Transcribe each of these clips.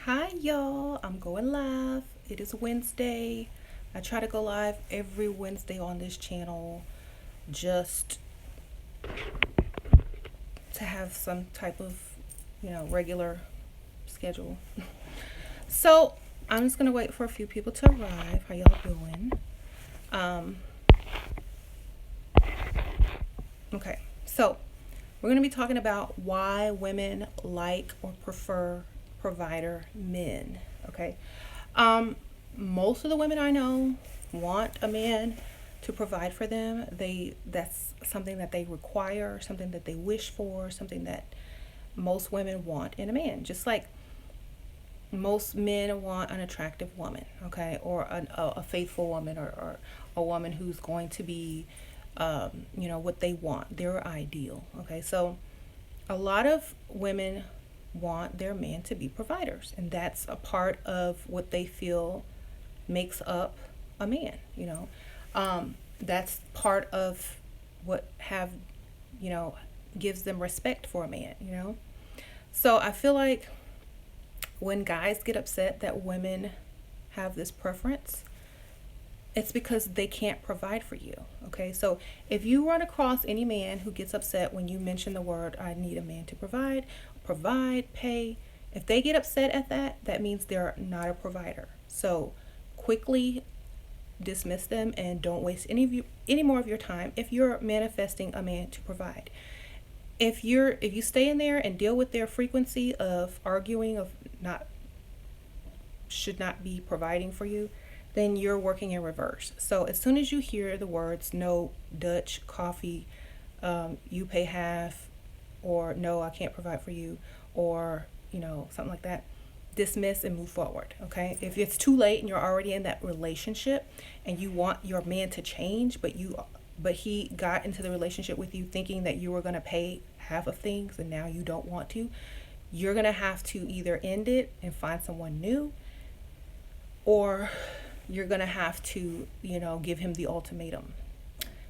Hi, y'all. I'm going live. It is Wednesday. I try to go live every Wednesday on this channel just to have some type of, regular schedule. So I'm just going to wait for a few people to arrive. How y'all doing? Um, okay. So we're going to be talking about why women like or prefer provider men. Okay. Um, Most of the women I know want a man to provide for them. That's something that they require, something that they wish for, something that most women want in a man. Just like most men want an attractive woman, okay, or a faithful woman, or a woman who's going to be, what they want, their ideal. Okay, so a lot of women want their man to be providers, and that's a part of what they feel makes up a man. That's part of what have you know gives them respect for a man. So I feel like when guys get upset that women have this preference, it's because they can't provide for you. Okay, so if you run across any man who gets upset when you mention the word I need a man to provide, pay, if they get upset at that, that means they're not a provider. So quickly dismiss them and don't waste any more of your time if you're manifesting a man to provide. If you stay in there and deal with their frequency of arguing of not should not be providing for you, then you're working in reverse. So as soon as you hear the words no, Dutch, coffee, you pay half, or no, I can't provide for you, or something like that, dismiss and move forward. Okay, if it's too late and you're already in that relationship and you want your man to change, but he got into the relationship with you thinking that you were going to pay half of things and now you don't want to, you're going to have to either end it and find someone new, or you're going to have to give him the ultimatum,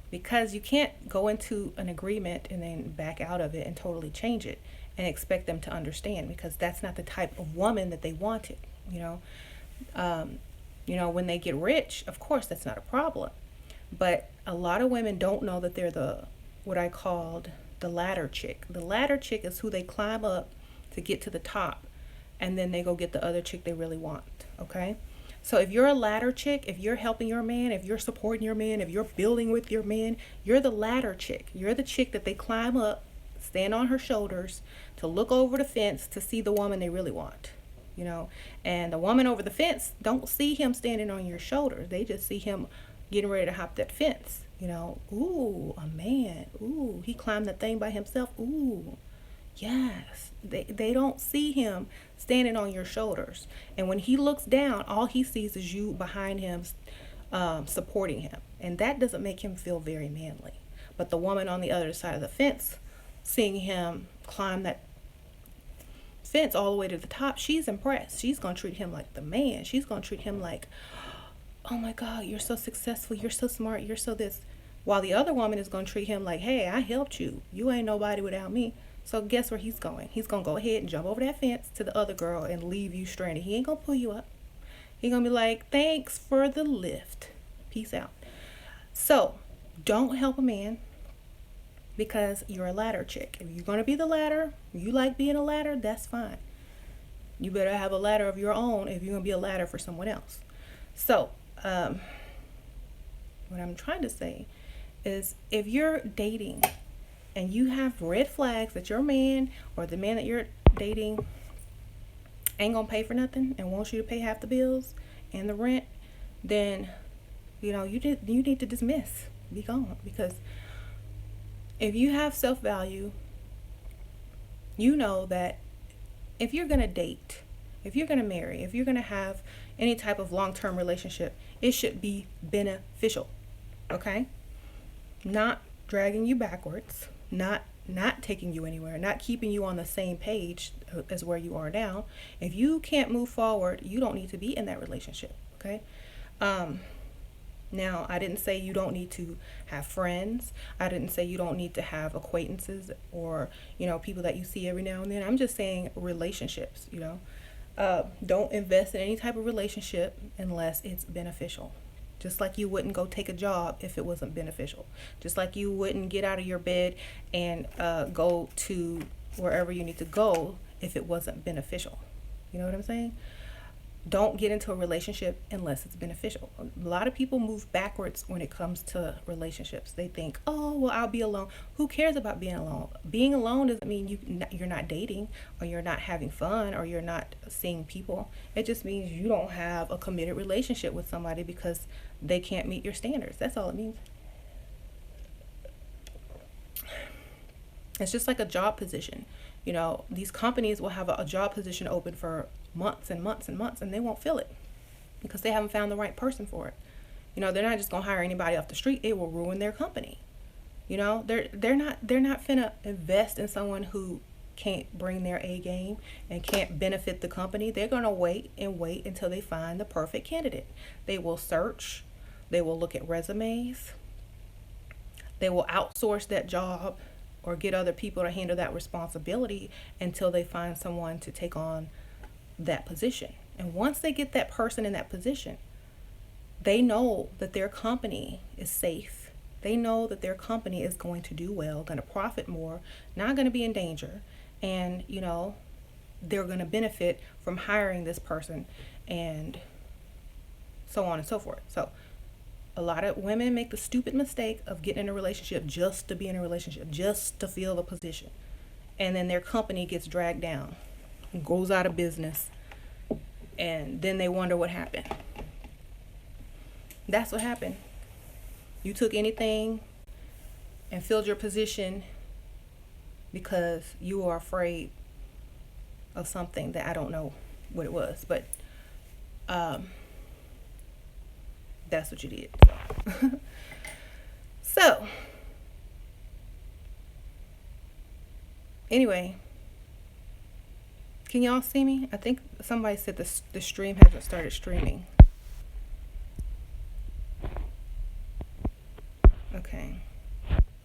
because you can't go into an agreement and then back out of it and totally change it and expect them to understand, because that's not the type of woman that they wanted. When they get rich, of course that's not a problem, but a lot of women don't know that they're the what I called the ladder chick. The ladder chick is who they climb up to get to the top, and then they go get the other chick they really want. Okay, so if you're a ladder chick, if you're helping your man, if you're supporting your man, if you're building with your man, you're the ladder chick. You're the chick that they climb up, stand on her shoulders to look over the fence to see the woman they really want. And the woman over the fence don't see him standing on your shoulders. They just see him getting ready to hop that fence. Ooh, a man. Ooh, he climbed that thing by himself. Ooh, yes. They don't see him standing on your shoulders. And when he looks down, all he sees is you behind him, supporting him. And that doesn't make him feel very manly. But the woman on the other side of the fence, seeing him climb that fence all the way to the top, she's impressed. She's going to treat him like the man. She's going to treat him like, oh my God, you're so successful. You're so smart. You're so this. While the other woman is going to treat him like, hey, I helped you. You ain't nobody without me. So guess where he's going? He's going to go ahead and jump over that fence to the other girl and leave you stranded. He ain't going to pull you up. He's going to be like, thanks for the lift. Peace out. So don't help a man because you're a ladder chick. If you're going to be the ladder, you like being a ladder, that's fine. You better have a ladder of your own if you're going to be a ladder for someone else. So, what I'm trying to say is, if you're dating and you have red flags that your man or the man that you're dating ain't gonna pay for nothing and wants you to pay half the bills and the rent, then you need to dismiss, be gone. Because if you have self-value, you know that if you're gonna date, if you're gonna marry, if you're gonna have any type of long-term relationship, it should be beneficial. Okay, not dragging you backwards, not taking you anywhere, not keeping you on the same page as where you are now. If you can't move forward, you don't need to be in that relationship. Okay. Now, I didn't say you don't need to have friends. I didn't say you don't need to have acquaintances or people that you see every now and then. I'm just saying relationships. Don't invest in any type of relationship unless it's beneficial. Just like you wouldn't go take a job if it wasn't beneficial. Just like you wouldn't get out of your bed and go to wherever you need to go if it wasn't beneficial. You know what I'm saying? Don't get into a relationship unless it's beneficial. A lot of people move backwards when it comes to relationships. They think, oh, well, I'll be alone. Who cares about being alone? Being alone doesn't mean you're not dating, or you're not having fun, or you're not seeing people. It just means you don't have a committed relationship with somebody because they can't meet your standards. That's all it means. It's just like a job position. You know, these companies will have a job position open for months and months and months, and they won't fill it because they haven't found the right person for it. You know, they're not just gonna hire anybody off the street. It will ruin their company. You know, they're not finna invest in someone who can't bring their A game and can't benefit the company. They're gonna wait and wait until they find the perfect candidate. They will search. They will look at resumes. They will outsource that job or get other people to handle that responsibility until they find someone to take on that position. And once they get that person in that position, they know that their company is safe. They know that their company is going to do well, going to profit more, not going to be in danger. And, you know, they're going to benefit from hiring this person and so on and so forth. So a lot of women make the stupid mistake of getting in a relationship just to be in a relationship, just to fill the position. And then their company gets dragged down and goes out of business. And then they wonder what happened. That's what happened. You took anything and filled your position because you were afraid of something that I don't know what it was. But that's what you did. So, anyway, can y'all see me? I think somebody said the stream hasn't started streaming.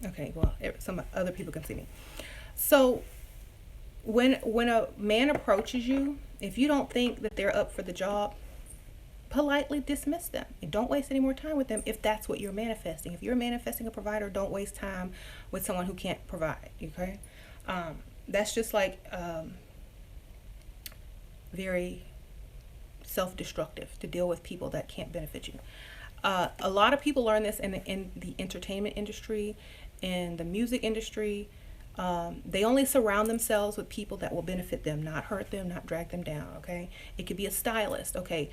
Okay, well, some other people can see me. So, when a man approaches you, if you don't think that they're up for the job, politely dismiss them and don't waste any more time with them if that's what you're manifesting. If you're manifesting a provider, don't waste time with someone who can't provide. Okay, that's just like very self-destructive to deal with people that can't benefit you. A lot of people learn this in the entertainment industry, in the music industry. They only surround themselves with people that will benefit them, not hurt them, not drag them down. Okay, it could be a stylist. Okay.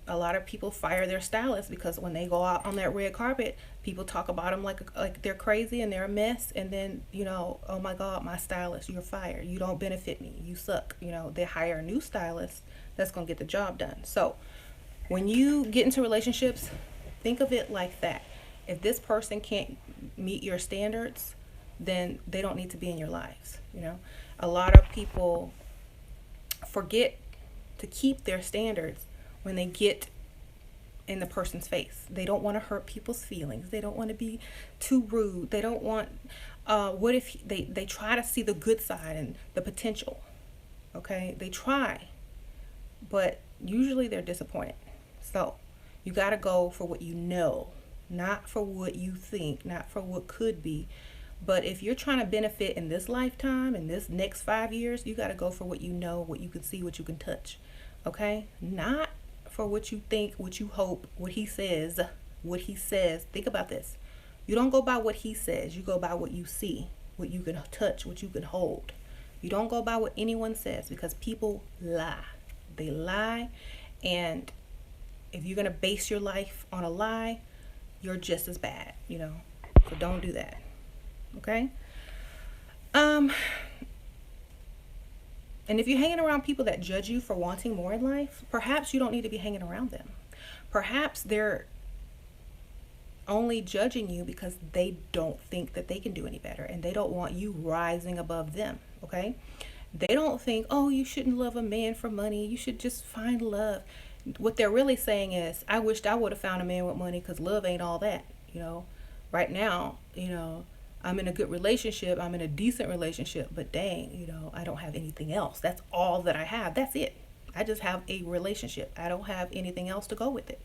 A lot of people fire their stylists because when they go out on that red carpet, people talk about them like they're crazy and they're a mess. And then, you know, oh my God, my stylist, you're fired. You don't benefit me. You suck. You know, they hire a new stylist that's going to get the job done. So when you get into relationships, think of it like that. If this person can't meet your standards, then they don't need to be in your lives. You know, a lot of people forget to keep their standards when they get in the person's face. They don't want to hurt people's feelings. They don't want to be too rude. They don't want, what if they try to see the good side and the potential. Okay, they try, but usually they're disappointed. So you got to go for what you know, not for what you think, not for what could be. But if you're trying to benefit in this lifetime, in this next 5 years, you got to go for what you know, what you can see, what you can touch. Okay, not for what you think, what you hope, what he says, Think about this. You don't go by what he says. You go by what you see, what you can touch, what you can hold. You don't go by what anyone says, because people lie. They lie. And if you're going to base your life on a lie, you're just as bad, you know. So don't do that. Okay? And if you're hanging around people that judge you for wanting more in life, perhaps you don't need to be hanging around them. Perhaps they're only judging you because they don't think that they can do any better, and they don't want you rising above them. Okay? They don't think, oh, you shouldn't love a man for money. You should just find love. What they're really saying is, I wished I would have found a man with money, because love ain't all that. You know, right now, you know, I'm in a good relationship. I'm in a decent relationship, but dang, you know, I don't have anything else. That's all that I have. That's it. I just have a relationship. I don't have anything else to go with it.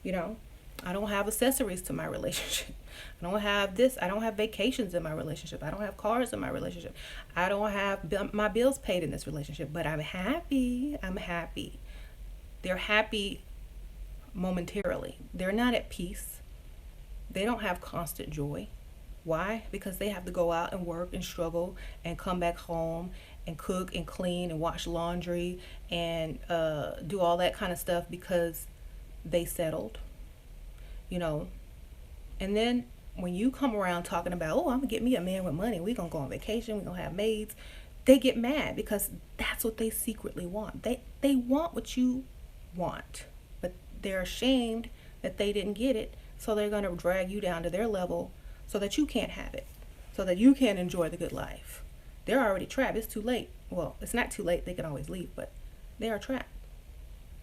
You know, I don't have accessories to my relationship. I don't have this. I don't have vacations in my relationship. I don't have cars in my relationship. I don't have my bills paid in this relationship, but I'm happy. I'm happy. They're happy momentarily. They're not at peace. They don't have constant joy. Why? Because they have to go out and work and struggle and come back home and cook and clean and wash laundry and do all that kind of stuff because they settled, you know. And then when you come around talking about, oh, I'm gonna get me a man with money, we're gonna go on vacation, we're gonna have maids, they get mad because that's what they secretly want. They want what you want, but they're ashamed that they didn't get it, so they're gonna drag you down to their level so that you can't have it, so that you can't enjoy the good life. They're already trapped. It's too late. Well, it's not too late. They can always leave, but they are trapped.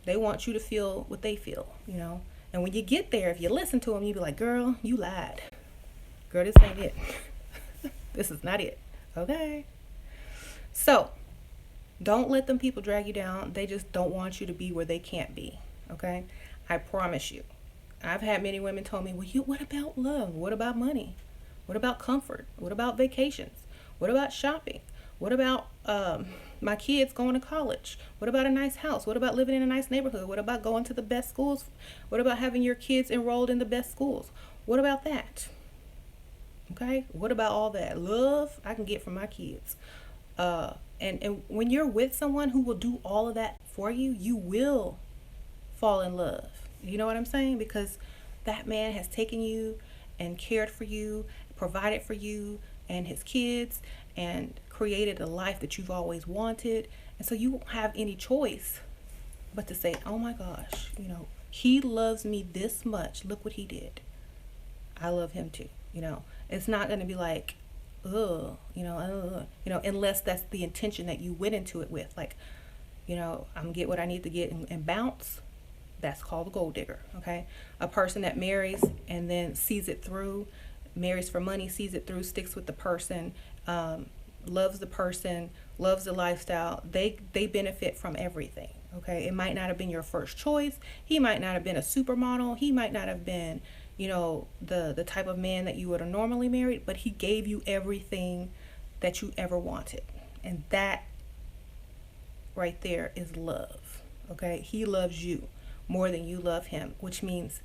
They want you to feel what they feel, you know. And when you get there, if you listen to them, you be like, girl, you lied. Girl, this ain't it. This is not it. Okay? So, don't let them people drag you down. They just don't want you to be where they can't be. Okay? I promise you. I've had many women tell me, well, what about love? What about money? What about comfort? What about vacations? What about shopping? What about my kids going to college? What about a nice house? What about living in a nice neighborhood? What about going to the best schools? What about having your kids enrolled in the best schools? What about that? Okay? What about all that love I can get from my kids? And when you're with someone who will do all of that for you, you will fall in love. You know what I'm saying? Because that man has taken you and cared for you, provided for you and his kids, and created a life that you've always wanted. And so you won't have any choice but to say, oh my gosh, you know, he loves me this much. Look what he did. I love him too. You know, it's not going to be like, unless that's the intention that you went into it with. Like, you know, I'm going to get what I need to get and bounce. That's called a gold digger. Okay. A person that marries and then sees it through, marries for money, sees it through, sticks with the person, loves the person, loves the lifestyle. They benefit from everything. Okay. It might not have been your first choice. He might not have been a supermodel. He might not have been, you know, the type of man that you would have normally married, but he gave you everything that you ever wanted. And that right there is love. Okay. He loves you more than you love him, which means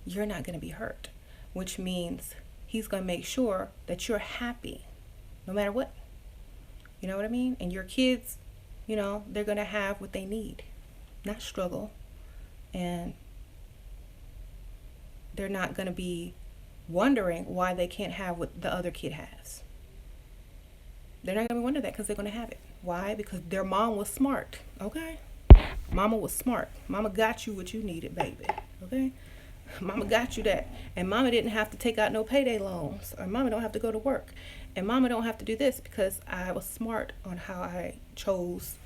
you're not going to be hurt, which means he's going to make sure that you're happy no matter what. You know what I mean? And your kids, you know, they're going to have what they need, not struggle. And they're not going to be wondering why they can't have what the other kid has. They're not going to wonder that because they're going to have it. Why? Because their mom was smart. Okay? Mama was smart. Mama got you what you needed, baby. Okay? Mama got you that. And mama didn't have to take out no payday loans. Or mama don't have to go to work. And mama don't have to do this because I was smart on how I chose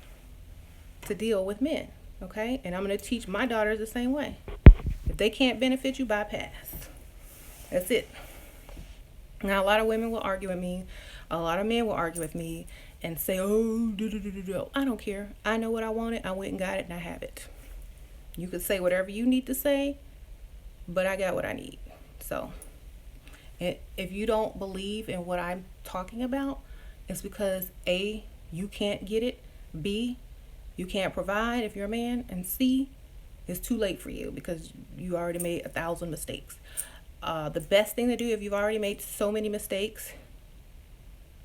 to deal with men. Okay? And I'm going to teach my daughters the same way. If they can't benefit you, bypass. That's it. Now, a lot of women will argue with me. A lot of men will argue with me and say, oh, I don't care. I know what I wanted. I went and got it and I have it. You could say whatever you need to say, but I got what I need. So if you don't believe in what I'm talking about, it's because A, you can't get it. B, you can't provide if you're a man. And C, it's too late for you because you already made 1,000 mistakes. The best thing to do if you've already made so many mistakes,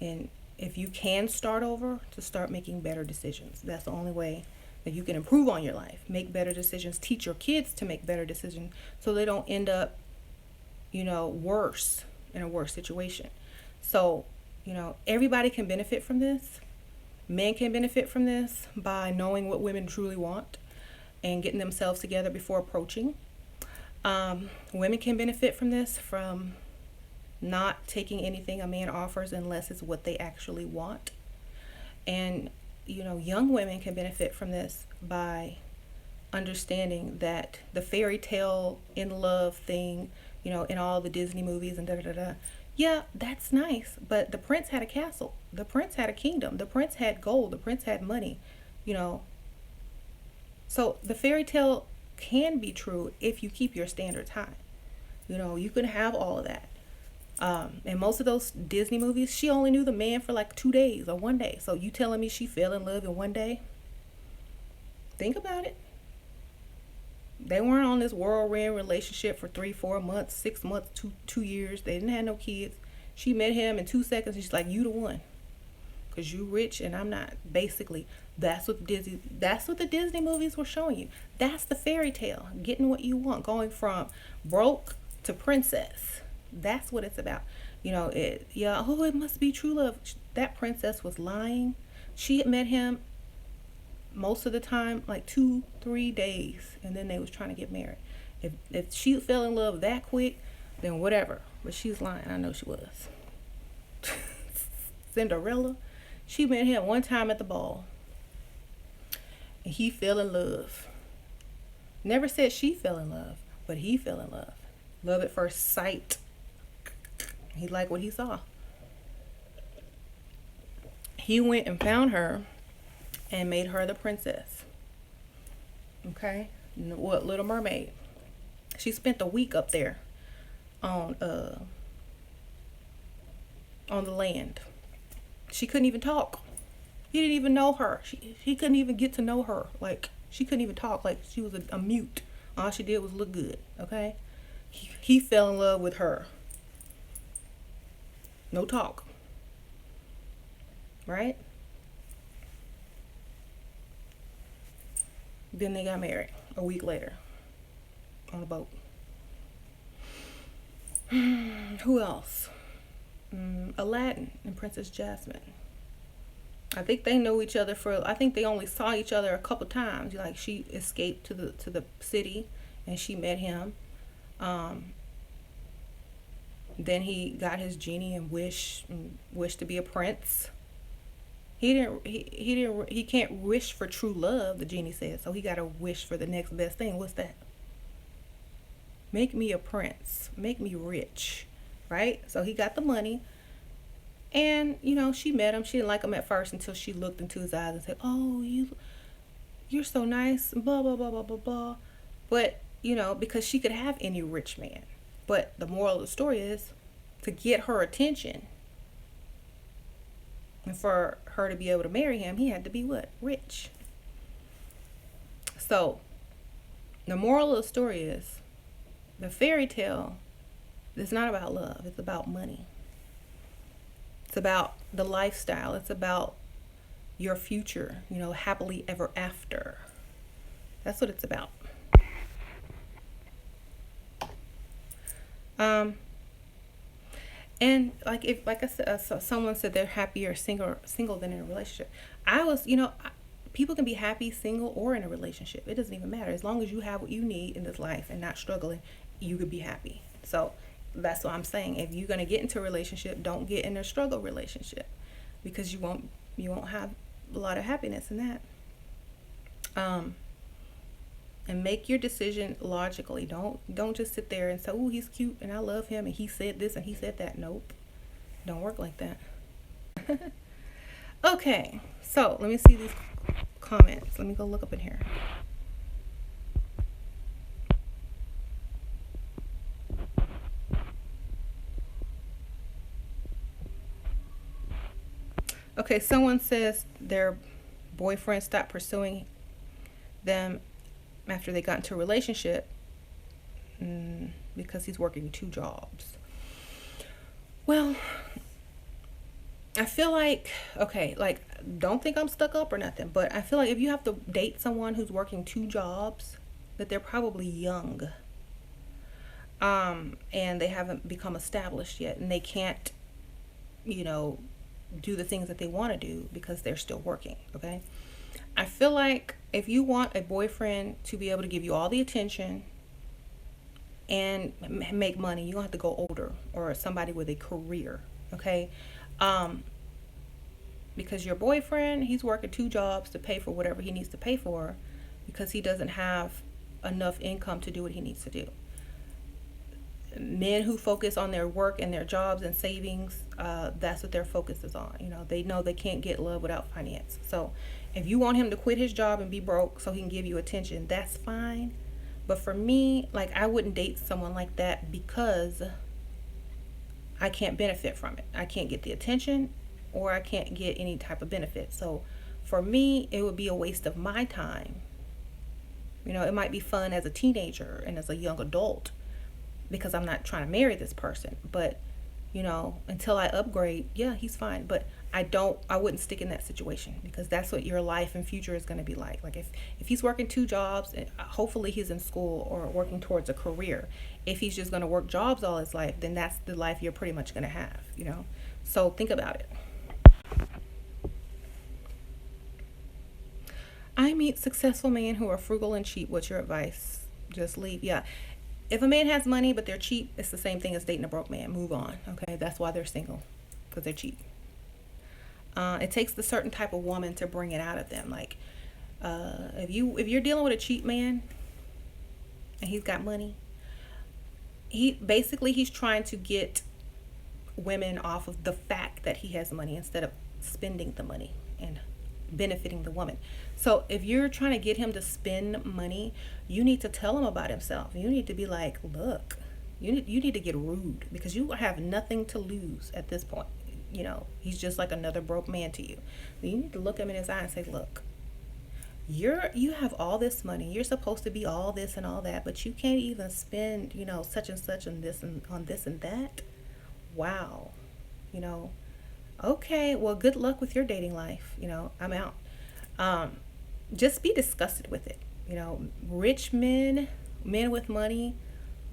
and if you can start over, to start making better decisions. That's the only way that you can improve on your life. Make better decisions. Teach your kids to make better decisions so they don't end up, you know, worse, in a worse situation. So, you know, everybody can benefit from this. Men can benefit from this by knowing what women truly want and getting themselves together before approaching. Women can benefit from this from not taking anything a man offers unless it's what they actually want. And, you know, young women can benefit from this by understanding that the fairy tale in love thing, you know, in all the Disney movies and yeah, that's nice, but the prince had a castle, the prince had a kingdom, the prince had gold, the prince had money, you know. So the fairy tale can be true if you keep your standards high. You know, you can have all of that. And most of those Disney movies, she only knew the man for like 2 days or one day. So you telling me she fell in love in one day? Think about it. They weren't on this whirlwind relationship for 3, 4 months, 6 months, 2 years. They didn't have no kids. She met him in 2 seconds. And she's like, "You the one, cause you rich and I'm not." Basically, that's what the Disney movies were showing you. That's the fairy tale. Getting what you want, going from broke to princess. That's what it's about. You know, it must be true love. That princess was lying. She had met him most of the time like 2, 3 days, and then they was trying to get married. If she fell in love that quick, then whatever. But she's lying. I know she was. Cinderella, she met him one time at the ball, and he fell in love. Never said she fell in love, but he fell in love. Love at first sight. He liked what he saw. He went and found her and made her the princess. Okay? What, Little Mermaid? She spent a week up there on the land. She couldn't even talk. He didn't even know her. He couldn't even get to know her. Like, she couldn't even talk. Like, she was a mute. All she did was look good. Okay? He fell in love with her. No talk. Right? Then they got married a week later on a boat. Who else? Aladdin and Princess Jasmine. I think they know each other I think they only saw each other a couple times. Like, she escaped to the city and she met him. Then he got his genie and wished to be a prince. He can't wish for true love, the genie said. So he got to wish for the next best thing. What's that? Make me a prince. Make me rich. Right? So he got the money. And, you know, she met him. She didn't like him at first until she looked into his eyes and said, "Oh, you're so nice." Blah, blah, blah, blah, blah, blah. But, you know, because she could have any rich man. But the moral of the story is, to get her attention and for her to be able to marry him, he had to be what? Rich. So the moral of the story is, the fairy tale is not about love. It's about money. It's about the lifestyle. It's about your future, you know, happily ever after. That's what it's about. And like I said, someone said they're happier single than in a relationship. People can be happy single or in a relationship. It doesn't even matter. As long as you have what you need in this life and not struggling, you could be happy. So that's what I'm saying. If you're gonna get into a relationship, don't get in a struggle relationship, because you won't have a lot of happiness in that. And make your decision logically. Don't just sit there and say, "Oh, he's cute and I love him and he said this and he said that." Nope. Don't work like that. Okay, so let me see these comments. Let me go look up in here. Okay, someone says their boyfriend stopped pursuing them after they got into a relationship because he's working 2 jobs. Well, I feel like, okay, like, don't think I'm stuck up or nothing, but I feel like if you have to date someone who's working 2 jobs, that they're probably young, and they haven't become established yet, and they can't, you know, do the things that they want to do because they're still working. Okay, I feel like if you want a boyfriend to be able to give you all the attention and make money, you're gonna have to go older, or somebody with a career. Okay, because your boyfriend, he's working 2 jobs to pay for whatever he needs to pay for, because he doesn't have enough income to do what he needs to do. Men who focus on their work and their jobs and savings, that's what their focus is on. You know they can't get love without finance. So If you want him to quit his job and be broke so he can give you attention, that's fine. But for me, like, I wouldn't date someone like that because I can't benefit from it. I can't get the attention or I can't get any type of benefit. So for me, it would be a waste of my time. You know, it might be fun as a teenager and as a young adult because I'm not trying to marry this person. But, you know, until I upgrade, yeah, he's fine. But I wouldn't stick in that situation because that's what your life and future is going to be like. Like if he's working two jobs, and hopefully he's in school or working towards a career. If he's just going to work jobs all his life, then that's the life you're pretty much going to have, you know? So think about it. I meet successful men who are frugal and cheap. What's your advice? Just leave. Yeah. If a man has money but they're cheap, it's the same thing as dating a broke man. Move on. Okay. That's why they're single, because they're cheap. It takes the certain type of woman to bring it out of them. Like, if you're dealing with a cheap man and he's got money, he's trying to get women off of the fact that he has money instead of spending the money and benefiting the woman. So if you're trying to get him to spend money, you need to tell him about himself. You need to be like, look, you need to get rude because you have nothing to lose at this point. You know, he's just like another broke man to you. You need to look him in his eye and say, look, you have all this money. You're supposed to be all this and all that, but you can't even spend, you know, such and such on this and that. Wow. You know, okay, well, good luck with your dating life. You know, I'm out. Just be disgusted with it. You know, rich men with money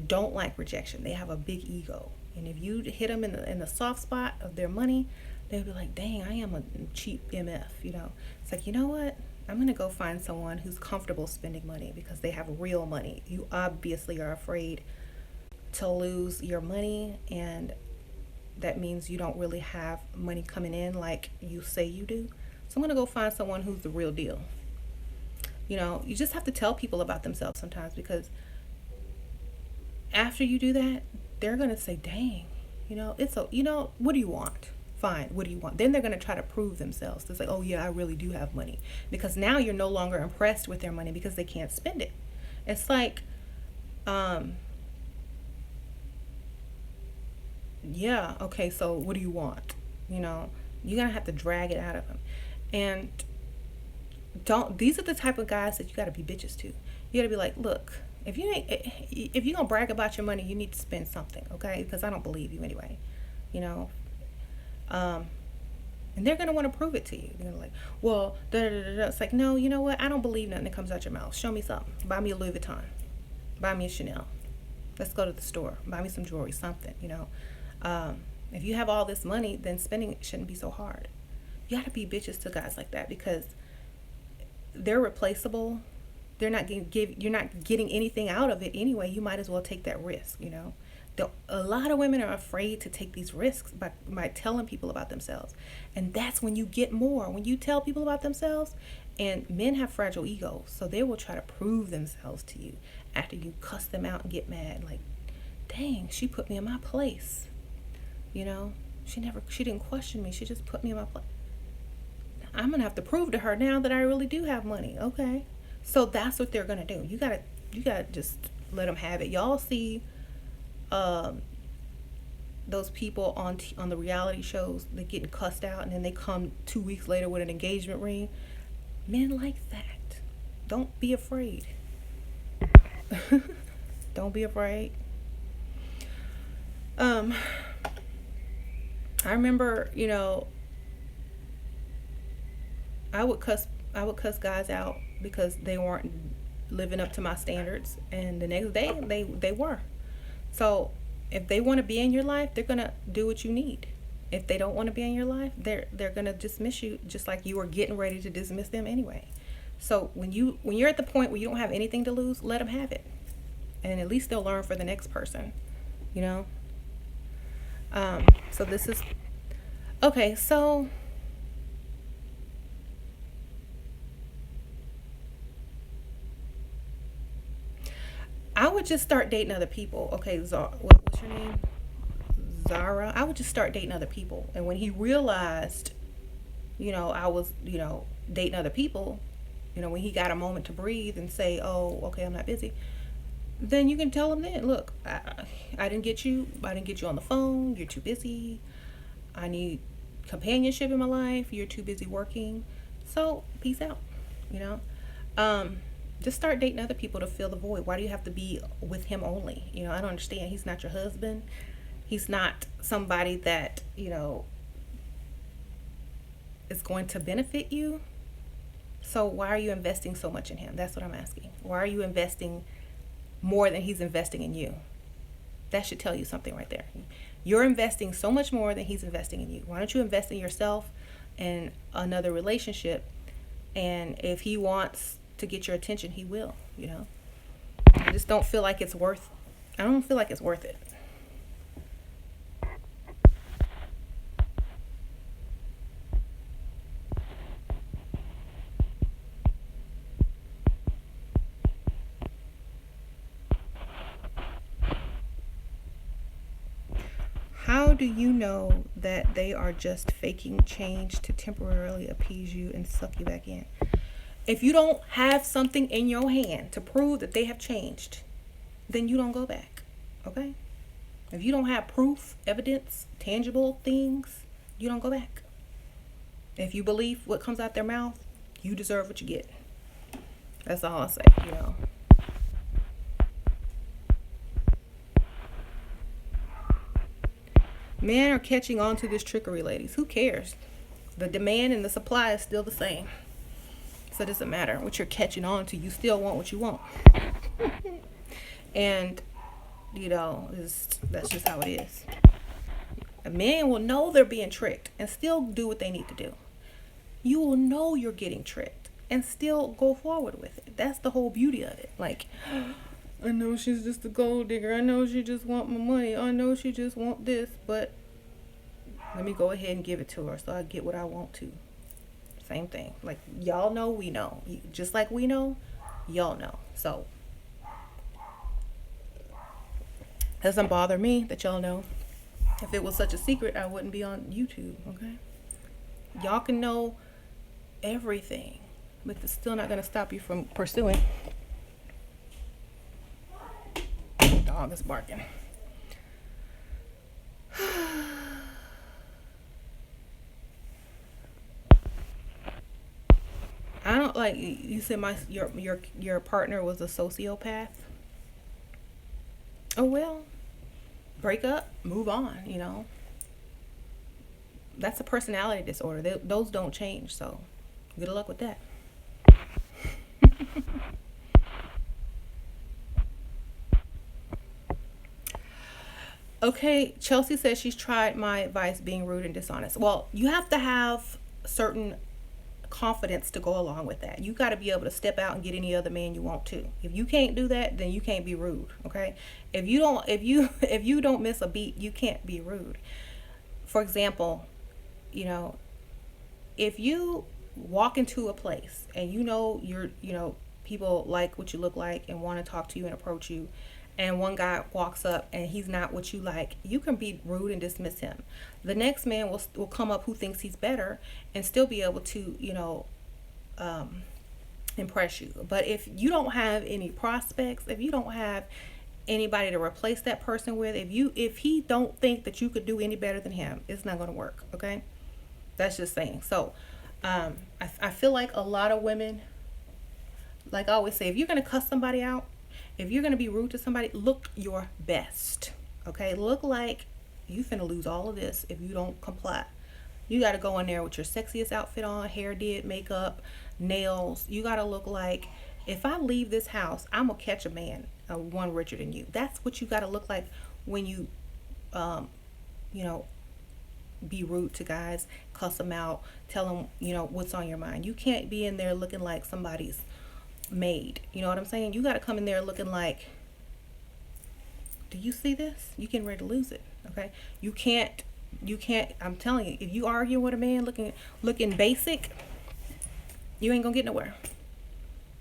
don't like rejection. They have a big ego. And if you hit them in the soft spot of their money, they'll be like, dang, I am a cheap MF, you know. It's like, you know what? I'm going to go find someone who's comfortable spending money because they have real money. You obviously are afraid to lose your money, and that means you don't really have money coming in like you say you do. So I'm going to go find someone who's the real deal. You know, you just have to tell people about themselves sometimes because after you do that, they're going to say, dang, you know, what do you want? Fine, what do you want? Then they're going to try to prove themselves. They're like, oh yeah, I really do have money. Because now you're no longer impressed with their money because they can't spend it. It's like, yeah, okay, so what do you want? You know, you're going to have to drag it out of them. And these are the type of guys that you got to be bitches to. You got to be like, look, if you're going to brag about your money, you need to spend something, okay? Because I don't believe you anyway, you know? And they're going to want to prove it to you. They're like, well, it's like, no, you know what? I don't believe nothing that comes out your mouth. Show me something. Buy me a Louis Vuitton. Buy me a Chanel. Let's go to the store. Buy me some jewelry, something, you know? If you have all this money, then spending it shouldn't be so hard. You got to be bitches to guys like that because they're replaceable. You're not getting anything out of it anyway. You might as well take that risk, you know. A lot of women are afraid to take these risks by telling people about themselves. And that's when you get more. When you tell people about themselves, and men have fragile egos, so they will try to prove themselves to you after you cuss them out and get mad. Like, dang, she put me in my place. You know, she didn't question me. She just put me in my place. I'm going to have to prove to her now that I really do have money. Okay. So that's what they're going to do. You got to just let them have it. Y'all see those people on the reality shows that getting cussed out and then they come 2 weeks later with an engagement ring. Men like that. Don't be afraid. Don't be afraid. I remember, you know, I would cuss guys out because they weren't living up to my standards, and the next day they were. So if they want to be in your life, they're gonna do what you need. If they don't want to be in your life, they're gonna dismiss you just like you were getting ready to dismiss them anyway. So when you're at the point where you don't have anything to lose, let them have it, and at least they'll learn for the next person, you know. So this is okay. So I would just start dating other people. Okay, what's your name? I would just start dating other people. And when he realized, you know, I was, you know, dating other people, when he got a moment to breathe and say, oh, okay, I'm not busy, then you can tell him then, look, I didn't get you. I didn't get you on the phone. You're too busy. I need companionship in my life. You're too busy working. So peace out, you know. Just start dating other people to fill the void. Why do you have to be with him only? I don't understand. He's not your husband. He's not somebody that, is going to benefit you. So why are you investing so much in him? That's what I'm asking. Why are you investing more than he's investing in you? That should tell you something right there. You're investing so much more than he's investing in you. Why don't you invest in yourself and another relationship? And if he wants to get your attention, he will, I just don't feel like it's worth it. How do you know that they are just faking change to temporarily appease you and suck you back in? If you don't have something in your hand to prove that they have changed, then you don't go back, okay? If you don't have proof, evidence, tangible things, you don't go back. If you believe what comes out their mouth, you deserve what you get. That's all I'll say, Men are catching on to this trickery, ladies. Who cares? The demand and the supply is still the same. So it doesn't matter what you're catching on to. You still want what you want. And, that's just how it is. A man will know they're being tricked and still do what they need to do. You will know you're getting tricked and still go forward with it. That's the whole beauty of it. Like, I know she's just a gold digger. I know she just want my money. I know she just want this, but let me go ahead and give it to her so I get what I want to. Same thing. Like, y'all know, we know. Just like we know, y'all know. So, doesn't bother me that y'all know. If it was such a secret, I wouldn't be on YouTube, okay? Y'all can know everything, but it's still not going to stop you from pursuing. Dog is barking. I don't like you said your partner was a sociopath. Oh well, break up, move on, That's a personality disorder. Those don't change, so good luck with that. Okay, Chelsea says she's tried my advice being rude and dishonest. Well, you have to have certain confidence to go along with that. You got to be able to step out and get any other man you want to. If you can't do that, then you can't be rude, okay? If you don't miss a beat, you can't be rude. For example, if you walk into a place and people like what you look like and want to talk to you and approach you, and one guy walks up and he's not what you like, you can be rude and dismiss him. The next man will come up who thinks he's better and still be able to, impress you. But if you don't have any prospects, if you don't have anybody to replace that person with, if he don't think that you could do any better than him, it's not going to work, okay? That's just saying. So, I feel like a lot of women, like I always say, if you're going to cuss somebody out, if you're going to be rude to somebody, look your best, okay? Look like you finna lose all of this if you don't comply. You got to go in there with your sexiest outfit on, hair did, makeup, nails. You got to look like, if I leave this house, I'm going to catch a man, one richer than you. That's what you got to look like when you, be rude to guys, cuss them out, tell them, what's on your mind. You can't be in there looking like somebody's maid. You know what I'm saying? You got to come in there looking like, do you see this? You getting ready to lose it, okay? You can't, I'm telling you, if you argue with a man looking basic, you ain't gonna get nowhere.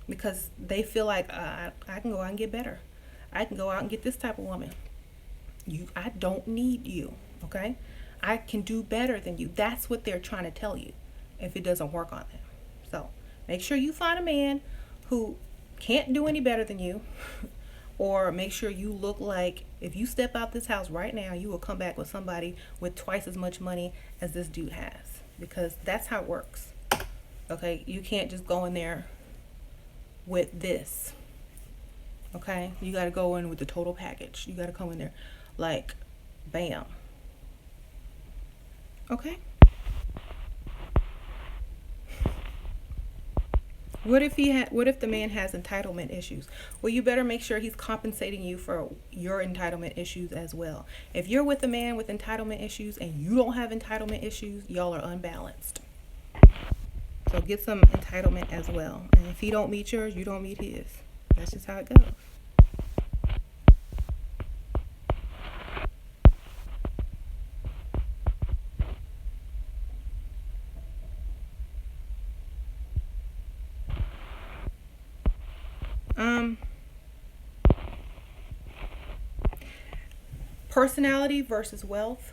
Because they feel like, I can go out and get better. I can go out and get this type of woman. I don't need you, okay? I can do better than you. That's what they're trying to tell you if it doesn't work on them. So make sure you find a man who can't do any better than you, or make sure you look like if you step out this house right now, you will come back with somebody with twice as much money as this dude has, because that's how it works. Okay, you can't just go in there with this. Okay, you got to go in with the total package. You got to come in there like bam. Okay. What if the man has entitlement issues? Well, you better make sure he's compensating you for your entitlement issues as well. If you're with a man with entitlement issues and you don't have entitlement issues, y'all are unbalanced. So get some entitlement as well. And if he don't meet yours, you don't meet his. That's just how it goes. Personality versus wealth.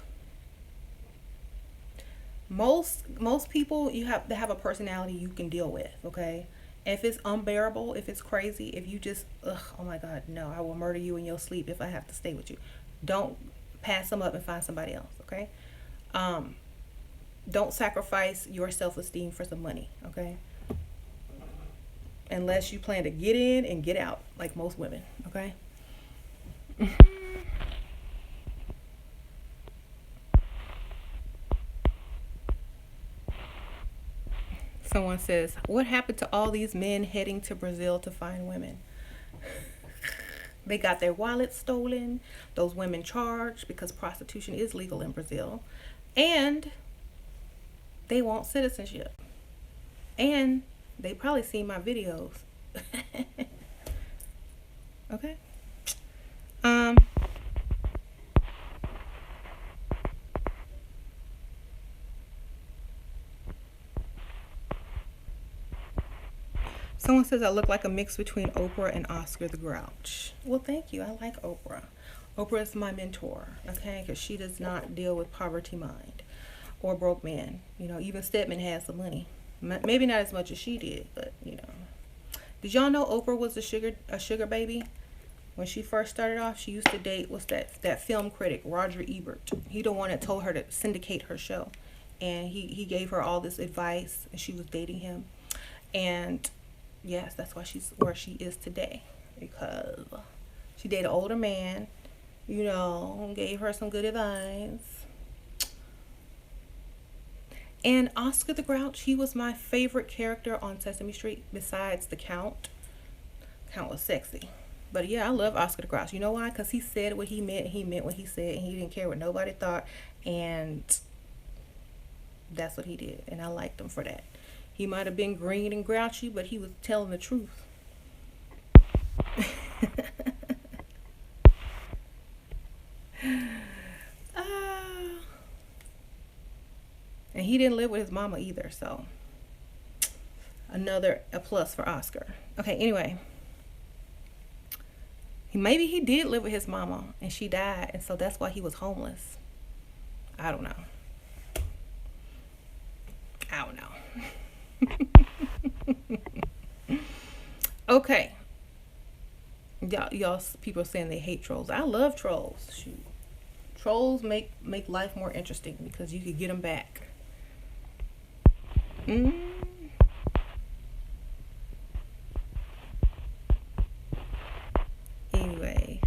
Most people, you have to have a personality you can deal with. Okay, if it's unbearable, if it's crazy, if you just oh my god, no, I will murder you in your sleep if I have to stay with you. Don't pass them up and find somebody else. Okay, don't sacrifice your self-esteem for some money. Okay, unless you plan to get in and get out like most women. Okay. Someone says, what happened to all these men heading to Brazil to find women? They got their wallets stolen. Those women charged because prostitution is legal in Brazil. And they want citizenship. And they probably seen my videos. Okay. Someone says I look like a mix between Oprah and Oscar the Grouch. Well, thank you. I like Oprah. Oprah is my mentor, okay? Because she does not deal with poverty mind or broke man. You know, even Stedman has some money. Maybe not as much as she did, but, you know. Did y'all know Oprah was a sugar baby? When she first started off, she used to date, what's that film critic, Roger Ebert. He the one that told her to syndicate her show. And he gave her all this advice, and she was dating him. And yes, that's why she's where she is today, because she dated an older man, you know, gave her some good advice. And Oscar the Grouch, he was my favorite character on Sesame Street besides the Count. Count was sexy. But yeah, I love Oscar the Grouch. You know why? Because he said what he meant, he meant what he said, and he didn't care what nobody thought. And that's what he did. And I liked him for that. He might have been green and grouchy, but he was telling the truth. And he didn't live with his mama either, so a plus for Oscar. Okay, anyway. Maybe he did live with his mama and she died, and so that's why he was homeless. I don't know. Okay. Y'all people are saying they hate trolls. I love trolls. Shoot. Trolls make life more interesting because you could get them back. Anyways.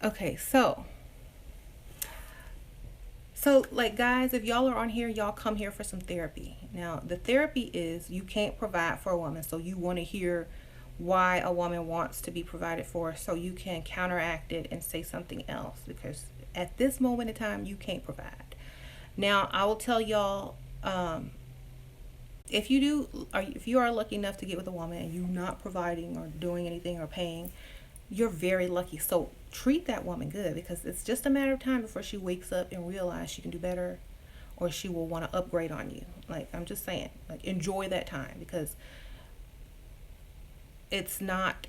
Okay, so like, guys, if y'all are on here, y'all come here for some therapy. Now, the therapy is you can't provide for a woman, so you want to hear why a woman wants to be provided for, so you can counteract it and say something else, because at this moment in time, you can't provide. Now, I will tell y'all, if you are lucky enough to get with a woman and you're not providing or doing anything or paying, you're very lucky. So treat that woman good, because it's just a matter of time before she wakes up and realizes she can do better, or she will want to upgrade on you. Like, I'm just saying, like, enjoy that time, because it's not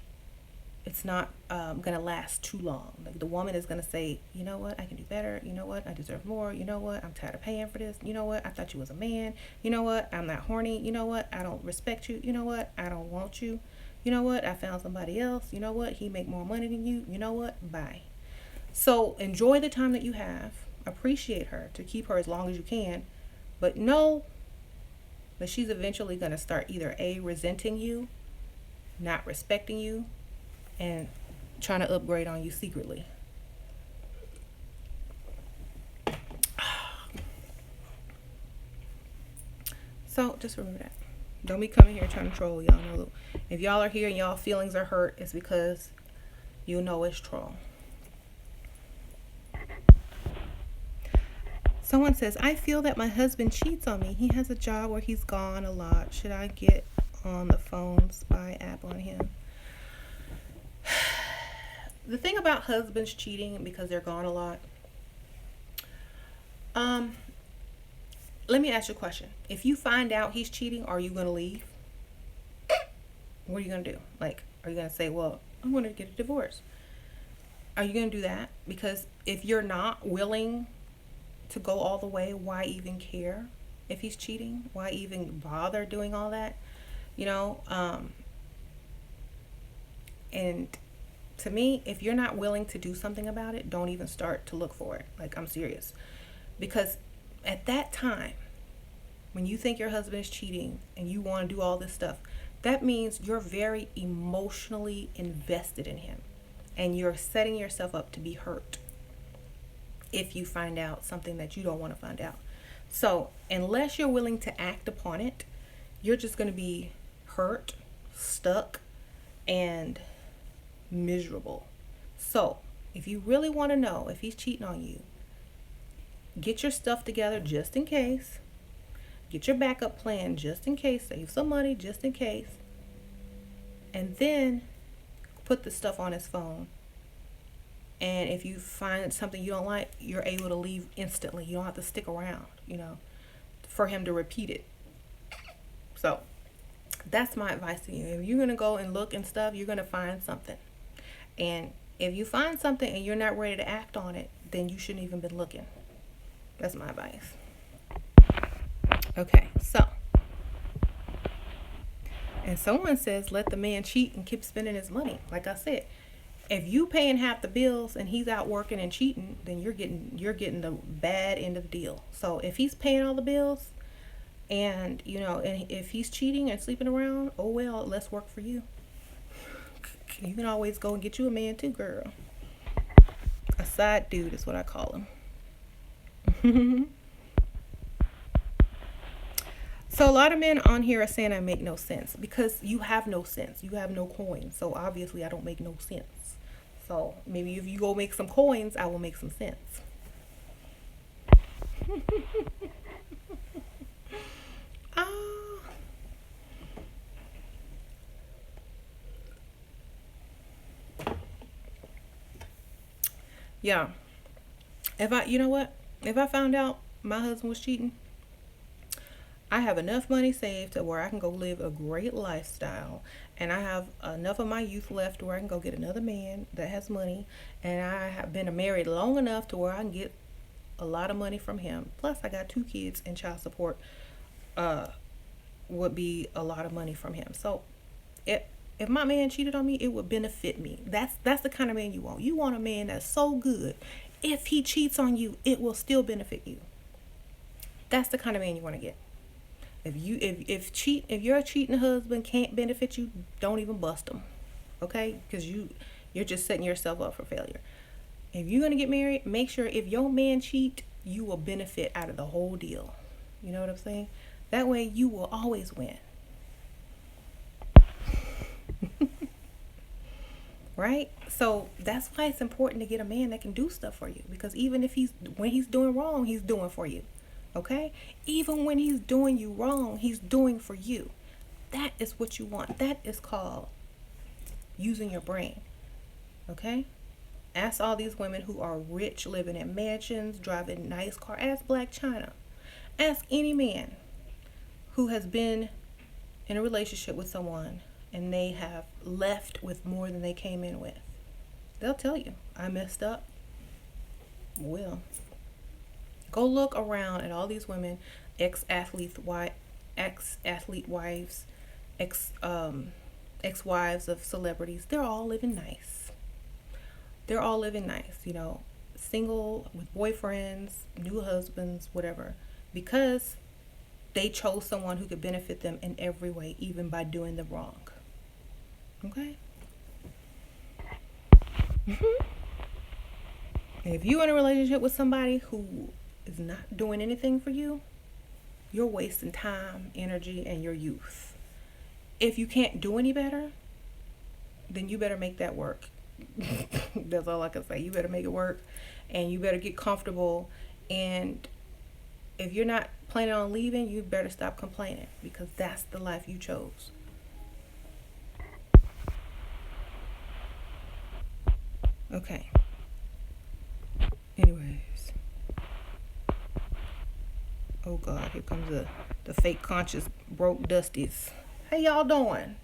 it's not gonna last too long. Like the woman is gonna say, you know what, I can do better. You know what, I deserve more. You know what, I'm tired of paying for this. You know what, I thought you was a man. You know what, I'm not horny. You know what, I don't respect you. You know what, I don't want you. You know what, I found somebody else. You know what, he make more money than you. You know what, bye. So enjoy the time that you have. Appreciate her to keep her as long as you can, but know that she's eventually gonna start either A, resenting you, not respecting you, and trying to upgrade on you secretly. So just remember that. Don't be coming here trying to troll. Y'all know, if y'all are here and y'all feelings are hurt, it's because you know it's troll. Someone says, I feel that my husband cheats on me. He has a job where he's gone a lot. Should I get on the phone spy app on him? The thing about husbands cheating because they're gone a lot, let me ask you a question. If you find out he's cheating, are you going to leave? What are you going to do? Like, are you going to say, well, I'm going to get a divorce? Are you going to do that? Because if you're not willing to go all the way, why even care if he's cheating? Why even bother doing all that? You know, and to me, if you're not willing to do something about it, don't even start to look for it. Like, I'm serious. Because at that time, when you think your husband is cheating and you want to do all this stuff, that means you're very emotionally invested in him. And you're setting yourself up to be hurt if you find out something that you don't want to find out. So, unless you're willing to act upon it, you're just going to be hurt, stuck, and miserable. So, if you really want to know if he's cheating on you, get your stuff together just in case. Get your backup plan just in case. Save some money just in case. And then put the stuff on his phone. And if you find something you don't like, you're able to leave instantly. You don't have to stick around, you know, for him to repeat it. So that's my advice to you. If you're going to go and look and stuff, you're going to find something. And if you find something and you're not ready to act on it, then you shouldn't even been looking. That's my advice. Okay, so. And someone says, let the man cheat and keep spending his money. Like I said, if you paying half the bills and he's out working and cheating, then you're getting the bad end of the deal. So if he's paying all the bills and, you know, and if he's cheating and sleeping around, oh well, let's work for you. You can always go and get you a man too, girl. A side dude is what I call him. So a lot of men on here are saying I make no sense because you have no sense. You have no coins. So obviously I don't make no sense. So maybe if you go make some coins, I will make some sense. Yeah. You know what? If I found out my husband was cheating, I have enough money saved to where I can go live a great lifestyle, and I have enough of my youth left to where I can go get another man that has money, and I have been married long enough to where I can get a lot of money from him. Plus I got 2 kids, and child support would be a lot of money from him. So if my man cheated on me, it would benefit me. That's the kind of man you want. You want a man that's so good, if he cheats on you, it will still benefit you. That's the kind of man you want to get. If your cheating husband can't benefit you, don't even bust him, okay? Because you're just setting yourself up for failure. If you're gonna get married, make sure if your man cheat, you will benefit out of the whole deal. You know what I'm saying? That way, you will always win. Right? So that's why it's important to get a man that can do stuff for you. Because even if when he's doing wrong, he's doing for you. Okay? Even when he's doing you wrong, he's doing for you. That is what you want. That is called using your brain. Okay? Ask all these women who are rich, living in mansions, driving nice cars. Ask Black China. Ask any man who has been in a relationship with someone and they have left with more than they came in with. They'll tell you, I messed up. Well, go look around at all these women, ex-athlete wives, ex ex-wives of celebrities. They're all living nice. They're all living nice, single with boyfriends, new husbands, whatever, because they chose someone who could benefit them in every way, even by doing the wrong. Okay? If you're in a relationship with somebody who is not doing anything for you, you're wasting time, energy, and your youth. If you can't do any better, then you better make that work. That's all I can say. You better make it work, and you better get comfortable. And if you're not planning on leaving, you better stop complaining, because that's the life you chose. Okay. Anyways. Oh God, here comes the fake conscious broke dusties. How y'all doing?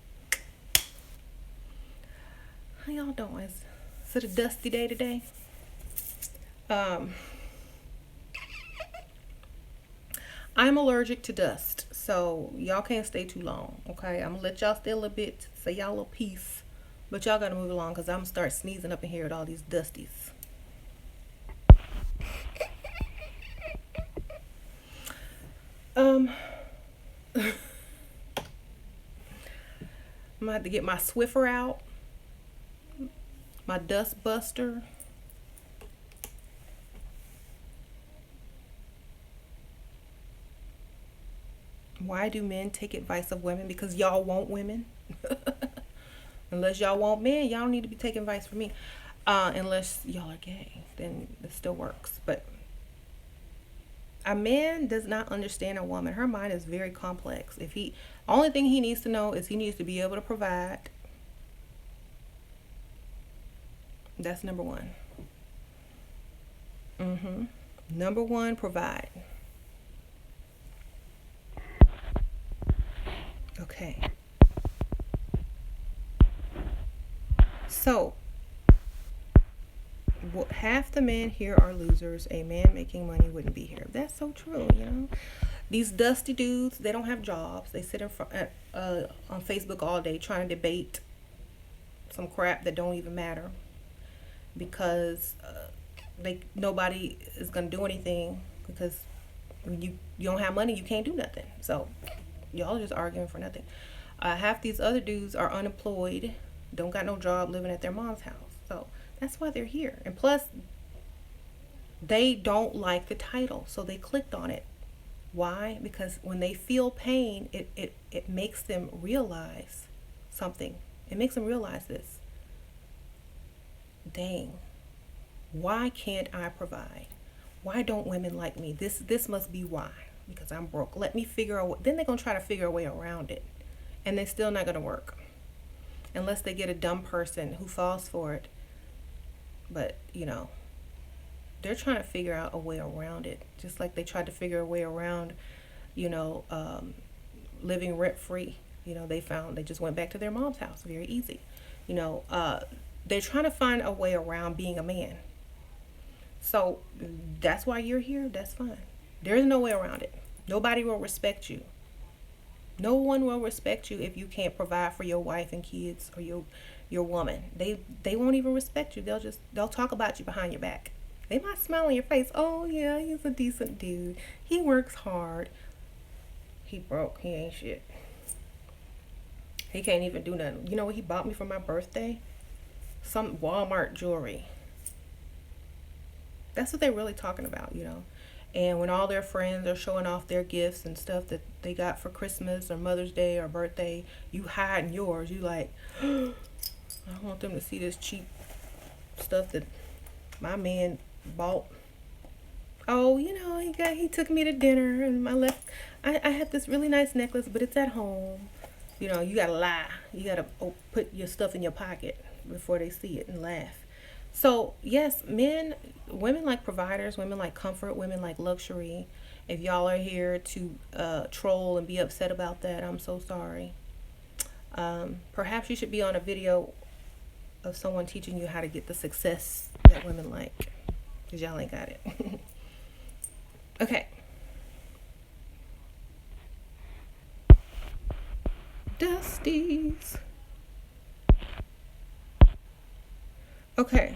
How y'all doing? Is it a dusty day today? I'm allergic to dust, so y'all can't stay too long, okay? I'm gonna let y'all stay a little bit, say y'all a little piece, but y'all gotta move along, because I'm gonna start sneezing up in here at all these dusties. I'm gonna have to get my Swiffer out, my dust buster. Why do men take advice of women? Because y'all want women. Unless y'all want men, y'all don't need to be taking advice from me. Unless y'all are gay, then it still works. But a man does not understand a woman. Her mind is very complex. Only thing he needs to know is he needs to be able to provide. That's number one. Number one, provide. Okay. So, half the men here are losers. A man making money wouldn't be here. That's so true, These dusty dudes, they don't have jobs. They sit in front on Facebook all day trying to debate some crap that don't even matter, because nobody is gonna do anything, because when you don't have money, you can't do nothing. So y'all are just arguing for nothing. Half these other dudes are unemployed, don't got no job, living at their mom's house. So that's why they're here. And plus, they don't like the title, so they clicked on it. Why? Because when they feel pain, it makes them realize something. It makes them realize this. Dang, why can't I provide? Why don't women like me? This must be why. Because I'm broke. Let me figure out. Then they're going to try to figure a way around it. And they're still not going to work. Unless they get a dumb person who falls for it. But, they're trying to figure out a way around it. Just like they tried to figure a way around, living rent free. They just went back to their mom's house. Very easy. They're trying to find a way around being a man. So that's why you're here. That's fine. There is no way around it. Nobody will respect you. No one will respect you if you can't provide for your wife and kids, or your woman. They won't even respect you. They'll talk about you behind your back. They might smile in your face. Oh yeah, he's a decent dude. He works hard. He broke. He ain't shit. He can't even do nothing. You know what he bought me for my birthday? Some Walmart jewelry. That's what they're really talking about, And when all their friends are showing off their gifts and stuff that they got for Christmas or Mother's Day or birthday, you hiding yours. You like, I want them to see this cheap stuff that my man bought. Oh, he took me to dinner, and I had this really nice necklace, but it's at home. You gotta lie. You gotta put your stuff in your pocket before they see it and laugh. So yes, women like providers, women like comfort, women like luxury. If y'all are here to troll and be upset about that, I'm so sorry. Perhaps you should be on a video of someone teaching you how to get the success that women like, because y'all ain't got it. Okay. Dusties. Okay.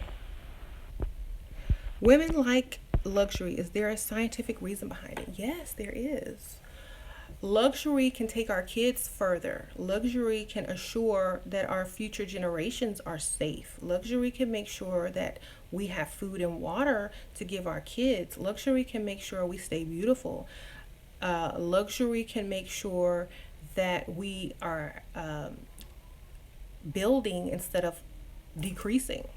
Women like luxury. Is there a scientific reason behind it? Yes, there is. Luxury can take our kids further. Luxury can assure that our future generations are safe. Luxury can make sure that we have food and water to give our kids. Luxury can make sure we stay beautiful. Luxury can make sure that we are building instead of decreasing.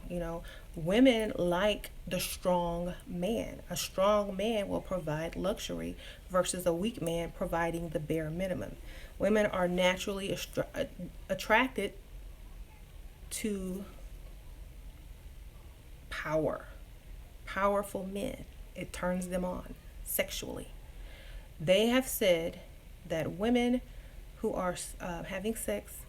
Women like the strong man. A strong man will provide luxury versus a weak man providing the bare minimum. Women are naturally attracted to powerful men. It turns them on sexually. They have said that women who are having sex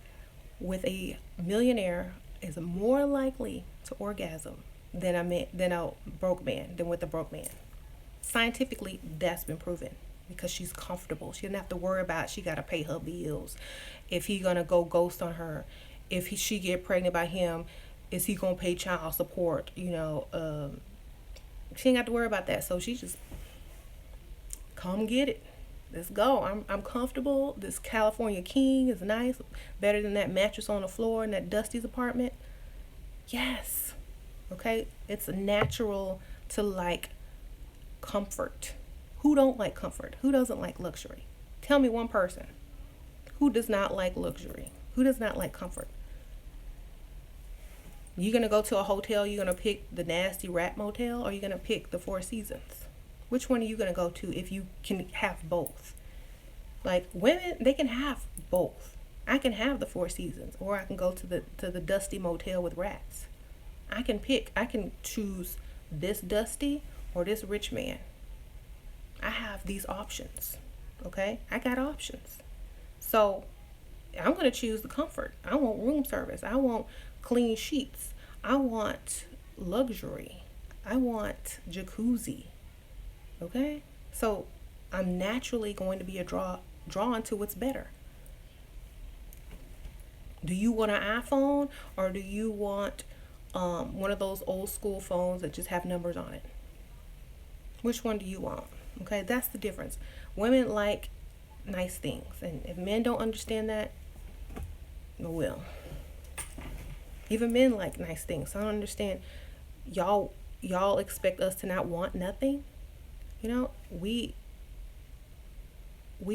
with a millionaire is more likely to orgasm than a broke man, than with a broke man. Scientifically, that's been proven because she's comfortable. She doesn't have to worry about she got to pay her bills. If he gonna go ghost on her, if she get pregnant by him, is he gonna pay child support? She ain't got to worry about that. So she just come get it. Let's go. I'm comfortable. This California king is nice, better than that mattress on the floor in that Dusty's apartment. Yes. Okay. It's natural to like comfort. Who don't like comfort? Who doesn't like luxury? Tell me one person who does not like luxury. Who does not like comfort? You're going to go to a hotel, you're going to pick the nasty rat motel, or you're going to pick the Four Seasons? Which one are you going to go to if you can have both? Like, women, they can have both. I can have the Four Seasons, or I can go to the dusty motel with rats. I can choose this dusty or this rich man. I have these options. Okay? I got options. So I'm going to choose the comfort. I want room service. I want clean sheets. I want luxury. I want jacuzzi. Okay? So I'm naturally going to be drawn to what's better. Do you want an iPhone, or do you want one of those old school phones that just have numbers on it? Which one do you want? Okay, that's the difference. Women like nice things, and if men don't understand that, well, even men like nice things. So I don't understand. Y'all expect us to not want nothing. We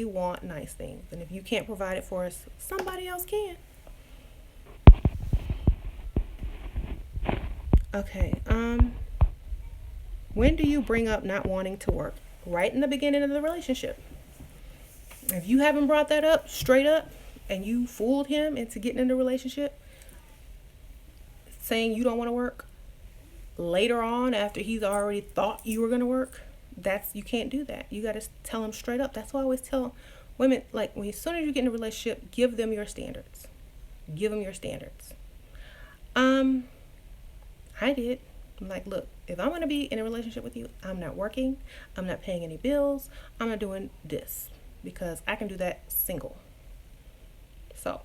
want nice things, and if you can't provide it for us, somebody else can. Okay. When do you bring up not wanting to work? Right in the beginning of the relationship. If you haven't brought that up straight up, and you fooled him into getting in the relationship, saying you don't want to work, later on after he's already thought you were going to work, you can't do that. You got to tell him straight up. That's why I always tell women, like, as soon as you get in a relationship, give them your standards. Give them your standards. I did. I'm like, look, if I'm going to be in a relationship with you, I'm not working. I'm not paying any bills. I'm not doing this because I can do that single. So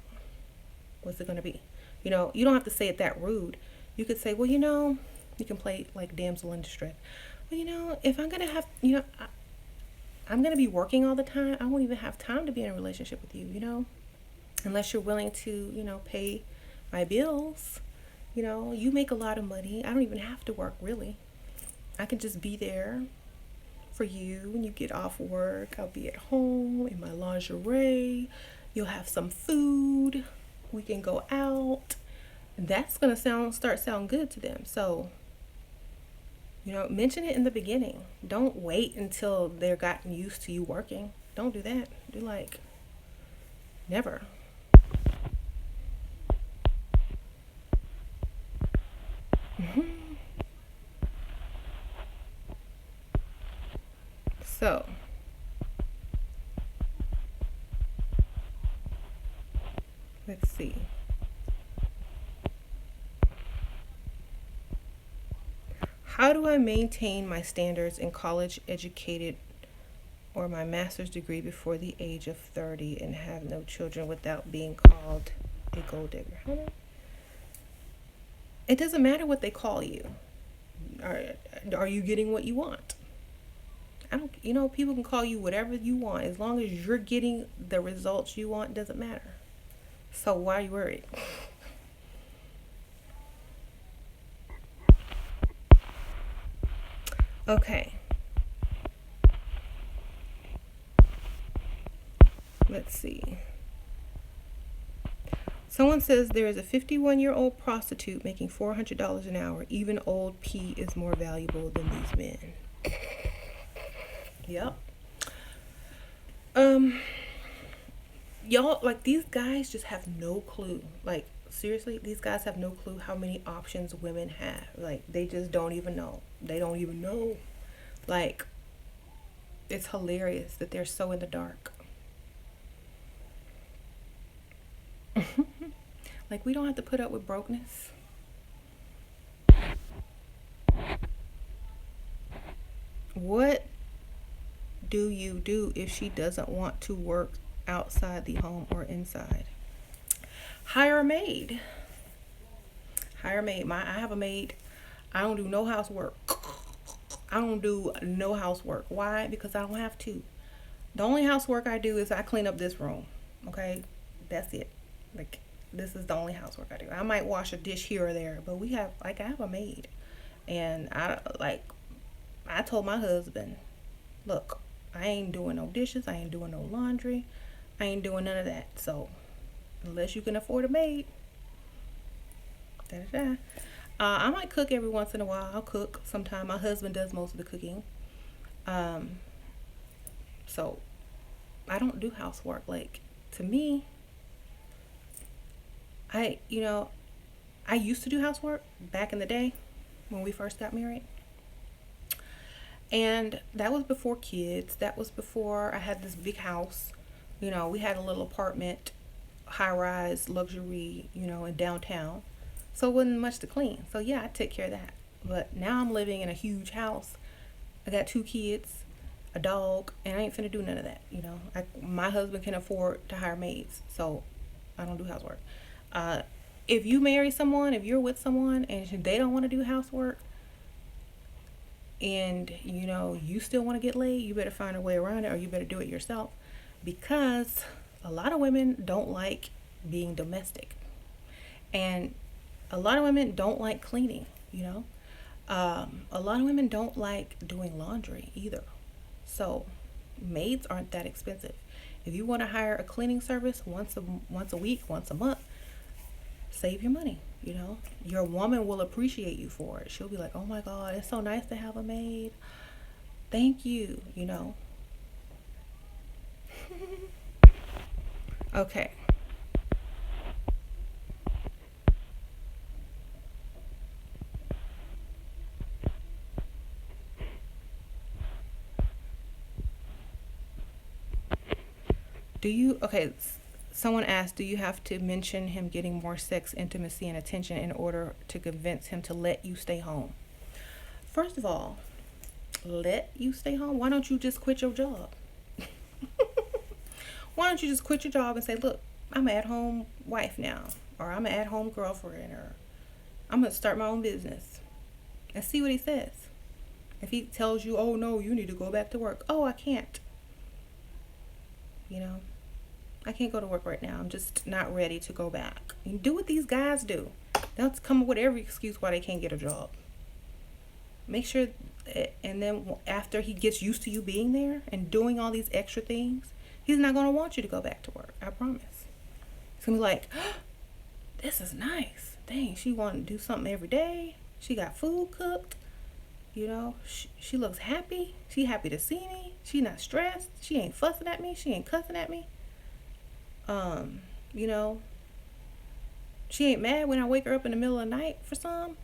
what's it going to be? You don't have to say it that rude. You could say, well, you can play like damsel in distress. Well, if I'm going to have, I'm going to be working all the time. I won't even have time to be in a relationship with you, unless you're willing to, pay my bills. You make a lot of money. I don't even have to work, really. I can just be there for you when you get off work. I'll be at home in my lingerie. You'll have some food. We can go out. That's going to sound good to them. So, mention it in the beginning. Don't wait until they're gotten used to you working. Don't do that. Do like never. So, Let's see. How do I maintain my standards in college educated or my master's degree before the age of 30 and have no children without being called a gold digger? It doesn't matter what they call you. Are you getting what you want? I don't, people can call you whatever you want. As long as you're getting the results you want, doesn't matter. So why are you worried? Okay. Let's see. Someone says there is a 51-year-old prostitute making $400 an hour. Even old P is more valuable than these men. Yep. Y'all, like, these guys just have no clue. Like, seriously, these guys have no clue how many options women have. Like, they just don't even know. They don't even know. Like, it's hilarious that they're so in the dark. Like, we don't have to put up with brokenness. What do you do if she doesn't want to work outside the home or inside? Hire a maid. Hire a maid. I have a maid. I don't do no housework. I don't do no housework. Why? Because I don't have to. The only housework I do is I clean up this room. Okay? That's it. Like, this is the only housework I do. I might wash a dish here or there, but I have a maid. And I told my husband, look, I ain't doing no dishes. I ain't doing no laundry. I ain't doing none of that. So, unless you can afford a maid, da-da-da. I might cook every once in a while. I'll cook sometime. My husband does most of the cooking. So, I don't do housework. Like, to me, I used to do housework back in the day when we first got married. And that was before kids. That was before I had this big house. We had a little apartment, high-rise, luxury, in downtown. So it wasn't much to clean. So yeah, I took care of that. But now I'm living in a huge house. I got 2 kids, a dog, and I ain't finna do none of that. My husband can afford to hire maids, so I don't do housework. If you marry someone, if you're with someone and they don't want to do housework, and you still want to get laid, you better find a way around it, or you better do it yourself, because a lot of women don't like being domestic, and a lot of women don't like cleaning. A lot of women don't like doing laundry either. So maids aren't that expensive. If you want to hire a cleaning service once a week, once a month, save your money. Your woman will appreciate you for it. She'll be like, oh my God, it's so nice to have a maid. Thank you. Okay. Someone asked, do you have to mention him getting more sex, intimacy, and attention in order to convince him to let you stay home? First of all, let you stay home? Why don't you just quit your job? Why don't you just quit your job and say, look, I'm an at-home wife now, or I'm an at-home girlfriend, or I'm going to start my own business, and see what he says. If he tells you, oh no, you need to go back to work. Oh, I can't. I can't go to work right now. I'm just not ready to go back. You do what these guys do. They'll come up with every excuse why they can't get a job. Make sure, and then after he gets used to you being there and doing all these extra things, he's not going to want you to go back to work. I promise. It's going to be like, oh, this is nice. Dang, she want to do something every day. She got food cooked. She looks happy. She happy to see me. She not stressed. She ain't fussing at me. She ain't cussing at me. She ain't mad when I wake her up in the middle of the night for some.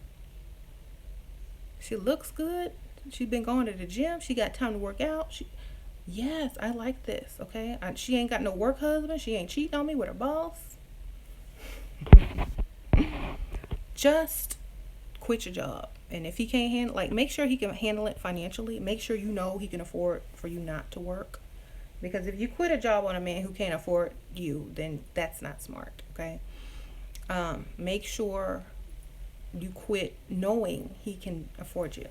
She looks good. She's been going to the gym. She got time to work out. Yes, I like this. Okay. She ain't got no work husband. She ain't cheating on me with her boss. Just quit your job. And if he can't handle, like, make sure he can handle it financially. Make sure you know he can afford for you not to work. Because if you quit a job on a man who can't afford you, then that's not smart. Okay. Make sure you quit knowing he can afford you.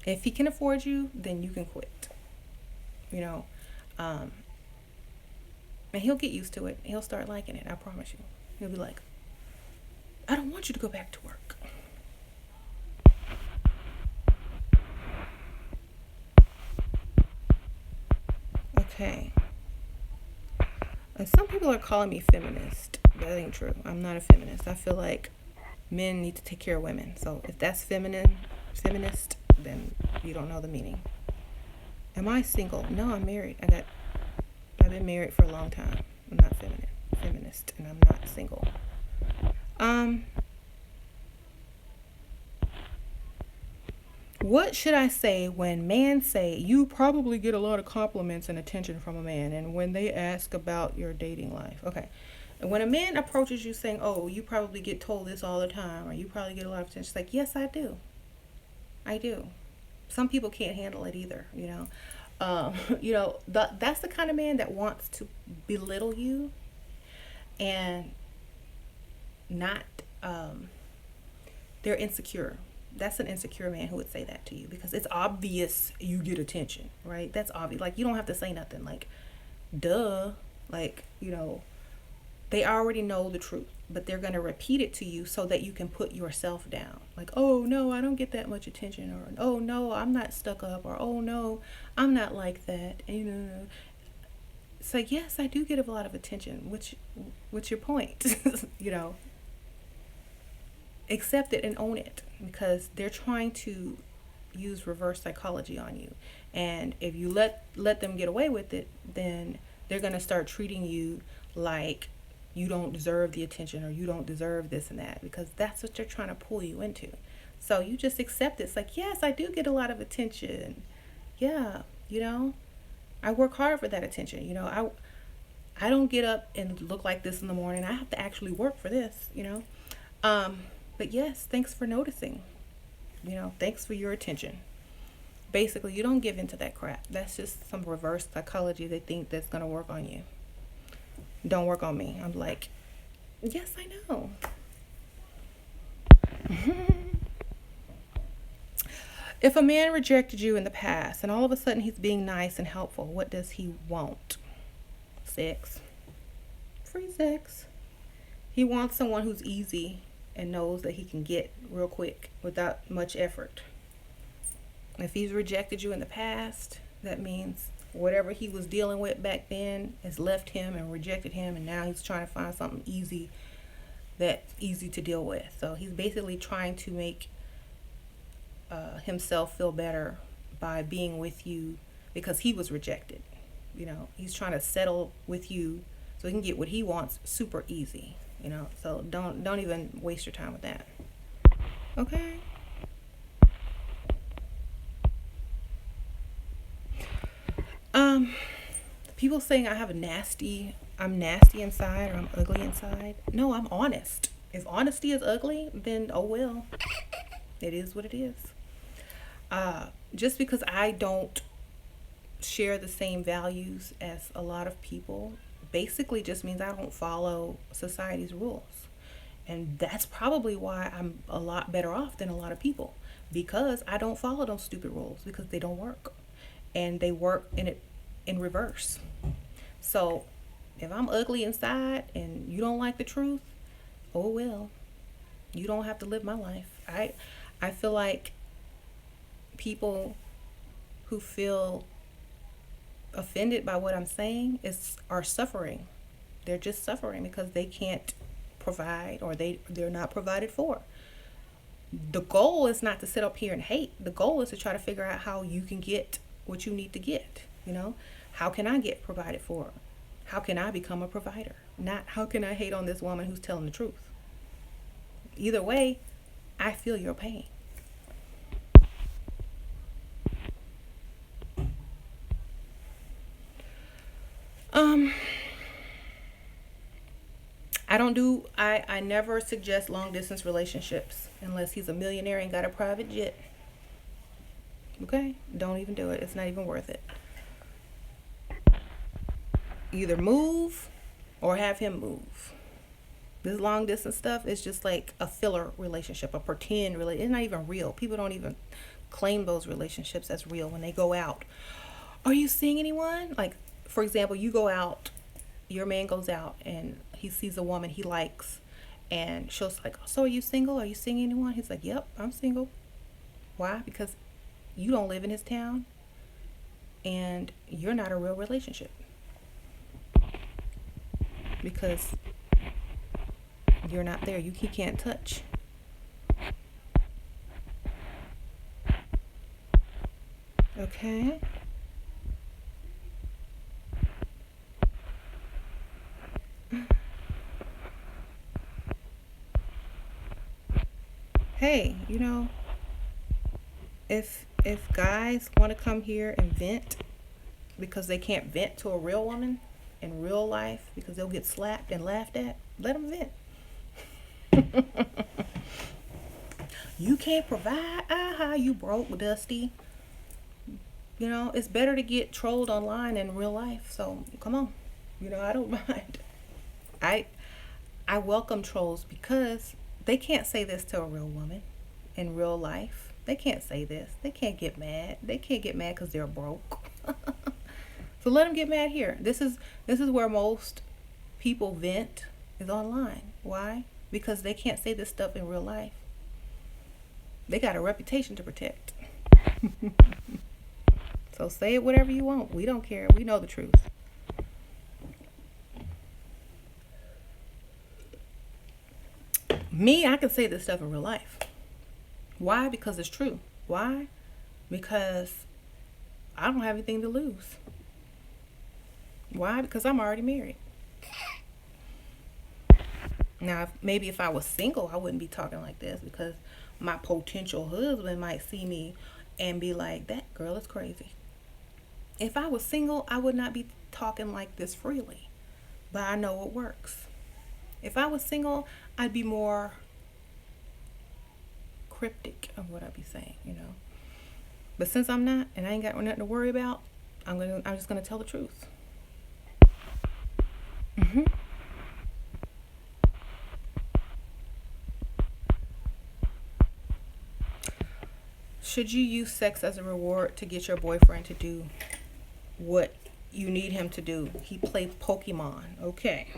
If he can afford you, then you can quit. You know, um, and he'll get used to it. He'll start liking it. I promise you. He'll be like, I don't want you to go back to work. Okay. And some people are calling me feminist. That ain't true. I'm not a feminist. I feel like men need to take care of women. So if that's feminist, then you don't know the meaning. Am I single? No, I'm married. I've been married for a long time. I'm not feminist, and I'm not single. Um, what should I say when men say you probably get a lot of compliments and attention from a man, and when they ask about your dating life? Okay. And when a man approaches you saying, "Oh, you probably get told this all the time," or "You probably get a lot of attention," it's like, "Yes, I do. I do." Some people can't handle it either. That's the kind of man that wants to belittle you and not. They're insecure. That's an insecure man who would say that to you because it's obvious you get attention, right? That's obvious. Like, you don't have to say nothing. Like, duh. Like, they already know the truth, but they're going to repeat it to you so that you can put yourself down. Like, oh no, I don't get that much attention, or oh no, I'm not stuck up, or oh no, I'm not like that. It's like, yes, I do get a lot of attention. What's your point? you know, accept it and own it, because they're trying to use reverse psychology on you. And if you let them get away with it, then they're going to start treating you like you don't deserve the attention, or you don't deserve this and that, because that's what they're trying to pull you into. So you just accept it. It's like, yes, I do get a lot of attention. Yeah, I work hard for that attention. I don't get up and look like this in the morning. I have to actually work for this. But yes, thanks for noticing. Thanks for your attention. Basically, you don't give into that crap. That's just some reverse psychology they think that's going to work on you. Don't work on me. I'm like, yes, I know. If a man rejected you in the past and all of a sudden he's being nice and helpful, what does he want? Sex. Free sex. He wants someone who's easy and knows that he can get real quick without much effort. If he's rejected you in the past, that means whatever he was dealing with back then has left him and rejected him, and now he's trying to find something easy that's easy to deal with. So he's basically trying to make himself feel better by being with you because he was rejected. He's trying to settle with you so he can get what he wants super easy. So don't even waste your time with that. Okay. People saying I'm nasty inside, or I'm ugly inside. No, I'm honest. If honesty is ugly, then oh well. It is what it is. Just because I don't share the same values as a lot of people basically just means I don't follow society's rules. And that's probably why I'm a lot better off than a lot of people, because I don't follow those stupid rules, because they don't work. And they work in reverse. So if I'm ugly inside and you don't like the truth, oh well. You don't have to live my life. I feel like people who feel offended by what I'm saying are suffering. They're just suffering because they can't provide, or they're not provided for. The goal is not to sit up here and hate. The goal is to try to figure out how you can get what you need to get. How can I get provided for? How can I become a provider? Not how can I hate on this woman who's telling the truth. Either way, I feel your pain. I never suggest long distance relationships unless he's a millionaire and got a private jet. Okay? Don't even do it. It's not even worth it. Either move or have him move. This long distance stuff is just like a filler relationship, a pretend relationship. It's not even real. People don't even claim those relationships as real when they go out. Are you seeing anyone? Like, for example, you go out, your man goes out and he sees a woman he likes, and she's like, so are you single? Are you seeing anyone? He's like, yep, I'm single. Why? Because you don't live in his town and you're not a real relationship. Because you're not there. He can't touch. Okay? Hey, if guys want to come here and vent because they can't vent to a real woman in real life because they'll get slapped and laughed at, let them vent. You can't provide. Aha, you broke, Dusty. It's better to get trolled online than real life. So come on. I don't mind. I I welcome trolls because they can't say this to a real woman in real life. They can't say this. They can't get mad. They can't get mad because they're broke. So let them get mad here. This is where most people vent, is online. Why? Because they can't say this stuff in real life. They got a reputation to protect. So say it whatever you want. We don't care. We know the truth. Me, I can say this stuff in real life. Why? Because it's true. Why? Because I don't have anything to lose. Why? Because I'm already married. Now, maybe if I was single, I wouldn't be talking like this because my potential husband might see me and be like, that girl is crazy. If I was single, I would not be talking like this freely. But I know it works. If I was single, I'd be more cryptic of what I'd be saying, But since I'm not, and I ain't got nothing to worry about, I'm just gonna tell the truth. Mm-hmm. Should you use sex as a reward to get your boyfriend to do what you need him to do? He played Pokemon. Okay.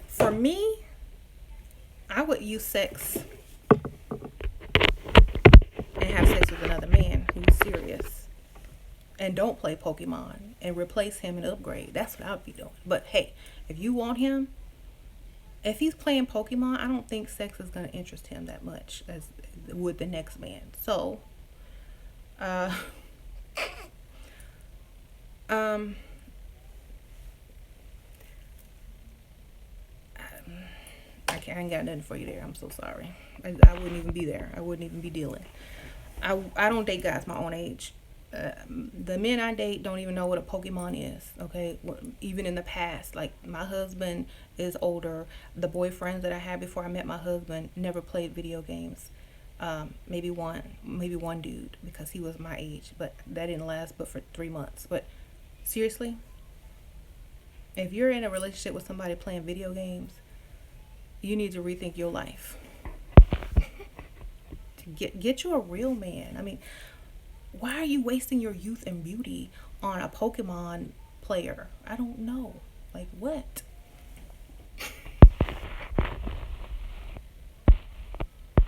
For me, I would use sex and have sex with another man who's serious and don't play Pokemon and replace him and upgrade. That's what I'd be doing. But hey, if you want him, if he's playing Pokemon, I don't think sex is going to interest him that much as would the next man. So, I ain't got nothing for you there. I'm so sorry. I wouldn't even be there. I wouldn't even be dealing. I don't date guys my own age. The men I date don't even know what a Pokemon is. Okay, even in the past, like my husband is older. The boyfriends that I had before I met my husband never played video games. Maybe one dude because he was my age, but that didn't last but for 3 months. But seriously, if you're in a relationship with somebody playing video games, you need to rethink your life. Get you a real man. I mean, why are you wasting your youth and beauty on a Pokemon player? I don't know. Like what?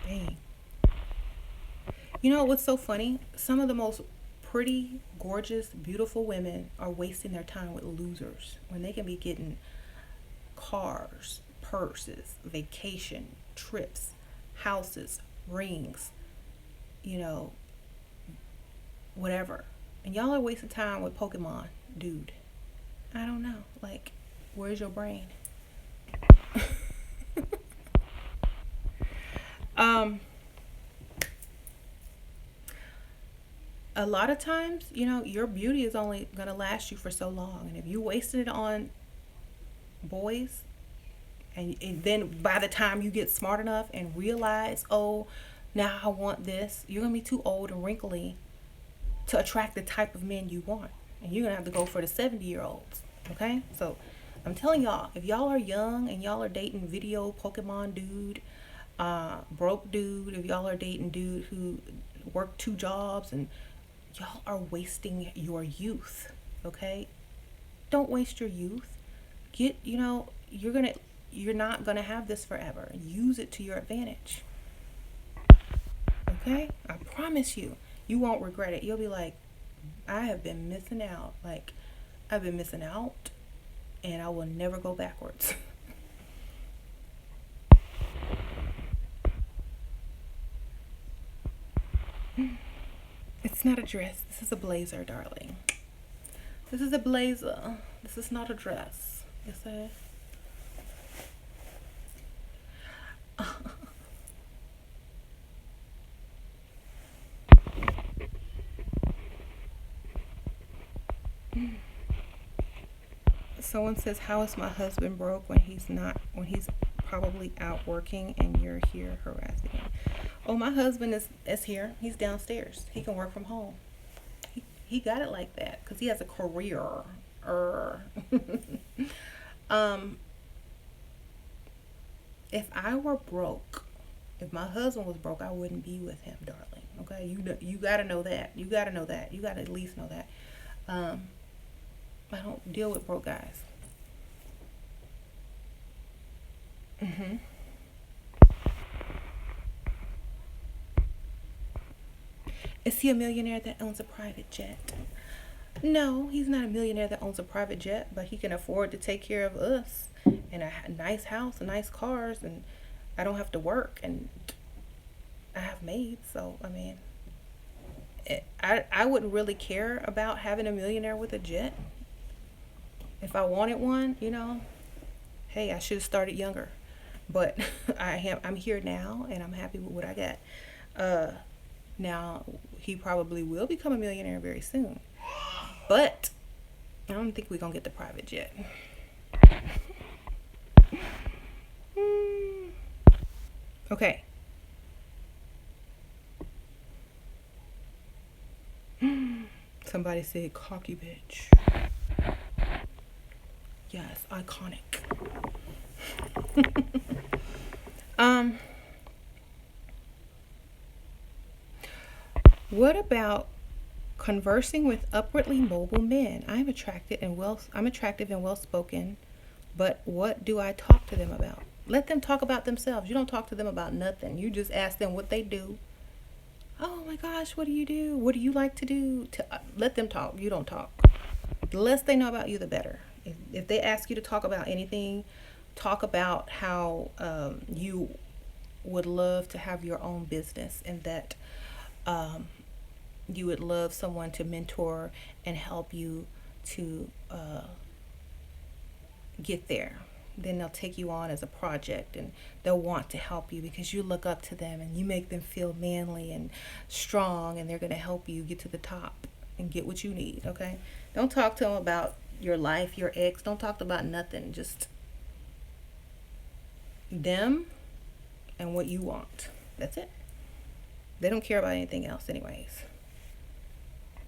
Dang. You know what's so funny? Some of the most pretty, gorgeous, beautiful women are wasting their time with losers when they can be getting cars, purses, vacation, trips, houses, rings, whatever. And y'all are wasting time with Pokemon, dude. I don't know. Like, where's your brain? A lot of times, your beauty is only gonna last you for so long, and if you wasted it on boys, and then by the time you get smart enough and realize, oh, now I want this, you're gonna be too old and wrinkly to attract the type of men you want, and you're gonna have to go for the 70-year-olds. Okay, so I'm telling y'all, if y'all are young and y'all are dating video Pokemon dude, broke dude, if y'all are dating dude who work 2 jobs, and y'all are wasting your youth. Okay, don't waste your youth. Get, you're not gonna have this forever. Use it to your advantage. Okay, I promise you, you won't regret it. You'll be like, I have been missing out. Like, I've been missing out, and I will never go backwards. It's not a dress. This is a blazer, darling. This is a blazer. This is not a dress. You see? Someone says, how is my husband broke when he's probably out working and you're here harassing him? Oh, my husband is here. He's downstairs. He can work from home. He got it like that because he has a career. um, if I were broke, if my husband was broke, I wouldn't be with him, darling. Okay, you gotta know that. You gotta know that. You gotta at least know that. I don't deal with broke guys. hmm Is he a millionaire that owns a private jet? No, he's not a millionaire that owns a private jet, but he can afford to take care of us and a nice house and nice cars, and I don't have to work, and I have maids. So I mean, I wouldn't really care about having a millionaire with a jet. If I wanted one, hey, I should have started younger. But I'm here now, and I'm happy with what I got. Now he probably will become a millionaire very soon, but I don't think we're gonna get the private jet. Okay. Somebody said cocky bitch. Yes, iconic. What about conversing with upwardly mobile men? I'm attractive and well spoken, but what do I talk to them about? Let them talk about themselves. You don't talk to them about nothing. You just ask them what they do. Oh my gosh, what do you do? What do you like to do? Let them talk. You don't talk. The less they know about you, the better. If they ask you to talk about anything, talk about how you would love to have your own business, and that you would love someone to mentor and help you to get there. Then they'll take you on as a project, and they'll want to help you because you look up to them and you make them feel manly and strong, and they're going to help you get to the top and get what you need. Okay, don't talk to them about your life, your ex. Don't talk about nothing. Just them and what you want. That's it. They don't care about anything else anyways.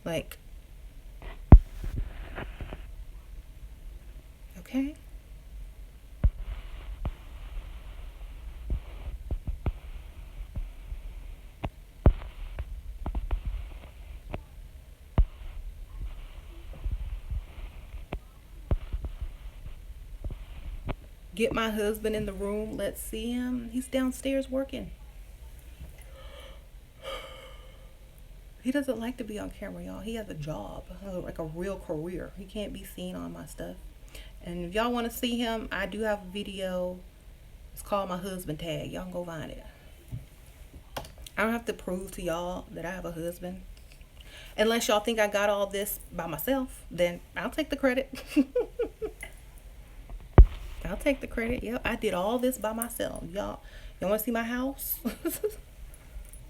Like, okay. Get my husband in the room. Let's see him. He's downstairs working. He doesn't like to be on camera, y'all. He has a job, like a real career. He can't be seen on my stuff. And if y'all want to see him, I do have a video. It's called My Husband Tag. Y'all can go find it. I don't have to prove to y'all that I have a husband. Unless y'all think I got all this by myself, then I'll take the credit. I'll take the credit. Yep, I did all this by myself. Y'all want to see my house?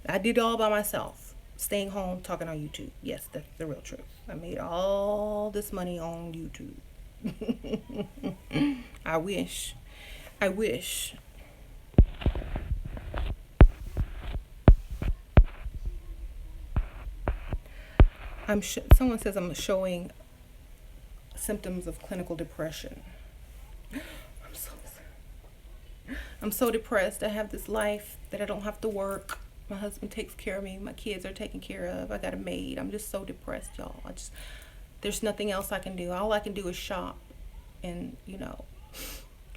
I did it all by myself. Staying home, talking on YouTube. Yes, that's the real truth. I made all this money on YouTube. I wish. I wish. Someone says I'm showing symptoms of clinical depression. I'm so I'm so depressed. I have this life that I don't have to work. My husband takes care of me. My kids are taken care of. I got a maid. I'm just so depressed, y'all. There's nothing else I can do. All I can do is shop and,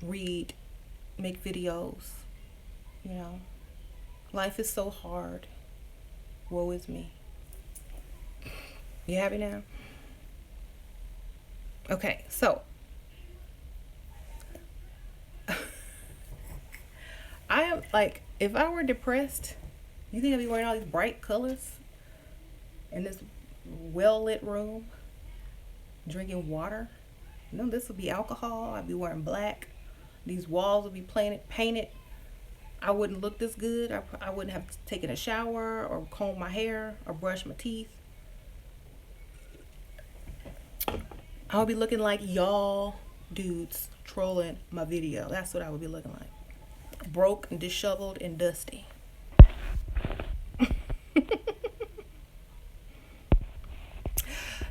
read, make videos, you know. Life is so hard. Woe is me. You happy now? Okay, so I am like, if I were depressed, you think I'd be wearing all these bright colors in this well lit room, drinking water? No, this would be alcohol. I'd be wearing black. These walls would be painted. I wouldn't look this good. I wouldn't have taken a shower or combed my hair or brushed my teeth. I would be looking like y'all dudes trolling my video. That's what I would be looking like. Broke and disheveled and dusty.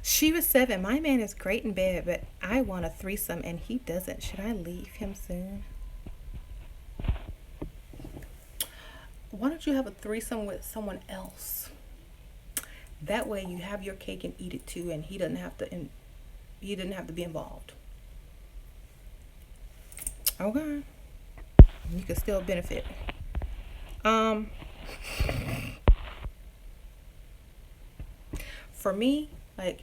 She was 7. My man is great in bed, but I want a threesome and he doesn't. Should I leave him soon? Why don't you have a threesome with someone else? That way you have your cake and eat it too, and he didn't have to be involved. Okay. You can still benefit. For me, like,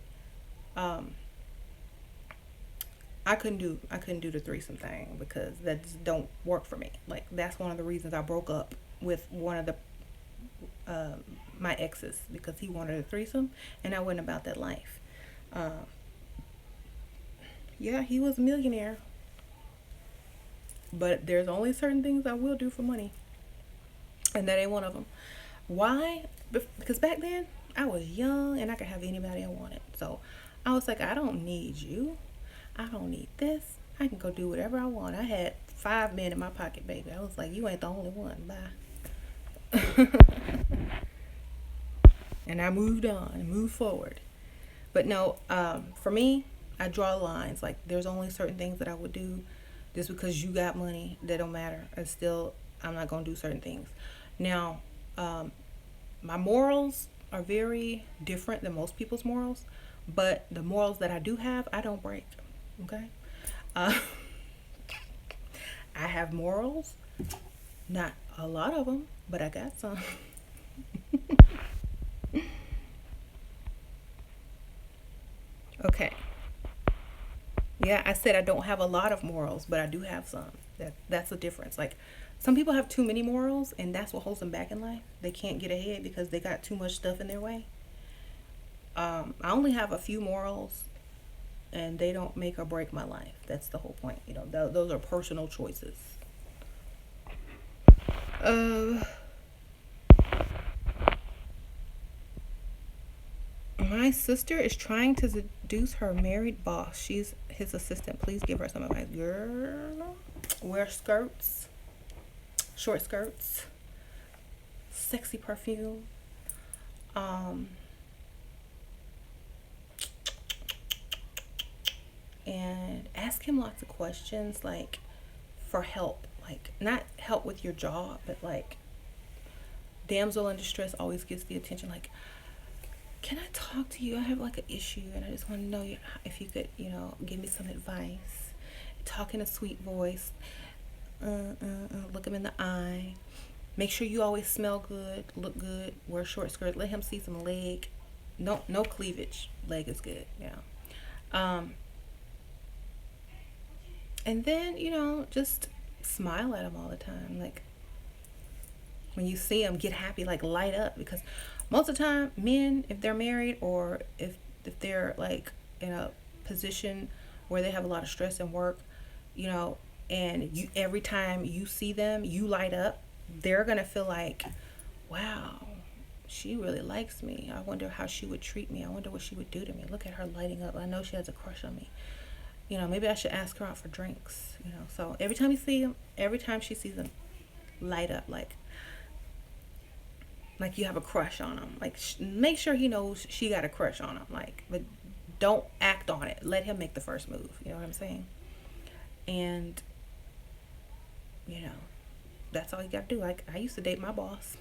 I couldn't do the threesome thing because that just don't work for me. Like, that's one of the reasons I broke up with one of the my exes, because he wanted a threesome and I wasn't about that life. Yeah, he was a millionaire, but there's only certain things I will do for money, and that ain't one of them. Why? Because back then I was young and I could have anybody I wanted. So I was like, I don't need you. I don't need this. I can go do whatever I want. I had 5 men in my pocket, baby. I was like, you ain't the only one. Bye. And I moved on and moved forward. But no, for me, I draw lines. Like, there's only certain things that I would do. Just because you got money, that don't matter. And still, I'm not going to do certain things. Now, my morals are very different than most people's morals. But the morals that I do have, I don't break. Okay? I have morals. Not a lot of them, but I got some. Okay. Yeah, I said I don't have a lot of morals, but I do have some. That's the difference. Like, some people have too many morals, and that's what holds them back in life. They can't get ahead because they got too much stuff in their way. I only have a few morals, and they don't make or break my life. That's the whole point. Those are personal choices. Uh, my sister is trying to seduce her married boss. She's his assistant. Please give her some advice. Girl, wear skirts, short skirts, sexy perfume. And ask him lots of questions, like, for help. Like, not help with your job, but like, damsel in distress always gets the attention. Like, can I talk to you? I have like an issue and I just want to know if you could, give me some advice. Talk in a sweet voice. Look him in the eye. Make sure you always smell good, look good, wear a short skirt. Let him see some leg. No cleavage. Leg is good. And then, just smile at him all the time. Like, when you see him, get happy, like, light up. Because most of the time, men, if they're married or if they're, like, in a position where they have a lot of stress and work, and every time you see them, you light up, they're going to feel like, wow, she really likes me. I wonder how she would treat me. I wonder what she would do to me. Look at her lighting up. I know she has a crush on me. maybe I should ask her out for drinks. So every time you see him, every time she sees him, light up like you have a crush on him. Like make sure he knows she got a crush on him. Like, but don't act on it. Let him make the first move. You know what I'm saying? And that's all you got to do. Like, I used to date my boss.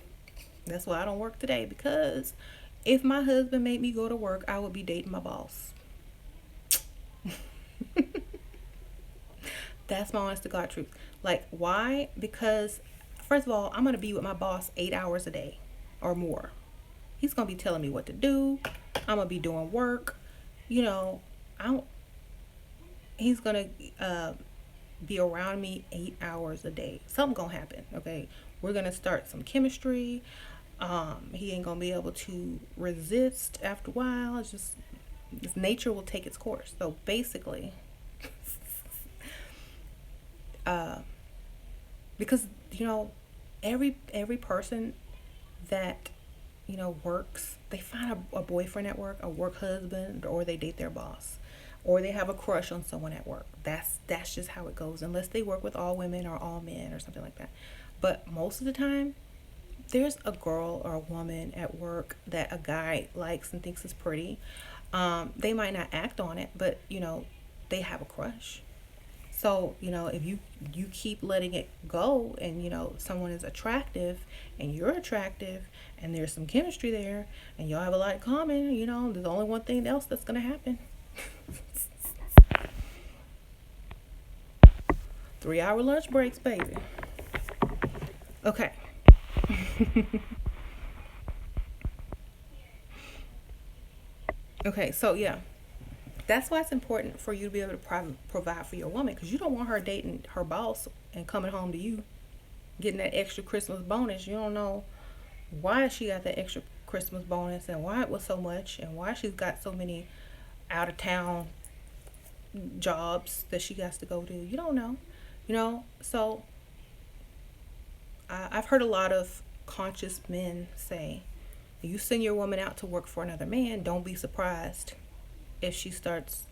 That's why I don't work today, because if my husband made me go to work, I would be dating my boss. That's my honest to God truth. Like, why? Because first of all, I'm going to be with my boss 8 hours a day or more. He's going to be telling me what to do. I'm going to be doing work. He's going to be around me 8 hours a day. Something going to happen, okay? We're going to start some chemistry. He ain't going to be able to resist after a while. It's just, nature will take its course. So basically, because every person that works, they find a boyfriend at work, a work husband, or they date their boss, or they have a crush on someone at work. That's just how it goes, unless they work with all women or all men or something like that. But most of the time, there's a girl or a woman at work that a guy likes and thinks is pretty. They might not act on it, but they have a crush. So, if you keep letting it go, and, someone is attractive and you're attractive and there's some chemistry there and y'all have a lot in common, there's only one thing else that's going to happen. 3-hour lunch breaks, baby. Okay. Okay, so yeah. That's why it's important for you to be able to provide for your woman, because you don't want her dating her boss and coming home to you, getting that extra Christmas bonus. You don't know why she got that extra Christmas bonus and why it was so much and why she's got so many out of town jobs that she has to go to. You don't know. So I've heard a lot of conscious men say, you send your woman out to work for another man, don't be surprised if she starts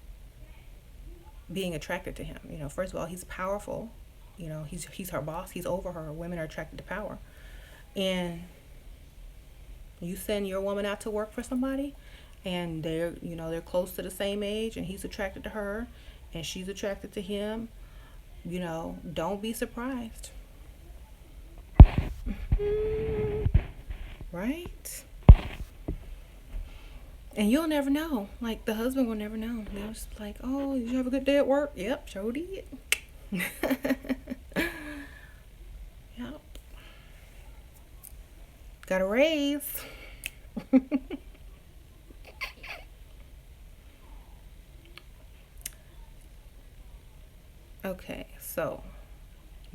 being attracted to him. First of all, he's powerful. He's her boss. He's over her. Women are attracted to power. And you send your woman out to work for somebody, and they're close to the same age, and he's attracted to her, and she's attracted to him. Don't be surprised. Right? And you'll never know. Like, the husband will never know. They'll just be like, oh, did you have a good day at work? Yep, sure did. Yep. Got a raise. Okay, so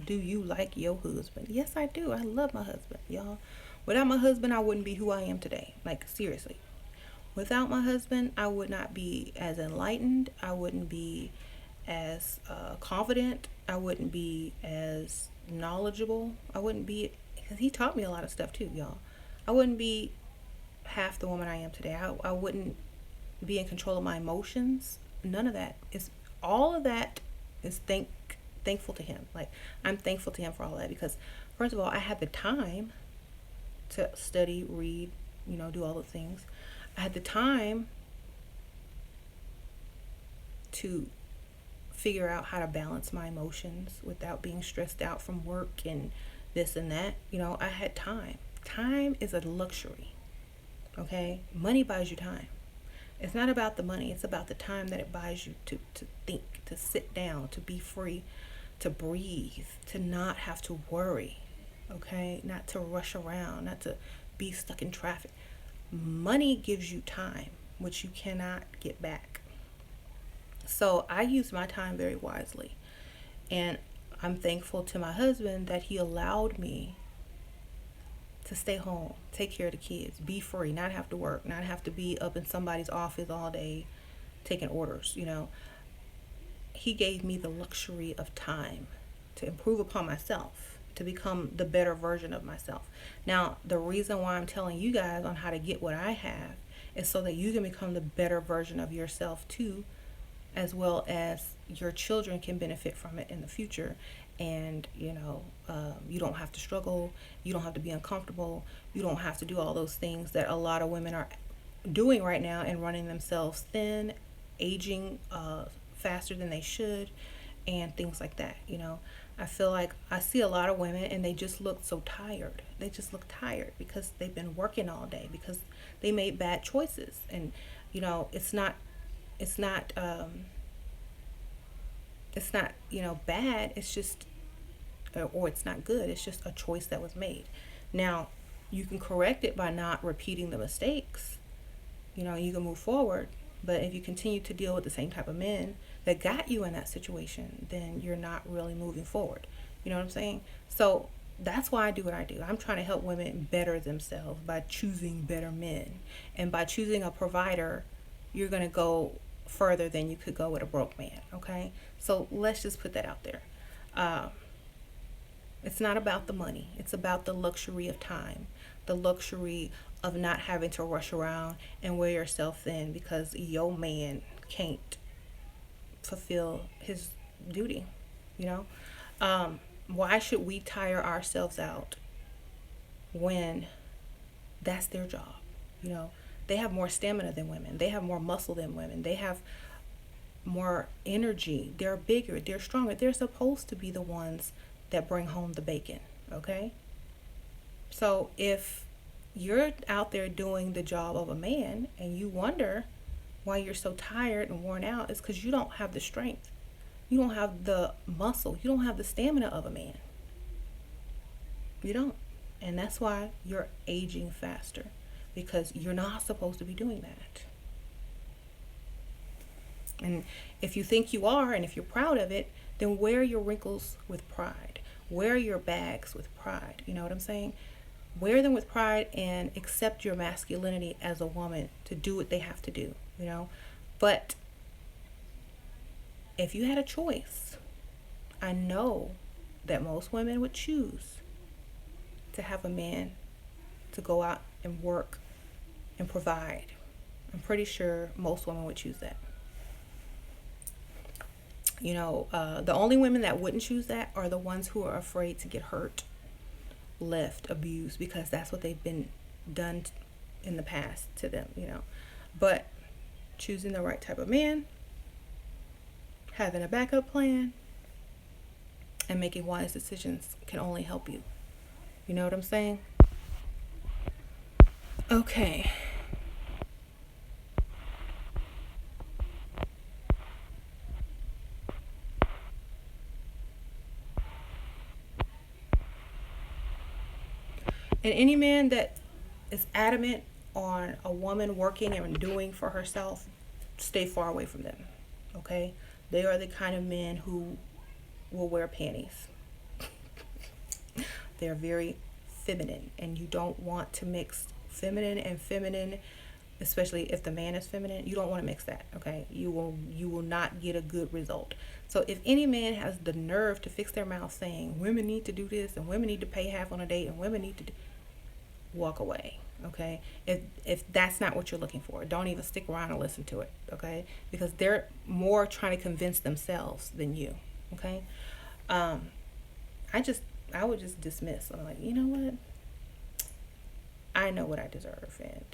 do you like your husband? Yes, I do. I love my husband, y'all. Without my husband, I wouldn't be who I am today. Like, seriously. Without my husband, I would not be as enlightened. I wouldn't be as confident. I wouldn't be as knowledgeable. I wouldn't be, because he taught me a lot of stuff too, y'all. I wouldn't be half the woman I am today. I wouldn't be in control of my emotions. None of that. All of that is thankful to him. Like, I'm thankful to him for all that, because first of all, I had the time to study, read, do all the things. I had the time to figure out how to balance my emotions without being stressed out from work and this and that. I had time. Time is a luxury. Okay? Money buys you time. It's not about the money. It's about the time that it buys you to think, to sit down, to be free, to breathe, to not have to worry. Okay? Not to rush around, not to be stuck in traffic. Money gives you time, which you cannot get back. So I use my time very wisely. And I'm thankful to my husband that he allowed me to stay home, take care of the kids, be free, not have to work, not have to be up in somebody's office all day taking orders. He gave me the luxury of time to improve upon myself, to become the better version of myself. Now, the reason why I'm telling you guys on how to get what I have is so that you can become the better version of yourself too, as well as your children can benefit from it in the future. And you don't have to struggle, you don't have to be uncomfortable, you don't have to do all those things that a lot of women are doing right now and running themselves thin, aging faster than they should, and things like that. I feel like I see a lot of women and they just look so tired. They just look tired because they've been working all day, because they made bad choices. And it's not it's not bad. It's just or it's not good. It's just a choice that was made. Now, you can correct it by not repeating the mistakes. You can move forward. But if you continue to deal with the same type of men that got you in that situation, then you're not really moving forward. You know what I'm saying? So that's why I do what I do. I'm trying to help women better themselves by choosing better men. And by choosing a provider, you're going to go further than you could go with a broke man. Okay? So let's just put that out there. It's not about the money. It's about the luxury of time, the luxury of not having to rush around and wear yourself thin because your man can't fulfill his duty. Why should we tire ourselves out when that's their job? They have more stamina than women. They have more muscle than women. They have more energy. They're bigger. They're stronger. They're supposed to be the ones that bring home the bacon. Okay? So if you're out there doing the job of a man and you wonder why you're so tired and worn out, it's because you don't have the strength. You don't have the muscle. You don't have the stamina of a man. You don't. And that's why you're aging faster, because you're not supposed to be doing that. And if you think you are, and if you're proud of it, then wear your wrinkles with pride. Wear your bags with pride. You know what I'm saying? Wear them with pride and accept your masculinity as a woman to do what they have to do, But if you had a choice, I know that most women would choose to have a man to go out and work and provide. I'm pretty sure most women would choose that. The only women that wouldn't choose that are the ones who are afraid to get hurt, left, abused, because that's what they've been done in the past to them. But choosing the right type of man, having a backup plan, and making wise decisions can only help you. You know what I'm saying? Okay. And any man that is adamant on a woman working and doing for herself, stay far away from them. Okay? They are the kind of men who will wear panties. They're very feminine, and you don't want to mix feminine and feminine, especially if the man is feminine. You don't want to mix that. Okay? You will not get a good result. So if any man has the nerve to fix their mouth saying women need to do this and women need to pay half on a date and women need to walk away. Okay? If that's not what you're looking for, don't even stick around and listen to it. Okay? Because they're more trying to convince themselves than you. Okay? I would just dismiss. I'm like, you know what? I know what I deserve, and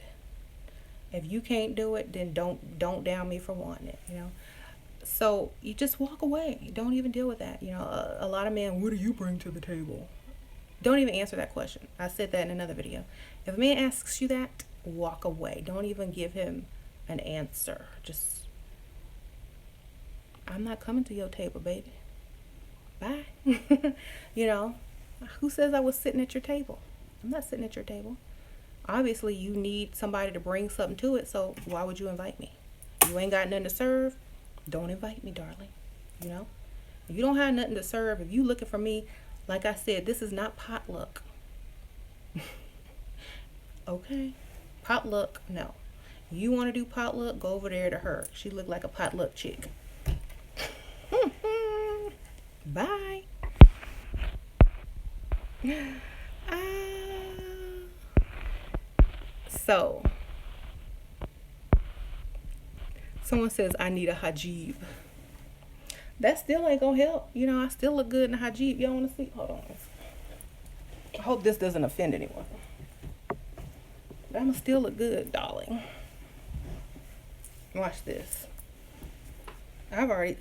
if you can't do it, then don't down me for wanting it. So you just walk away. Don't even deal with that. A lot of men, what do you bring to the table? Don't even answer that question. I said that in another video. If a man asks you that, walk away. Don't even give him an answer. Just, I'm not coming to your table, baby. Bye. Who says I was sitting at your table? I'm not sitting at your table. Obviously, you need somebody to bring something to it, so why would you invite me? You ain't got nothing to serve, don't invite me, darling. If you don't have nothing to serve, if you looking for me, like I said, this is not potluck. Okay? Potluck, no. You want to do potluck, go over there to her. She look like a potluck chick. Bye. Someone says, I need a hijab. That still ain't gonna help. You know, I still look good in a hijab. Y'all wanna see? Hold on. I hope this doesn't offend anyone. But I'ma still look good, darling. Watch this. I've already...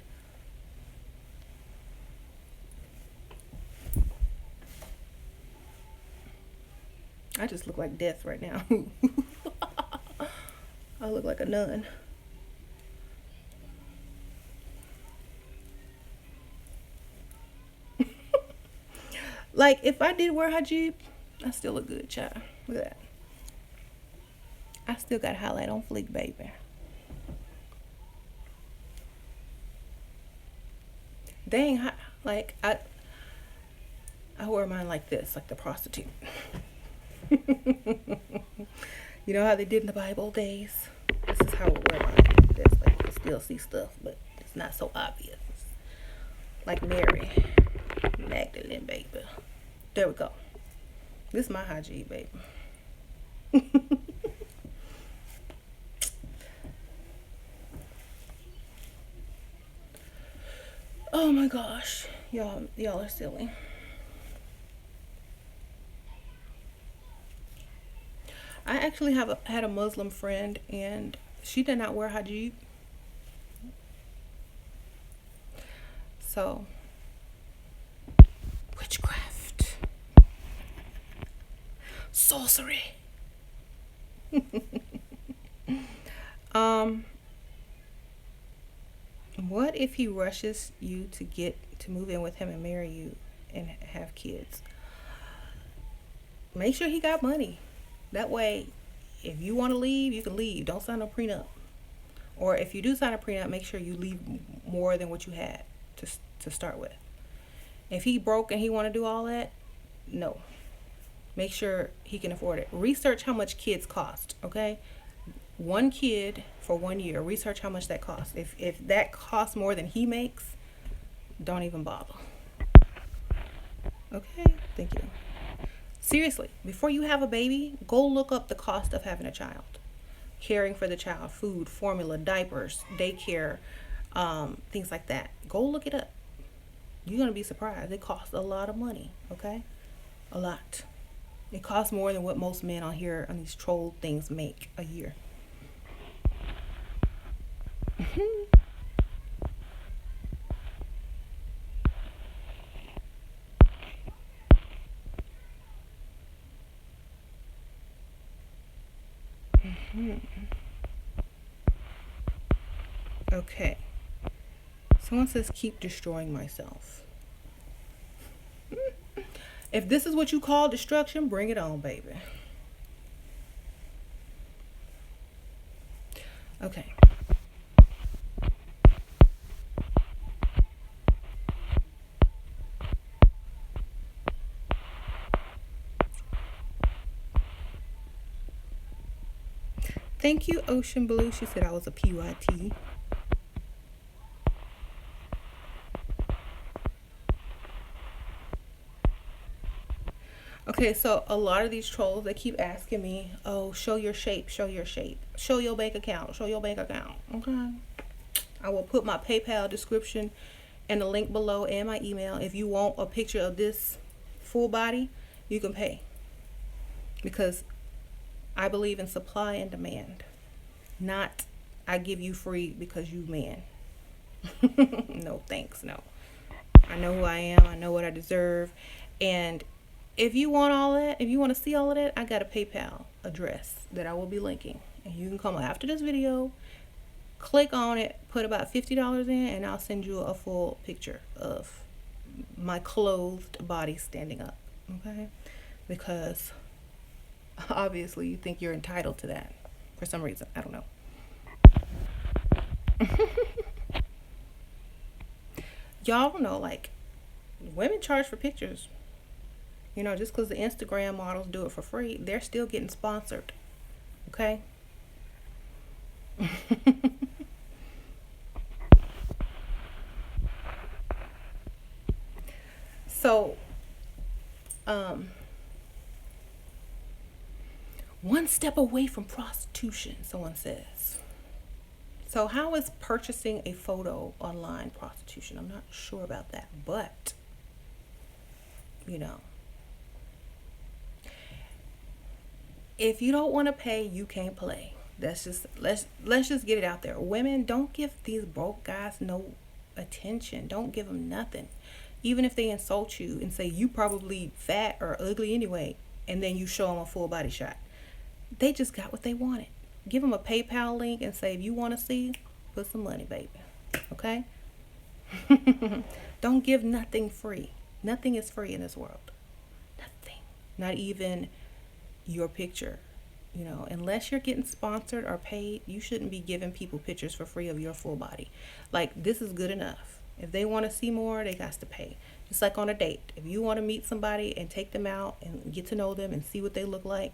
I just look like death right now. I look like a nun. Like, if I did wear hijab, I still look good, child. Look at that. I still got highlight on fleek, baby. Dang, like, I wear mine like this, like the prostitute. You know how they did in the Bible days? This is how I wear mine. This, like, you can still see stuff, but it's not so obvious. Like Mary Magdalene, baby. There we go. This is my hijab, baby. Oh my gosh, y'all are silly. I actually had a Muslim friend, and she did not wear hijab. So, witchcraft, sorcery. What if he rushes you to move in with him and marry you and have kids? Make sure he got money. That way, if you want to leave, you can leave. Don't sign a prenup. Or if you do sign a prenup, make sure you leave more than what you had to start with. If he broke and he want to do all that, no. Make sure he can afford it. Research how much kids cost, okay? One kid for 1 year. Research how much that costs. If that costs more than he makes, don't even bother. Okay? Thank you. Seriously, before you have a baby, go look up the cost of having a child. Caring for the child, food, formula, diapers, daycare, things like that. Go look it up. You're going to be surprised. It costs a lot of money, okay? A lot. It costs more than what most men on here on these troll things make a year. Okay. Someone says, keep destroying myself. If this is what you call destruction, bring it on, baby. Okay. Thank you, Ocean Blue. She said I was a PYT. Okay, so a lot of these trolls, they keep asking me, oh, show your shape, show your shape. Show your bank account, show your bank account. Okay. I will put my PayPal description and the link below and my email. If you want a picture of this full body, you can pay. Because I believe in supply and demand. Not I give you free because you man. No, thanks, no. I know who I am. I know what I deserve. And if you want all that, if you want to see all of that, I got a PayPal address that I will be linking. And you can come after this video, click on it, put about $50 in, and I'll send you a full picture of my clothed body standing up. Okay? Because obviously you think you're entitled to that for some reason. I don't know. Y'all don't know, like, women charge for pictures. You know, just because the Instagram models do it for free, they're still getting sponsored. Okay? So, one step away from prostitution, someone says. So how is purchasing a photo online prostitution? I'm not sure about that, but you know, if you don't want to pay, you can't play. That's just let's just get it out there. Women, don't give these broke guys no attention. Don't give them nothing. Even if they insult you and say you probably fat or ugly anyway, and then you show them a full body shot, they just got what they wanted. Give them a PayPal link and say, if you want to see, put some money, baby. Okay? Don't give nothing free. Nothing is free in this world. Nothing. Not even your picture. You know, unless you're getting sponsored or paid, you shouldn't be giving people pictures for free of your full body. Like, this is good enough. If they want to see more, they got to pay. Just like on a date. If you want to meet somebody and take them out and get to know them and see what they look like,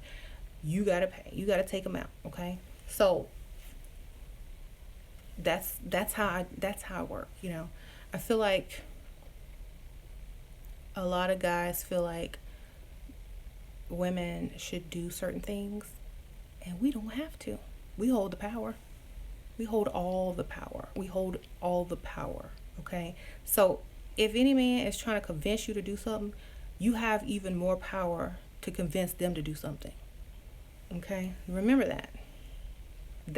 you got to pay. You got to take them out, okay? So that's how I work, you know. I feel like a lot of guys feel like women should do certain things, and we don't have to. We hold the power. We hold all the power. We hold all the power, okay? So if any man is trying to convince you to do something, you have even more power to convince them to do something, okay? Remember that.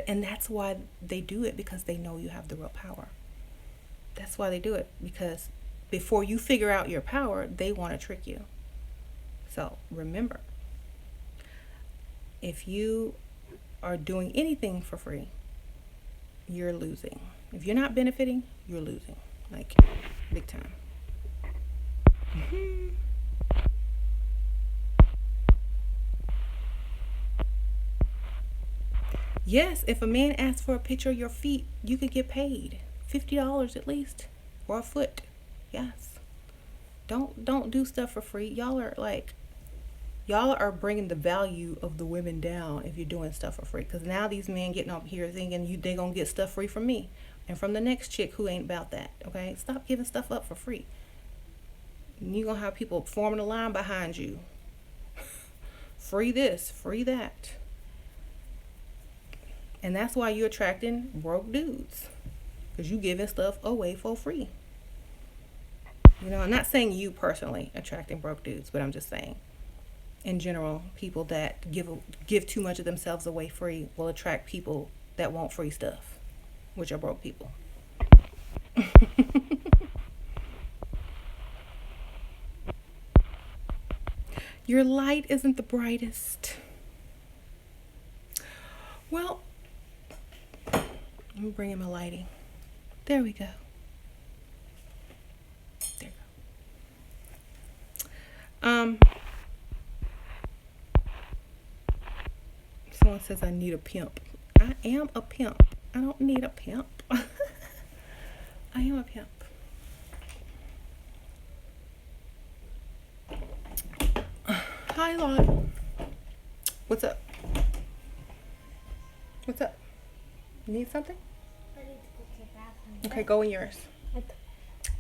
And that's why they do it, because they know you have the real power. That's why they do it, because before you figure out your power, they want to trick you. So remember, if you are doing anything for free, you're losing. If you're not benefiting, you're losing. Like, big time. Yes, if a man asks for a picture of your feet, you can get paid $50 at least, or a foot. Yes. Don't do stuff for free. Y'all are bringing the value of the women down if you're doing stuff for free. Because now these men getting up here thinking they gonna get stuff free from me and from the next chick who ain't about that. Okay, stop giving stuff up for free. You gonna have people forming a line behind you. Free this, free that. And that's why you're attracting broke dudes, because you giving stuff away for free. You know, I'm not saying you personally attracting broke dudes, but I'm just saying, in general, people that give too much of themselves away free will attract people that want free stuff, which are broke people. Your light isn't the brightest. Well, let me bring in my lighting. There we go. There we go. Someone says I need a pimp. I am a pimp. I don't need a pimp. I am a pimp. Hi, Lord. What's up? What's up? You need something? I need to go to the bathroom. Okay, go in yours.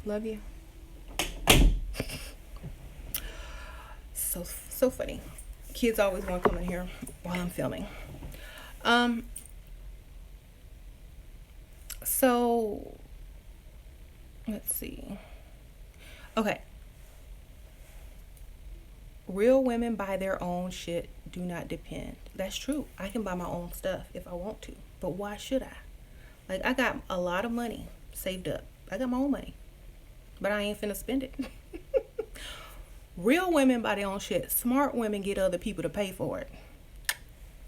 Love you. So funny. Kids always want to come in here while I'm filming. So let's see. Okay. Real women buy their own shit, do not depend. That's true. I can buy my own stuff if I want to. But why should I? Like, I got a lot of money saved up. I got my own money. But I ain't finna spend it. Real women buy their own shit. Smart women get other people to pay for it.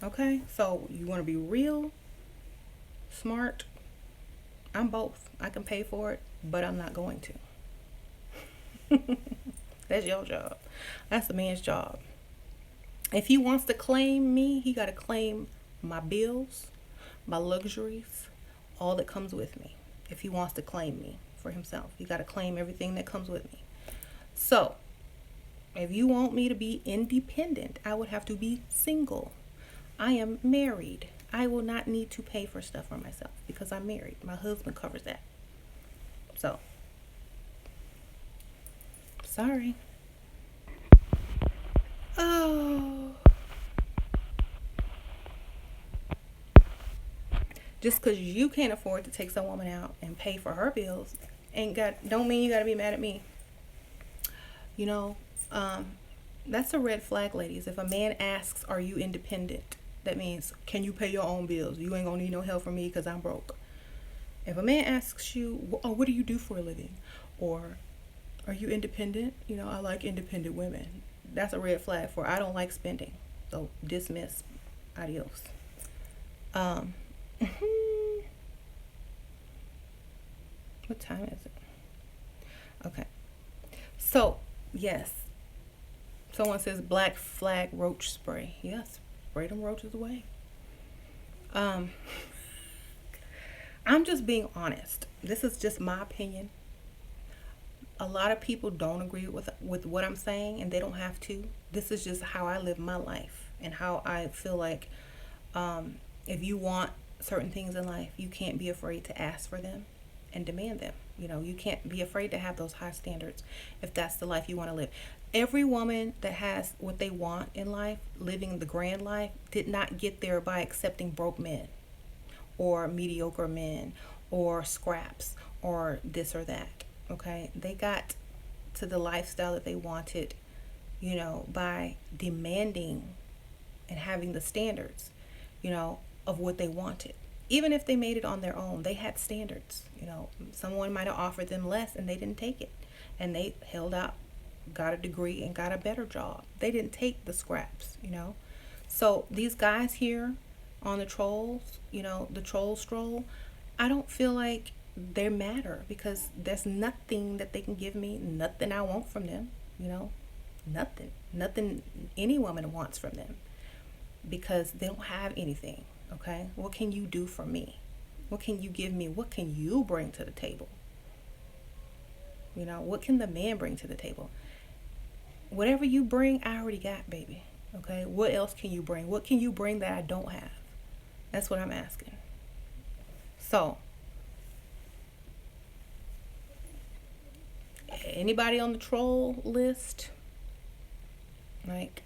Okay? So, you want to be real, smart? I'm both. I can pay for it, but I'm not going to. That's your job. That's the man's job. If he wants to claim me, he got to claim my bills, my luxuries, all that comes with me. If he wants to claim me for himself, he got to claim everything that comes with me. So, if you want me to be independent, I would have to be single. I am married. I will not need to pay for stuff for myself because I'm married. My husband covers that. So, sorry. Oh. Just because you can't afford to take some woman out and pay for her bills don't mean you got to be mad at me. You know, that's a red flag, ladies. If a man asks, "Are you independent?" That means, can you pay your own bills? You ain't gonna need no help from me because I'm broke. If a man asks you, "Oh, what do you do for a living?" or "Are you independent?" You know, I like independent women. That's a red flag for I don't like spending. So dismiss. Adios. Um, what time is it? Okay. So, yes. Someone says black flag roach spray. Yes, spray them roaches away. Um, I'm just being honest. This is just my opinion. A lot of people don't agree with what I'm saying, and they don't have to. This is just how I live my life and how I feel like if you want certain things in life, you can't be afraid to ask for them and demand them. You know, you can't be afraid to have those high standards if that's the life you want to live. Every woman that has what they want in life, living the grand life, did not get there by accepting broke men or mediocre men or scraps or this or that. Okay, they got to the lifestyle that they wanted, you know, by demanding and having the standards, you know, of what they wanted. Even if they made it on their own, they had standards. You know, someone might have offered them less and they didn't take it, and they held out, got a degree, and got a better job. They didn't take the scraps, you know. So these guys here on the trolls, you know, the troll stroll, I don't feel like they matter because there's nothing that they can give me, nothing I want from them, you know, nothing any woman wants from them because they don't have anything. Okay, what can you do for me? What can you give me? What can you bring to the table? You know, what can the man bring to the table? Whatever you bring, I already got, baby. Okay, what else can you bring? What can you bring that I don't have? That's what I'm asking. So, anybody on the troll list, like,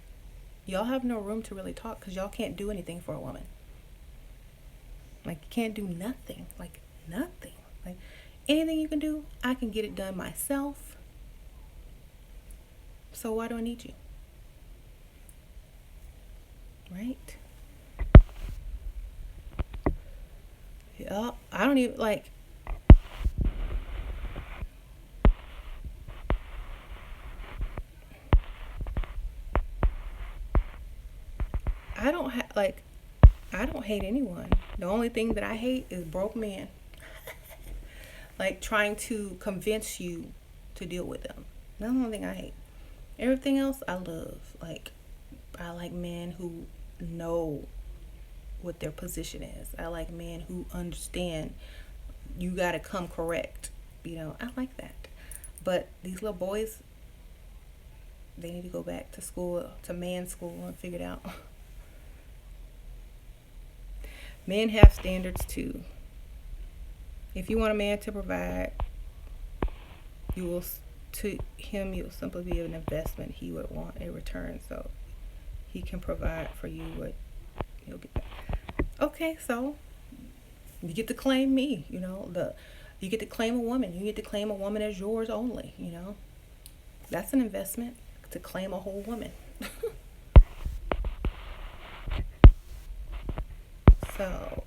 y'all have no room to really talk because y'all can't do anything for a woman. Like, you can't do nothing. Like, nothing. Like, anything you can do, I can get it done myself. So why do I need you? Right? Yeah, I don't even, like, I don't have, like, I don't hate anyone. The only thing that I hate is broke men. Like, trying to convince you to deal with them. That's the only thing I hate. Everything else I love. Like, I like men who know what their position is. I like men who understand you got to come correct. You know, I like that. But these little boys, they need to go back to school, to man school, and figure it out. Men have standards too. If you want a man to provide, you will, to him, you'll simply be an investment. He would want a return, so he can provide for you what he'll get back. Okay, so you get to claim me. You know, you get to claim a woman. You get to claim a woman as yours only. You know, that's an investment, to claim a whole woman. So,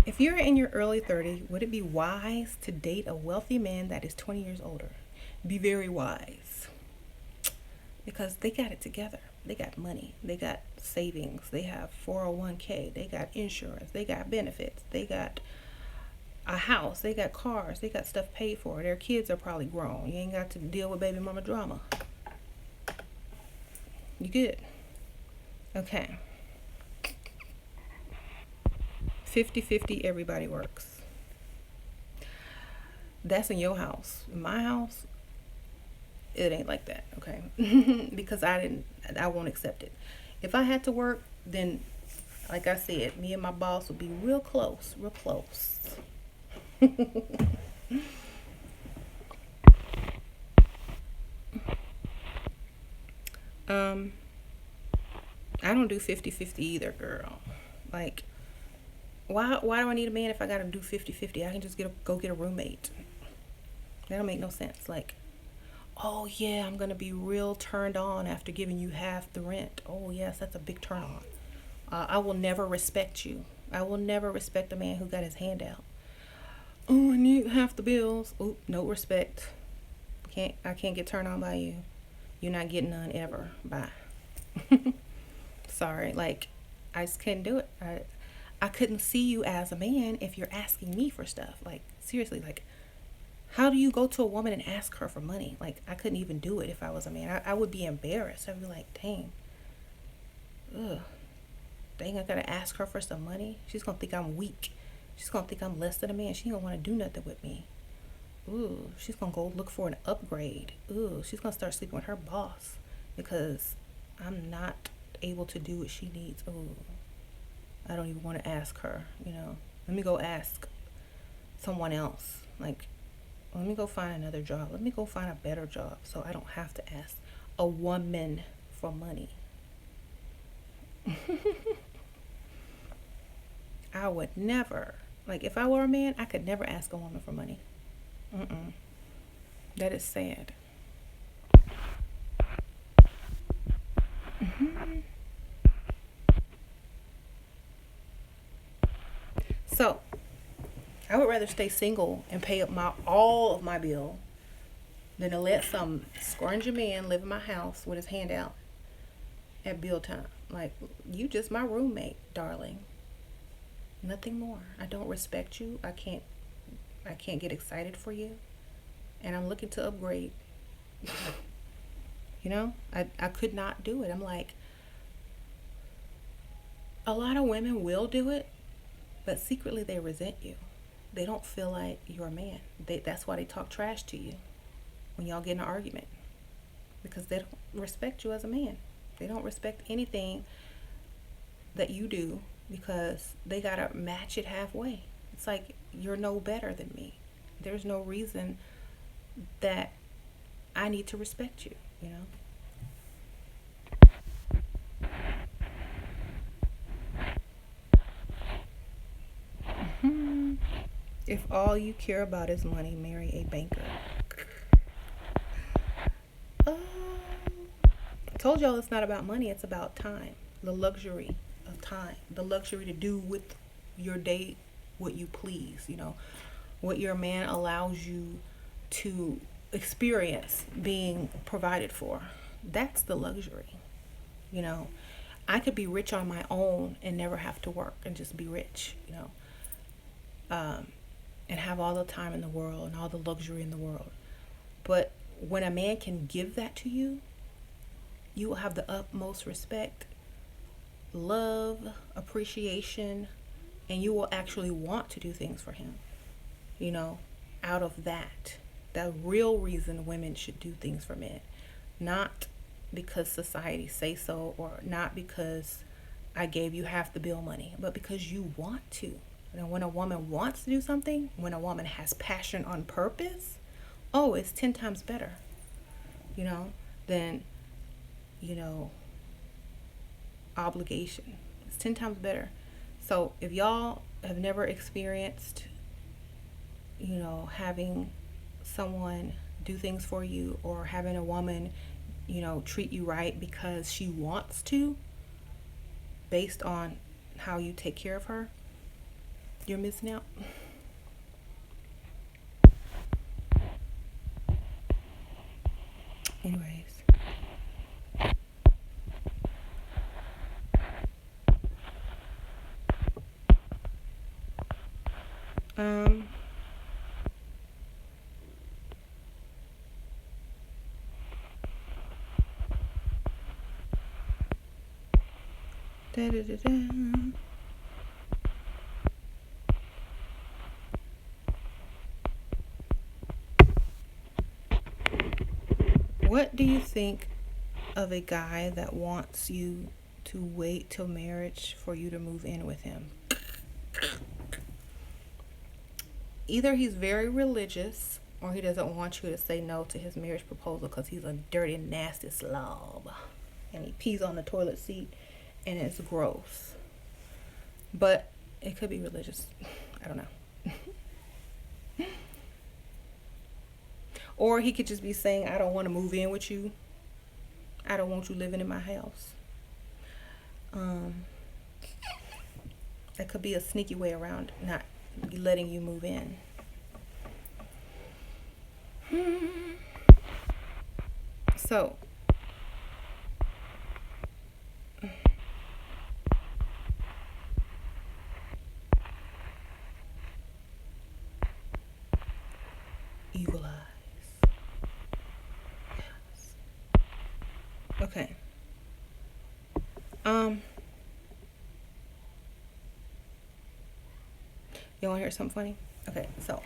if you're in your early 30s, would it be wise to date a wealthy man that is 20 years older? Be very wise. Because they got it together. They got money. They got savings. They have 401k. They got insurance. They got benefits. They got a house. They got cars. They got stuff paid for. Their kids are probably grown. You ain't got to deal with baby mama drama. You good? Okay. 50-50, everybody works. That's in your house. In my house, it ain't like that, okay? Because I won't accept it. If I had to work, then, like I said, me and my boss would be real close, real close. Um, I don't do 50-50 either, girl. Like, why do I need a man if I gotta do 50-50? I can just go get a roommate. That don't make no sense. Like, oh yeah, I'm gonna be real turned on after giving you half the rent. Oh yes, that's a big turn on. I will never respect you. I will never respect a man who got his hand out. Oh, I need half the bills. Oh, no respect. I can't get turned on by you. You're not getting none ever. Bye. Sorry. Like, I just couldn't do it. I couldn't see you as a man if you're asking me for stuff. Like, seriously, like, how do you go to a woman and ask her for money? Like, I couldn't even do it if I was a man. I would be embarrassed. I'd be like, dang. Ugh. Dang, I gotta ask her for some money. She's gonna think I'm weak. She's gonna think I'm less than a man. She ain't gonna wanna do nothing with me. Ooh, she's gonna go look for an upgrade. Ooh, she's gonna start sleeping with her boss because I'm not able to do what she needs. Ooh, I don't even want to ask her, you know. Let me go ask someone else. Like, let me go find another job. Let me go find a better job so I don't have to ask a woman for money. I would never. Like, if I were a man, I could never ask a woman for money. Mm-mm. That is sad. Hmm. So, I would rather stay single and pay up all of my bill than to let some scroungy man live in my house with his hand out at bill time. Like, you just my roommate, darling. Nothing more. I don't respect you. I can't get excited for you. And I'm looking to upgrade. You know? I could not do it. I'm like, a lot of women will do it, but secretly they resent you. They don't feel like you're a man. That's why they talk trash to you when y'all get in an argument. Because they don't respect you as a man. They don't respect anything that you do because they gotta match it halfway. It's like, you're no better than me. There's no reason that I need to respect you, you know? Hmm. If all you care about is money, marry a banker. Um, I told y'all it's not about money, it's about time. The luxury of time. The luxury to do with your day what you please, you know. What your man allows you to experience being provided for. That's the luxury, you know. I could be rich on my own and never have to work and just be rich, you know. And have all the time in the world and all the luxury in the world. But when a man can give that to you, you will have the utmost respect, love, appreciation, and you will actually want to do things for him. You know, out of that, the real reason women should do things for men, not because society say so, or not because I gave you half the bill money, but because you want to. And when a woman wants to do something, when a woman has passion on purpose, oh, it's 10 times better, you know, than, you know, obligation. It's 10 times better. So if y'all have never experienced, you know, having someone do things for you, or having a woman, you know, treat you right because she wants to, based on how you take care of her, you're missing out. Anyways. Um, da, da, da, da. What do you think of a guy that wants you to wait till marriage for you to move in with him? Either he's very religious, or he doesn't want you to say no to his marriage proposal because he's a dirty, nasty slob. and he pees on the toilet seat, and it's gross. But it could be religious. I don't know. Or he could just be saying, I don't want to move in with you. I don't want you living in my house. That could be a sneaky way around not letting you move in. So, evil eyes. Yes. Okay. You want to hear something funny? Okay, so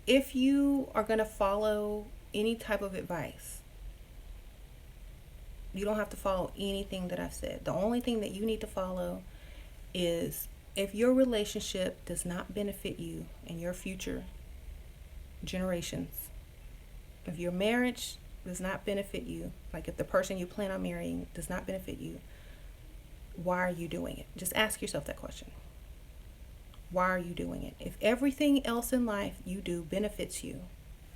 if you are going to follow any type of advice, you don't have to follow anything that I've said. The only thing that you need to follow is if your relationship does not benefit you and your future generations, if your marriage does not benefit you, like if the person you plan on marrying does not benefit you, why are you doing it? Just ask yourself that question. Why are you doing it? If everything else in life you do benefits you,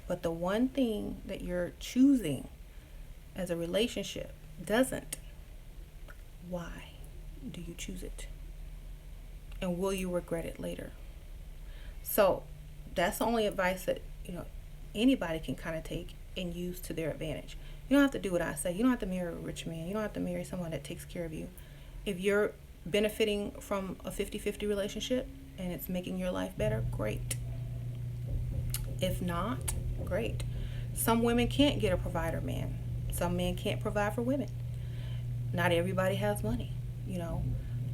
but the one thing that you're choosing as a relationship doesn't, why do you choose it? And will you regret it later? So that's the only advice that, anybody can kind of take and use to their advantage. You don't have to do what I say. You don't have to marry a rich man. You don't have to marry someone that takes care of you. If you're benefiting from a 50-50 relationship and it's making your life better, great. If not, great. Some women can't get a provider man. Some men can't provide for women. Not everybody has money,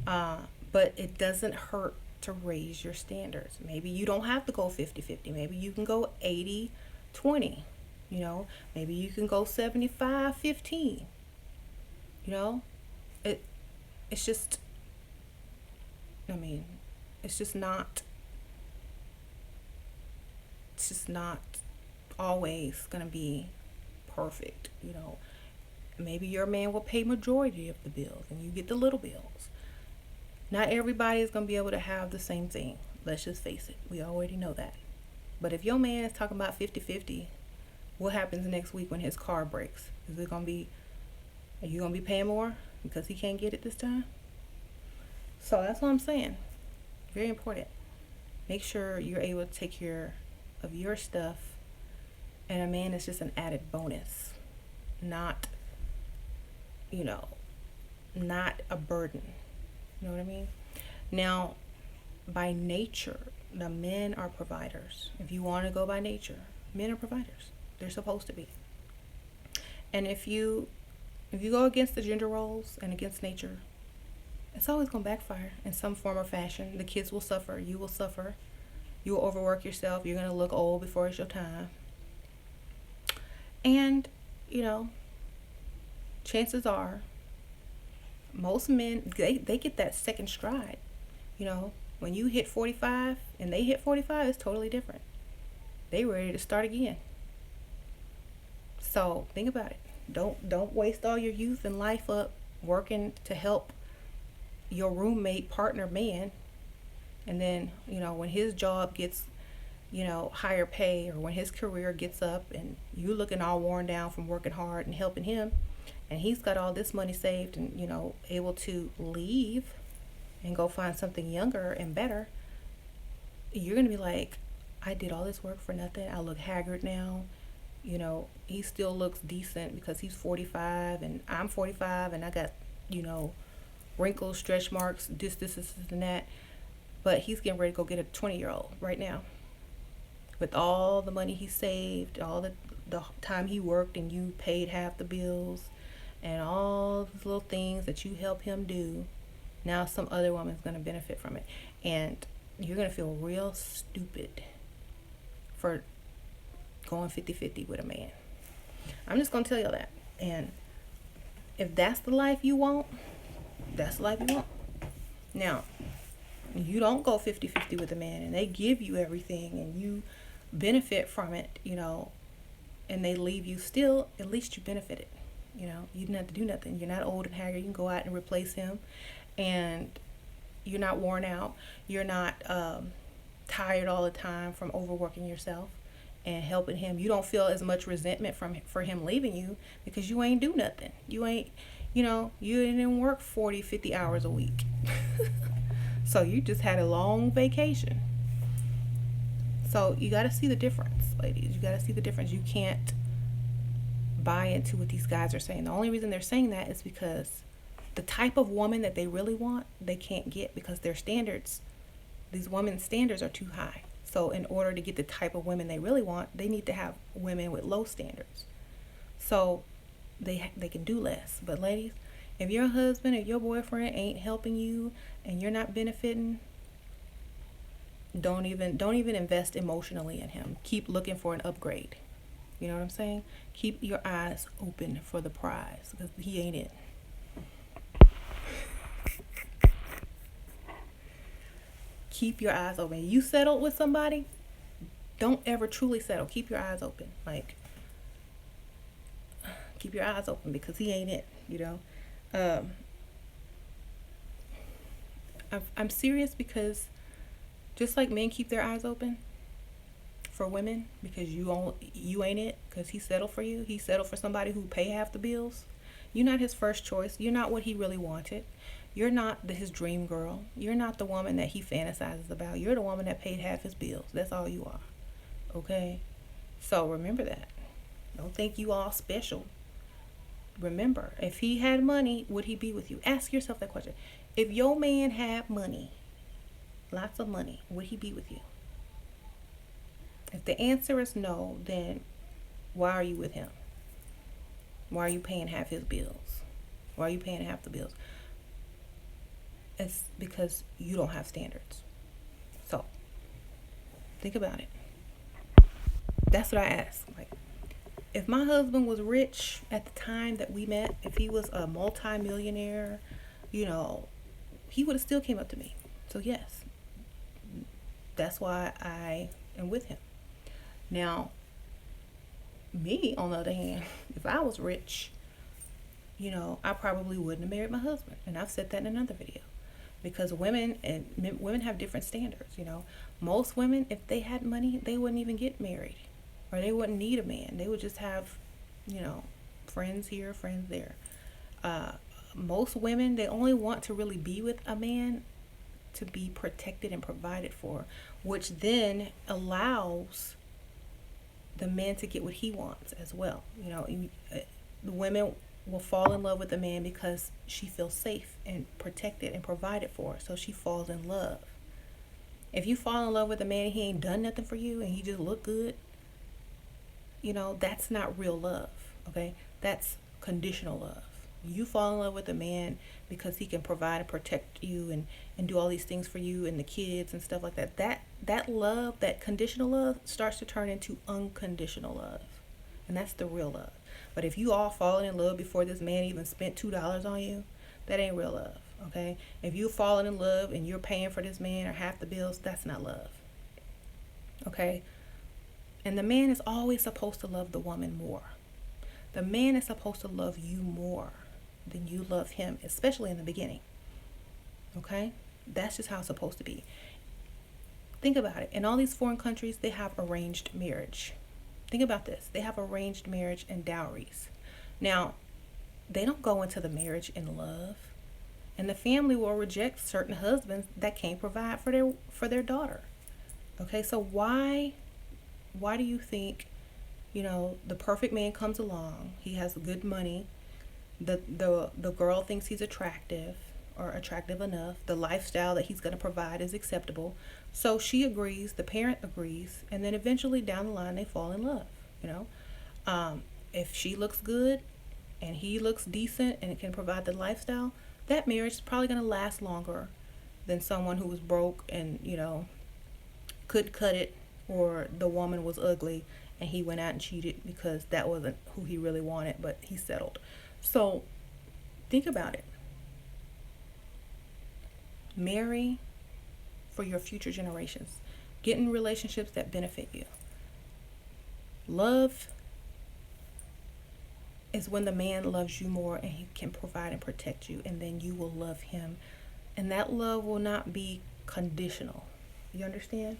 but it doesn't hurt to raise your standards. Maybe you don't have to go 50-50. Maybe you can go 80-20. Maybe you can go 75-15. It's just, it's just not always going to be perfect. Maybe your man will pay majority of the bills and you get the little bills. Not everybody is going to be able to have the same thing. Let's just face it. We already know that. But if your man is talking about 50-50, what happens next week when his car breaks? Are you going to be paying more because he can't get it this time? So that's what I'm saying. Very important. Make sure you're able to take care of your stuff, and a man is just an added bonus, not not a burden. You know what I mean? Now, by nature, the men are providers. If you want to go by nature, men are providers. They're supposed to be. And if you go against the gender roles and against nature, it's always going to backfire in some form or fashion. The kids will suffer. You will suffer. You will overwork yourself. You're going to look old before it's your time. And, chances are, most men, they get that second stride. When you hit 45 and they hit 45, it's totally different. They ready to start again. So think about it. Don't waste all your youth and life up working to help your roommate partner man, and then when his job gets higher pay, or when his career gets up and you looking all worn down from working hard and helping him, and he's got all this money saved and able to leave and go find something younger and better, you're gonna be like, I did all this work for nothing. I look haggard now. He still looks decent because he's 45 and I'm 45 and I got wrinkles, stretch marks, this, and that. But he's getting ready to go get a 20-year-old right now. With all the money he saved, all the time he worked and you paid half the bills, and all the little things that you help him do, now some other woman's going to benefit from it. And you're going to feel real stupid for going 50-50 with a man. I'm just going to tell you that. And if that's the life you want, that's the life you want. Now, you don't go 50-50 with a man and they give you everything and you benefit from it, and they leave you, still, at least you benefited. You know, you didn't have to do nothing. You're not old and haggard. You can go out and replace him, and you're not worn out. You're not tired all the time from overworking yourself and helping him. You don't feel as much resentment for him leaving you because you ain't do nothing. You ain't, you didn't work 40, 50 hours a week. So you just had a long vacation. So you got to see the difference, ladies. You got to see the difference. You can't buy into what these guys are saying. The only reason they're saying that is because the type of woman that they really want, they can't get because their standards, these women's standards are too high. So in order to get the type of women they really want, they need to have women with low standards. So they can do less. But ladies, if your husband or your boyfriend ain't helping you and you're not benefiting, don't even invest emotionally in him. Keep looking for an upgrade. You know what I'm saying? Keep your eyes open for the prize because he ain't it. Keep your eyes open. You settled with somebody, don't ever truly settle. Keep your eyes open. Like, keep your eyes open because he ain't it, I'm serious because just like men keep their eyes open for women because you ain't it, because he settled for you. He settled for somebody who pay half the bills. You're not his first choice. You're not what he really wanted. You're not his dream girl. You're not the woman that he fantasizes about. You're the woman that paid half his bills. That's all you are. Okay? So remember that. Don't think you all special. Remember, if he had money, would he be with you? Ask yourself that question. If your man had money, lots of money, would he be with you? If the answer is no, then why are you with him? Why are you paying half his bills? Why are you paying half the bills? It's because you don't have standards. So, think about it. That's what I ask. Like, if my husband was rich at the time that we met, if he was a multi-millionaire, he would have still came up to me. So yes, that's why I am with him. Now, me, on the other hand, if I was rich, I probably wouldn't have married my husband. And I've said that in another video. Because women have different standards, Most women, if they had money, they wouldn't even get married. Or they wouldn't need a man. They would just have, friends here, friends there. Most women, they only want to really be with a man to be protected and provided for, which then allows the man to get what he wants as well. The women will fall in love with the man because she feels safe and protected and provided for, so she falls in love. If you fall in love with a man and he ain't done nothing for you and he just look good, that's not real love, okay? That's conditional love. You fall in love with a man because he can provide and protect you and do all these things for you and the kids and stuff like that. That love, that conditional love, starts to turn into unconditional love. And that's the real love. But if you all falling in love before this man even spent $2 on you, that ain't real love, okay? If you falling in love and you're paying for this man or half the bills, that's not love, okay? And the man is always supposed to love the woman more. The man is supposed to love you more than you love him, especially in the beginning, okay? That's just how it's supposed to be. Think about it. In all these foreign countries, they have arranged marriage. Think about this. They have arranged marriage and dowries. Now, they don't go into the marriage in love. And the family will reject certain husbands that can't provide for their daughter. Okay, so why do you think, the perfect man comes along, he has good money, the girl thinks he's attractive or attractive enough, the lifestyle that he's going to provide is acceptable, so she agrees, the parent agrees, and then eventually down the line they fall in love, if she looks good and he looks decent and can provide the lifestyle, that marriage is probably going to last longer than someone who was broke and couldn't cut it, or the woman was ugly and he went out and cheated because that wasn't who he really wanted, but he settled. So think about it. Marry for your future generations. Get in relationships that benefit you. Love is when the man loves you more and he can provide and protect you, and then you will love him. And that love will not be conditional. You understand?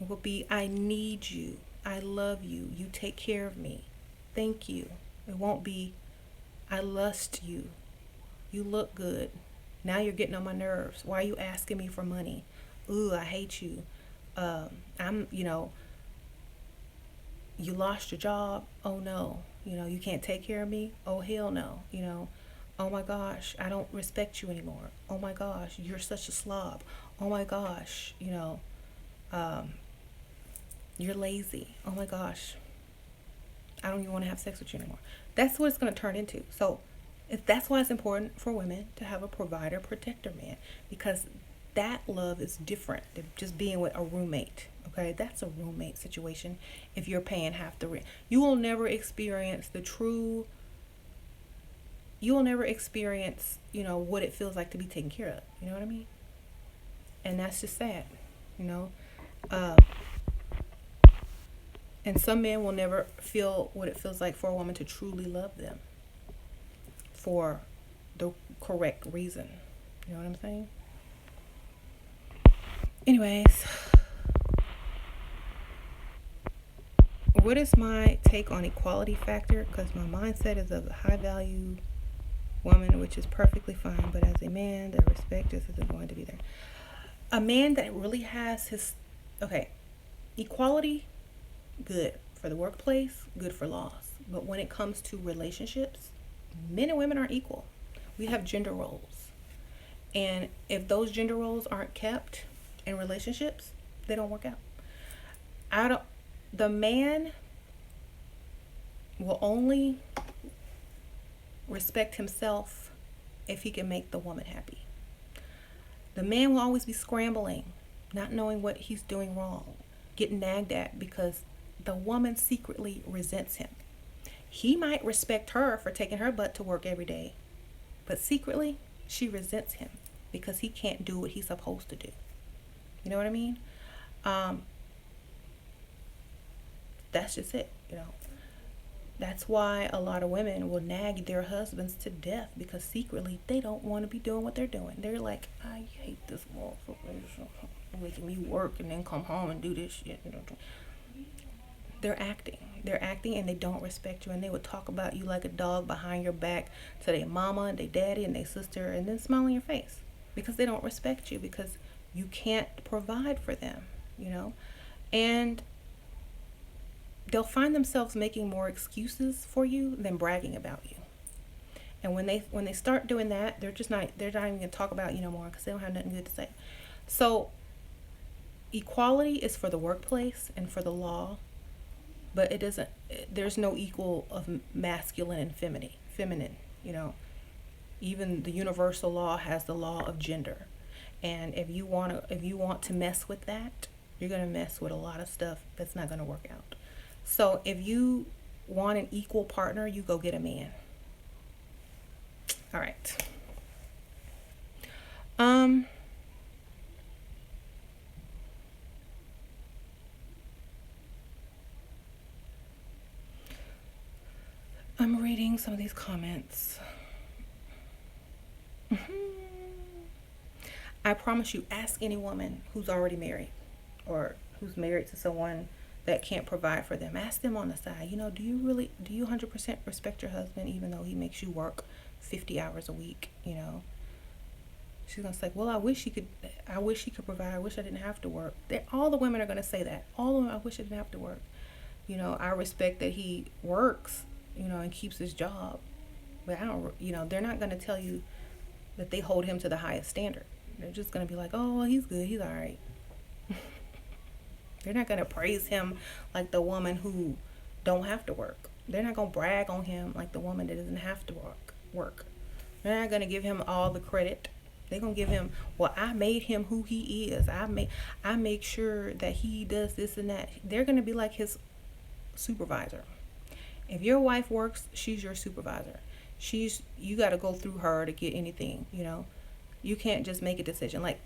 It will be, I need you. I love you. You take care of me. Thank you. It won't be, I lust you. You look good. Now you're getting on my nerves. Why are you asking me for money? Ooh, I hate you. You lost your job. Oh no. You can't take care of me. Oh hell no. Oh my gosh, I don't respect you anymore. Oh my gosh, you're such a slob. Oh my gosh, you're lazy. Oh my gosh, I don't even want to have sex with you anymore. That's what it's going to turn into. So that's why it's important for women to have a provider, protector man, because that love is different than just being with a roommate. Okay, that's a roommate situation. If you're paying half the rent, you will never experience what it feels like to be taken care of. You know what I mean? And that's just sad. And some men will never feel what it feels like for a woman to truly love them for the correct reason. You know what I'm saying? Anyways, what is my take on equality factor? Because my mindset is of a high value woman, which is perfectly fine, but as a man, the respect just isn't going to be there. A man that really has equality, good for the workplace, good for laws. But when it comes to relationships, men and women are equal. We have gender roles. And if those gender roles aren't kept in relationships, they don't work out. The man will only respect himself if he can make the woman happy. The man will always be scrambling, not knowing what he's doing wrong, getting nagged at because the woman secretly resents him. He might respect her for taking her butt to work every day, but secretly she resents him because he can't do what he's supposed to do. You know what I mean? That's just it. That's why a lot of women will nag their husbands to death because secretly they don't want to be doing what they're doing. They're like, I hate this motherfucker making me work and then come home and do this shit. They're acting and they don't respect you, and they would talk about you like a dog behind your back to their mama and their daddy and their sister, and then smile in your face because they don't respect you, because you can't provide for them, and they'll find themselves making more excuses for you than bragging about you. And when they start doing that, they're not even going to talk about you no more because they don't have nothing good to say. So equality is for the workplace and for the law, but there's no equal of masculine and feminine. Even the universal law has the law of gender. And if you want to mess with that, you're going to mess with a lot of stuff that's not going to work out. So if you want an equal partner, you go get a man. All right. I'm reading some of these comments. I promise you, ask any woman who's already married or who's married to someone that can't provide for them. Ask them on the side, do you 100% respect your husband even though he makes you work 50 hours a week? She's gonna say, well, I wish he could provide. I wish I didn't have to work. All the women are gonna say that. All of them, I wish I didn't have to work. I respect that he works, and keeps his job, but I don't, they're not gonna tell you that they hold him to the highest standard. They're just gonna be like, oh, well, he's good, he's all right. They're not gonna praise him like the woman who don't have to work. They're not gonna brag on him like the woman that doesn't have to work. They're not gonna give him all the credit. They're gonna give him, well, I made him who he is. I make sure that he does this and that. They're gonna be like his supervisor. If your wife works, she's your supervisor. You got to go through her to get anything. You can't just make a decision. Like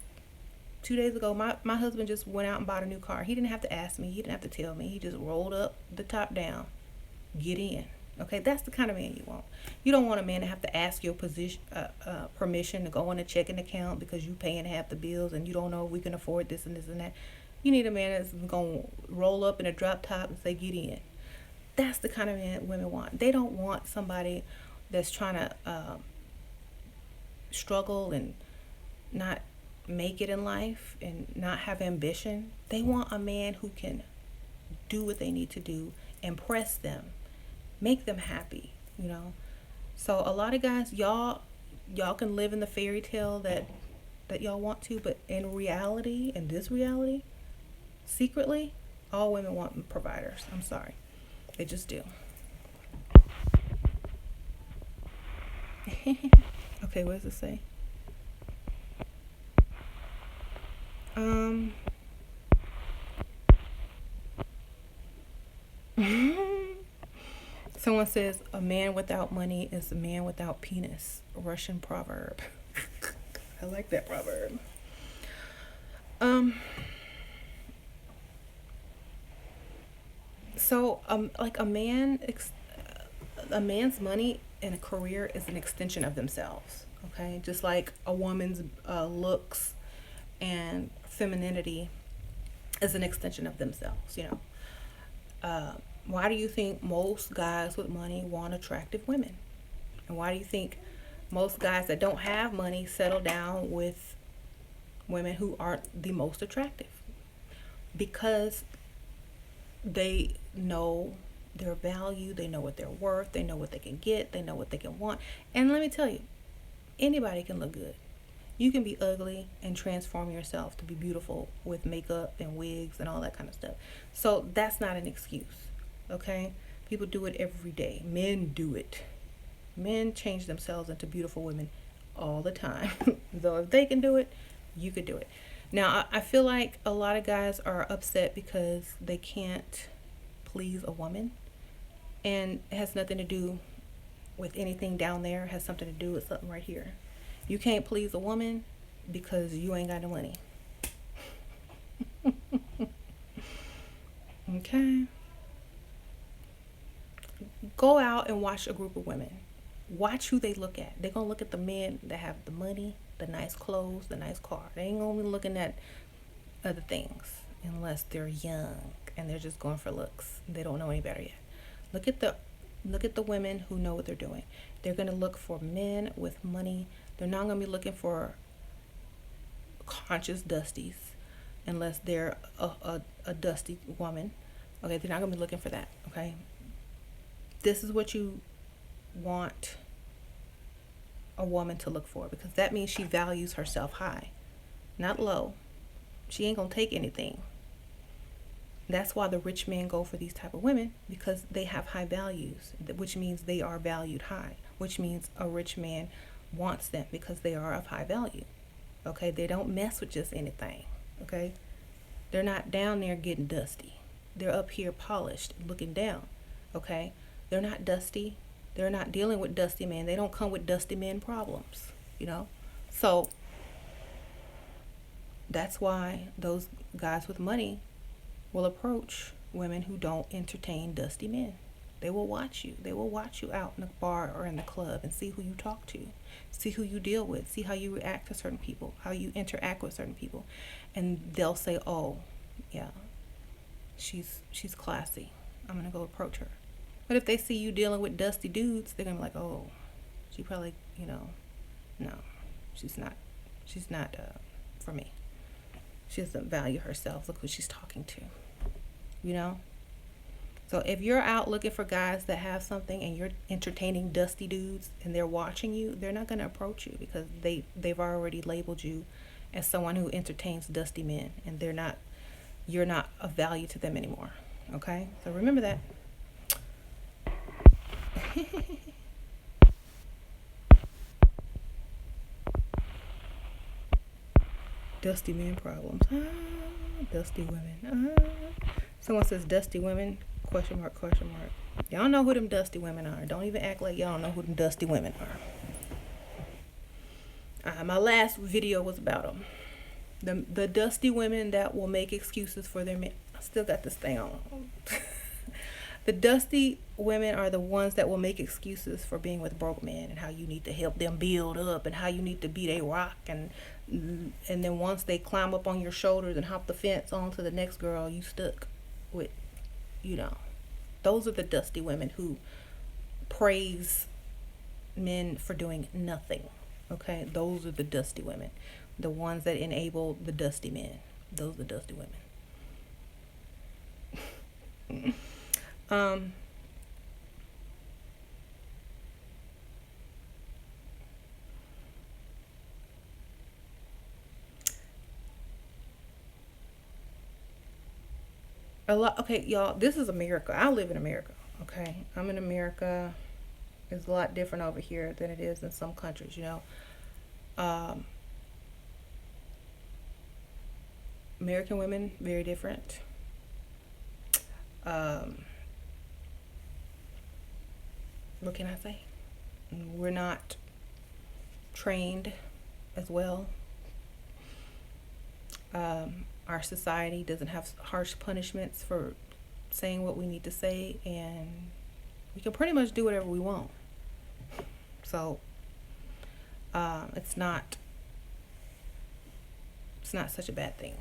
2 days ago, my husband just went out and bought a new car. He didn't have to ask me. He didn't have to tell me. He just rolled up the top down. Get in. Okay, that's the kind of man you want. You don't want a man to have to ask your permission to go on a checking account because you paying half the bills and you don't know if we can afford this and this and that. You need a man that's gonna roll up in a drop top and say, "Get in." That's the kind of man women want. They don't want somebody that's trying to struggle and not make it in life and not have ambition. They want a man who can do what they need to do, impress them, make them happy, you know. So a lot of guys, y'all can live in the fairy tale that y'all want to, but in reality, in this reality, secretly, all women want providers. I'm sorry. They just do. Okay, what does it say? Someone says a man without money is a man without penis. A Russian proverb. I like that proverb. So like a man's money and a career is an extension of themselves. Okay, just like a woman's looks and femininity is an extension of themselves. You know, why do you think most guys with money want attractive women? And why do you think most guys that don't have money settle down with women who aren't the most attractive? Because they know their value, they know what they're worth, they know what they can get, they know what they can want. And let me tell you, anybody can look good. You can be ugly and transform yourself to be beautiful with makeup and wigs and all that kind of stuff. So that's not an excuse, okay? People do it every day. Men do it. Men change themselves into beautiful women all the time. So if they can do it, you could do it. Now, I feel like a lot of guys are upset because they can't please a woman. And it has nothing to do with anything down there. It has something to do with something right here. You can't please a woman because you ain't got no money. Okay? Go out and watch a group of women. Watch who they look at. They're going to look at the men that have the money, the nice clothes, the nice car. They ain't going to be looking at other things unless they're young and they're just going for looks. They don't know any better yet. Look at the women who know what they're doing. They're going to look for men with money. They're not going to be looking for conscious dusties unless they're a dusty woman. Okay, they're not going to be looking for that. Okay, this is what you want a woman to look for, because that means she values herself high, not low. She ain't gonna take anything. That's why the rich men go for these type of women, because they have high values, which means they are valued high, which means a rich man wants them because they are of high value. Okay, they don't mess with just anything. Okay, they're not down there getting dusty. They're up here polished, looking down. Okay, they're not dusty. They're not dealing with dusty men. They don't come with dusty men problems, you know? So that's why those guys with money will approach women who don't entertain dusty men. They will watch you. They will watch you out in the bar or in the club and see who you talk to, see who you deal with, see how you react to certain people, how you interact with certain people. And they'll say, oh, yeah, she's classy. I'm going to go approach her. But if they see you dealing with dusty dudes, they're going to be like, oh, she probably, no, she's not for me. She doesn't value herself. Look who she's talking to, So if you're out looking for guys that have something and you're entertaining dusty dudes and they're watching you, they're not going to approach you because they've already labeled you as someone who entertains dusty men, and you're not of value to them anymore. Okay? So remember that. Dusty men problems. Dusty women. Someone says dusty women, question mark. Y'all know who them dusty women are. Don't even act like y'all don't know who them dusty women are. My last video was about them. The dusty women that will make excuses for their men. I still got this thing on. The dusty women are the ones that will make excuses for being with broke men and how you need to help them build up and how you need to be their rock, and then once they climb up on your shoulders and hop the fence onto the next girl, you stuck with, you know. Those are the dusty women who praise men for doing nothing. Okay, those are the dusty women, the ones that enable the dusty men. Those are the dusty women. um a lot. Okay, y'all, this is America. I live in America. Okay, I'm in America. It's a lot different over here than it is in some countries, you know. um American women, very different. um what can I say? We're not trained as well. Our society doesn't have harsh punishments for saying what we need to say, and we can pretty much do whatever we want. So it's not such a bad thing.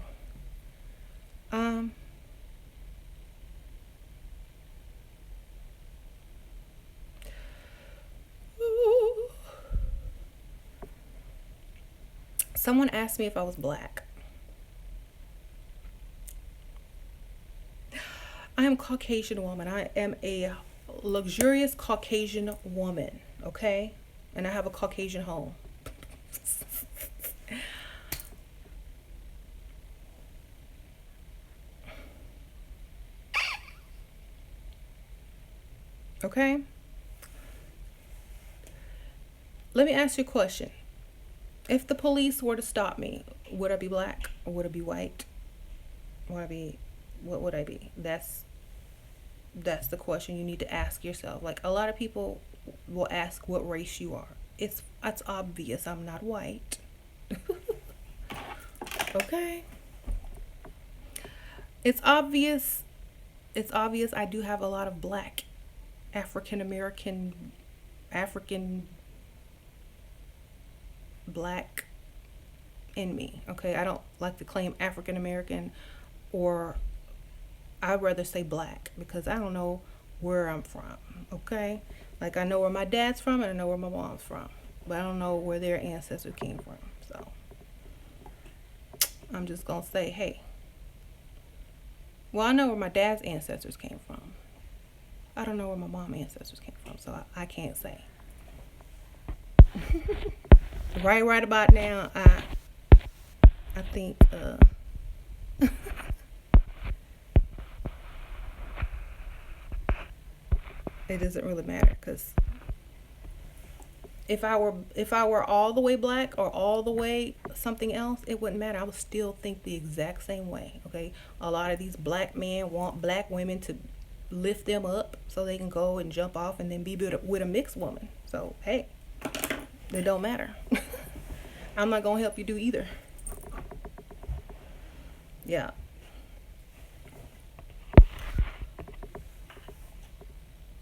Um, Someone asked me if I was black. I am Caucasian woman. I am a luxurious Caucasian woman, okay? And I have a Caucasian home. Okay? Let me ask you a question. If the police were to stop me, would I be black or would I be white? What would I be? That's the question you need to ask yourself. Like, a lot of people will ask what race you are. It's obvious I'm not white. Okay? It's obvious I do have a lot of black, African black in me. Okay? I don't like to claim African American, or I'd rather say black, because I don't know where I'm from. Okay? Like, I know where my dad's from and I know where my mom's from, but I don't know where their ancestors came from. So I'm just gonna say, hey, well, I know where my dad's ancestors came from. I don't know where my mom's ancestors came from, so I can't say. Right about now, I think it doesn't really matter, because if I were all the way black or all the way something else, it wouldn't matter. I would still think the exact same way. Okay, a lot of these black men want black women to lift them up so they can go and jump off and then be with a mixed woman. So hey, it don't matter. I'm not gonna help you do either. Yeah.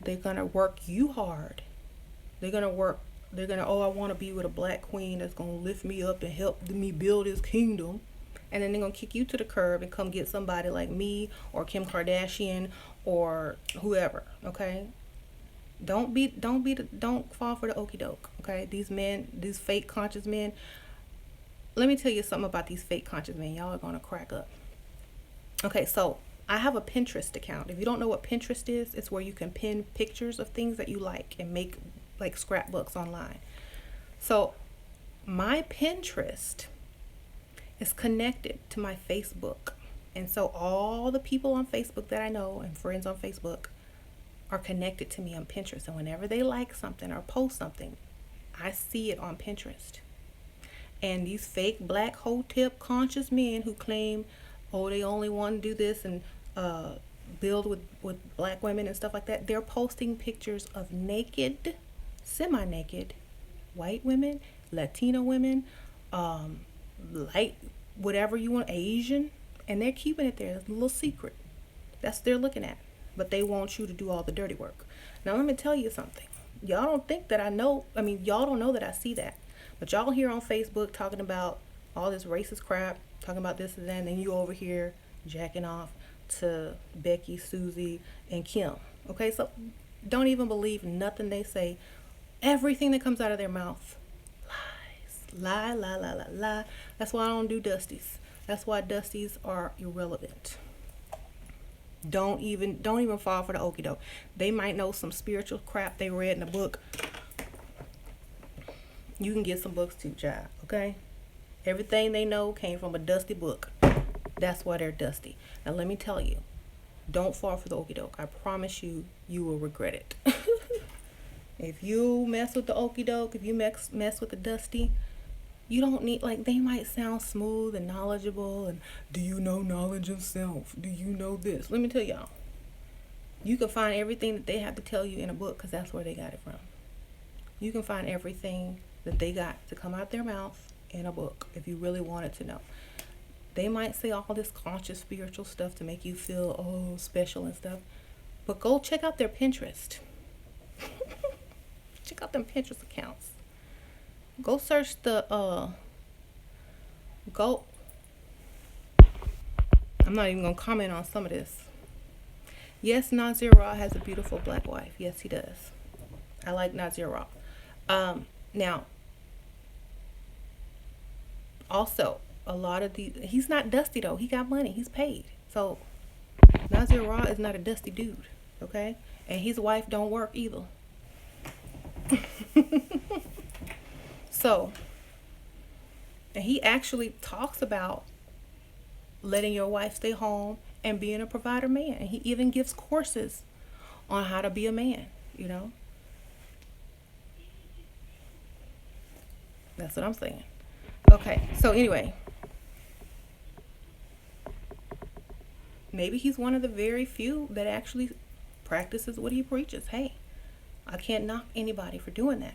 They're gonna work you hard. They're gonna, oh, I want to be with a black queen that's gonna lift me up and help me build his kingdom. And then they're gonna kick you to the curb and come get somebody like me or Kim Kardashian or whoever. Okay? Don't fall for the okie doke. Okay? These men, these fake conscious men. Let me tell you something about these fake conscious men. Y'all are gonna crack up. Okay, so I have a Pinterest account. If you don't know what Pinterest is, it's where you can pin pictures of things that you like and make like scrapbooks online. So my Pinterest is connected to my Facebook. And so all the people on Facebook that I know and friends on Facebook are connected to me on Pinterest. And whenever they like something or post something, I see it on Pinterest. And these fake black hotep conscious men who claim, oh, they only want to do this and build with black women and stuff like that, they're posting pictures of naked, semi-naked white women, Latino women, light, whatever you want, Asian, and they're keeping it there. It's a little secret. That's what they're looking at. but they want you to do all the dirty work. Now, let me tell you something. Y'all don't think that I know. I mean, y'all don't know that I see that. But y'all here on Facebook talking about all this racist crap, talking about this and that, and then you over here jacking off to Becky, Susie, and Kim. Okay, so don't even believe nothing they say. Everything that comes out of their mouth, lies. Lie, lie, lie, lie, lie. That's why I don't do dusties. That's why dusties are irrelevant. Don't even fall for the okie doke. They might know some spiritual crap they read in a book. You can get some books too, child. Okay? Everything they know came from a dusty book. That's why they're dusty. Now let me tell you, don't fall for the okie doke. I promise you, you will regret it. If you mess with the okie doke, if you mess with the dusty, you don't need, like, they might sound smooth and knowledgeable and do you know knowledge of self? Do you know this? Let me tell y'all, you can find everything that they have to tell you in a book because that's where they got it from. You can find everything that they got to come out their mouth in a book if you really wanted to know. They might say all this conscious spiritual stuff to make you feel special and stuff, but go check out their Pinterest. Check out them Pinterest accounts. Go search the go. I'm not even gonna comment on some of this. Yes, Nazir Ra has a beautiful black wife. Yes, he does. I like Nazir Ra. Now, also, a lot of these, he's not dusty though. He got money. He's paid. So Nazir Ra is not a dusty dude, okay? And his wife don't work either. So, and he actually talks about letting your wife stay home and being a provider man. And he even gives courses on how to be a man, you know. That's what I'm saying. Okay, so anyway, maybe he's one of the very few that actually practices what he preaches. Hey, I can't knock anybody for doing that.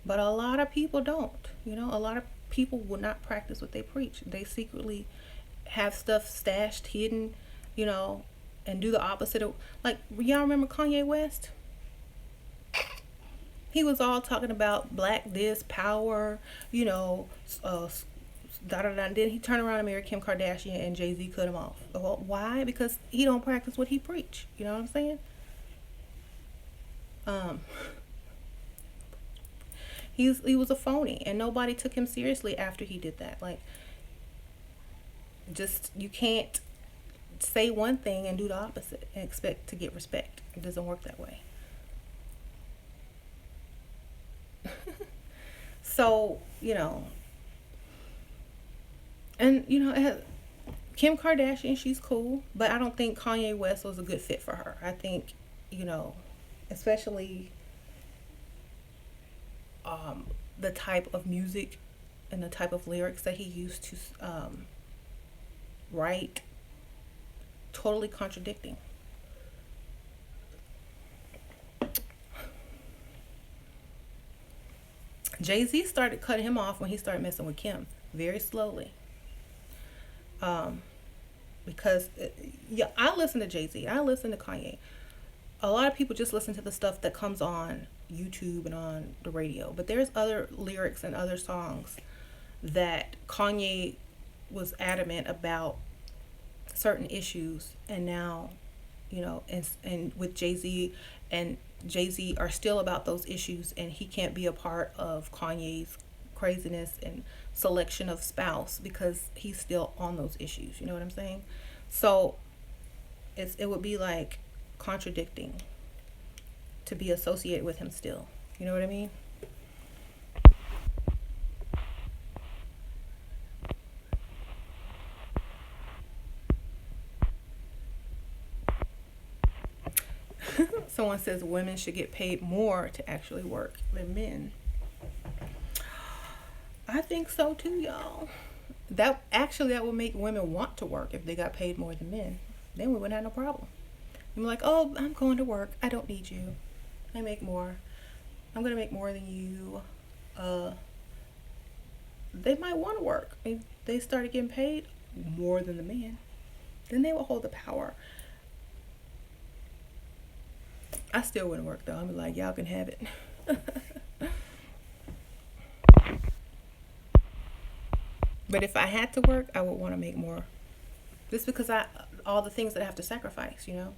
But a lot of people don't. You know, a lot of people will not practice what they preach. They secretly have stuff stashed, hidden, you know, and do the opposite of, like, y'all remember Kanye West? He was all talking about black this, power, you know, da da da. Then he turned around and married Kim Kardashian and Jay-Z cut him off. Well, why? Because he don't practice what he preach. You know what I'm saying? He was a phony, and nobody took him seriously after he did that. Like, just, you can't say one thing and do the opposite and expect to get respect. It doesn't work that way. So, you know, and, you know, Kim Kardashian, she's cool, but I don't think Kanye West was a good fit for her. I think, you know, especially the type of music and the type of lyrics that he used to write, totally contradicting. Jay-Z started cutting him off when he started messing with Kim, very slowly. Because yeah, I listen to Jay-Z, I listen to Kanye. A lot of people just listen to the stuff that comes on YouTube and on the radio, but there's other lyrics and other songs that Kanye was adamant about certain issues, and now, you know, and with Jay-Z and Jay-Z are still about those issues, and he can't be a part of Kanye's craziness and selection of spouse because he's still on those issues. You know what I'm saying? So it would be like contradicting to be associated with him still. You know what I mean? Someone says women should get paid more to actually work than men. I think so too, y'all. That would make women want to work if they got paid more than men. Then we wouldn't have no problem. I'm like, oh, I'm going to work. I don't need you. I make more. I'm gonna make more than you. They might want to work. If they started getting paid more than the man, then they will hold the power. I still wouldn't work though. I'm like, y'all can have it. But if I had to work, I would want to make more. Just because all the things that I have to sacrifice, you know.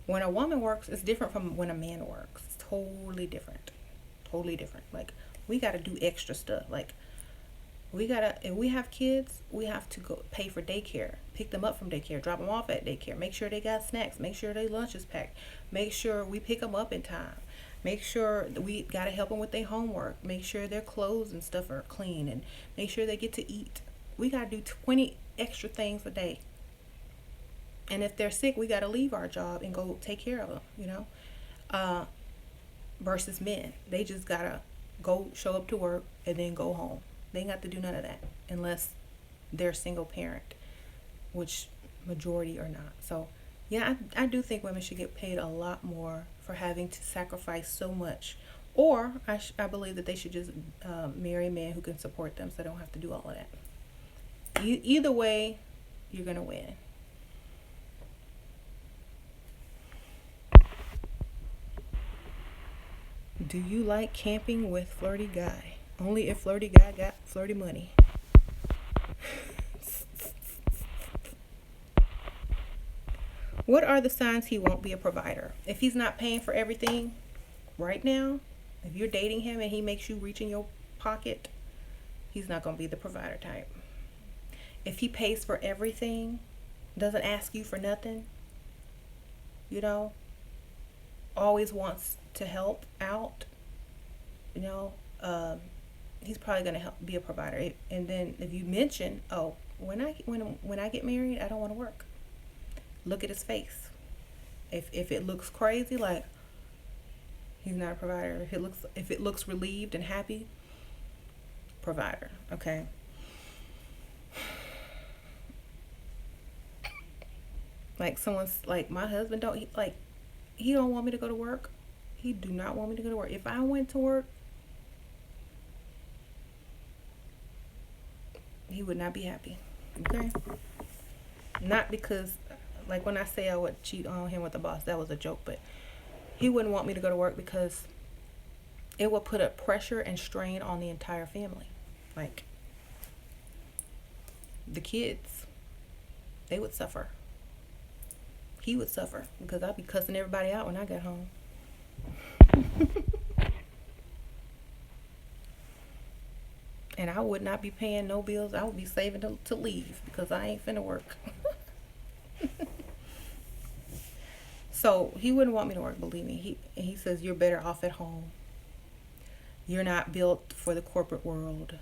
When a woman works, it's different from when a man works. It's totally different. Totally different. Like, we got to do extra stuff. Like, if we have kids, we have to go pay for daycare, pick them up from daycare, drop them off at daycare, make sure they got snacks, make sure their lunch is packed, make sure we pick them up in time, make sure that we got to help them with their homework, make sure their clothes and stuff are clean, and make sure they get to eat. We got to do 20 extra things a day. And if they're sick, we got to leave our job and go take care of them, you know. Versus men, they just got to go show up to work and then go home. They ain't got to do none of that unless they're single parent, which majority are not. So yeah, I do think women should get paid a lot more for having to sacrifice so much. Or I believe that they should just marry a man who can support them so they don't have to do all of that. Either way, you're going to win. Do you like camping with flirty guy? Only if flirty guy got flirty money. What are the signs he won't be a provider? If he's not paying for everything right now, if you're dating him and he makes you reach in your pocket, he's not going to be the provider type. If he pays for everything, doesn't ask you for nothing, you know, always wants to help out, you know, he's probably going to be a provider. And then if you mention, oh, when I get married, I don't want to work. Look at his face. If it looks crazy, like he's not a provider. If it looks relieved and happy, provider. Okay. Like someone's like, my husband he don't want me to go to work. He do not want me to go to work. If I went to work, he would not be happy. Okay? Not because, like when I say I would cheat on him with the boss, that was a joke, but he wouldn't want me to go to work because it would put a pressure and strain on the entire family. Like, the kids, they would suffer. He would suffer because I'd be cussing everybody out when I got home. And I would not be paying no bills. I would be saving to leave because I ain't finna work. So he wouldn't want me to work, believe me. He says, you're better off at home. You're not built for the corporate world.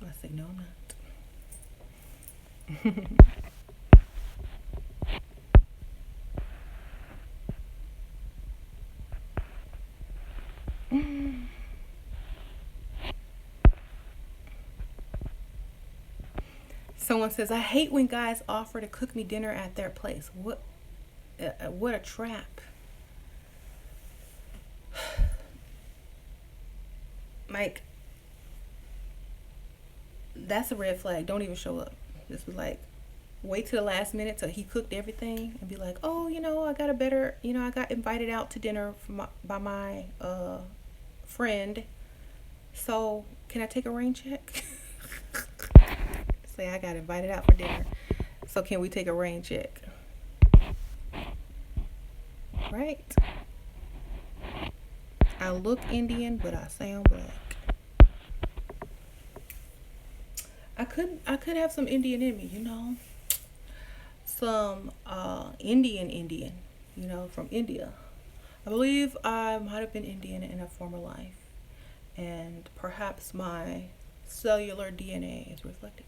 I say, no, I'm not. Someone says, I hate when guys offer to cook me dinner at their place. What a trap. Like, that's a red flag. Don't even show up. Just be like, wait till the last minute till he cooked everything and be like, oh, I got invited out to dinner by my friend. So can I take a rain check? Say I got invited out for dinner. So can we take a rain check? Right? I look Indian, but I sound black. I could have some Indian in me, some Indian, from India. I believe I might have been Indian in a former life, and perhaps my cellular DNA is reflecting it.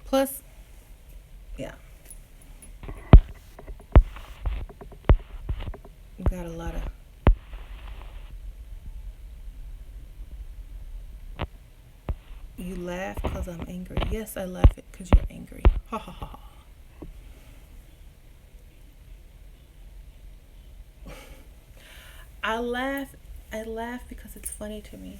Plus, yeah, we got a lot of you laugh because I'm angry. Yes, I laugh it because you're angry. Ha ha ha ha. I laugh because it's funny to me.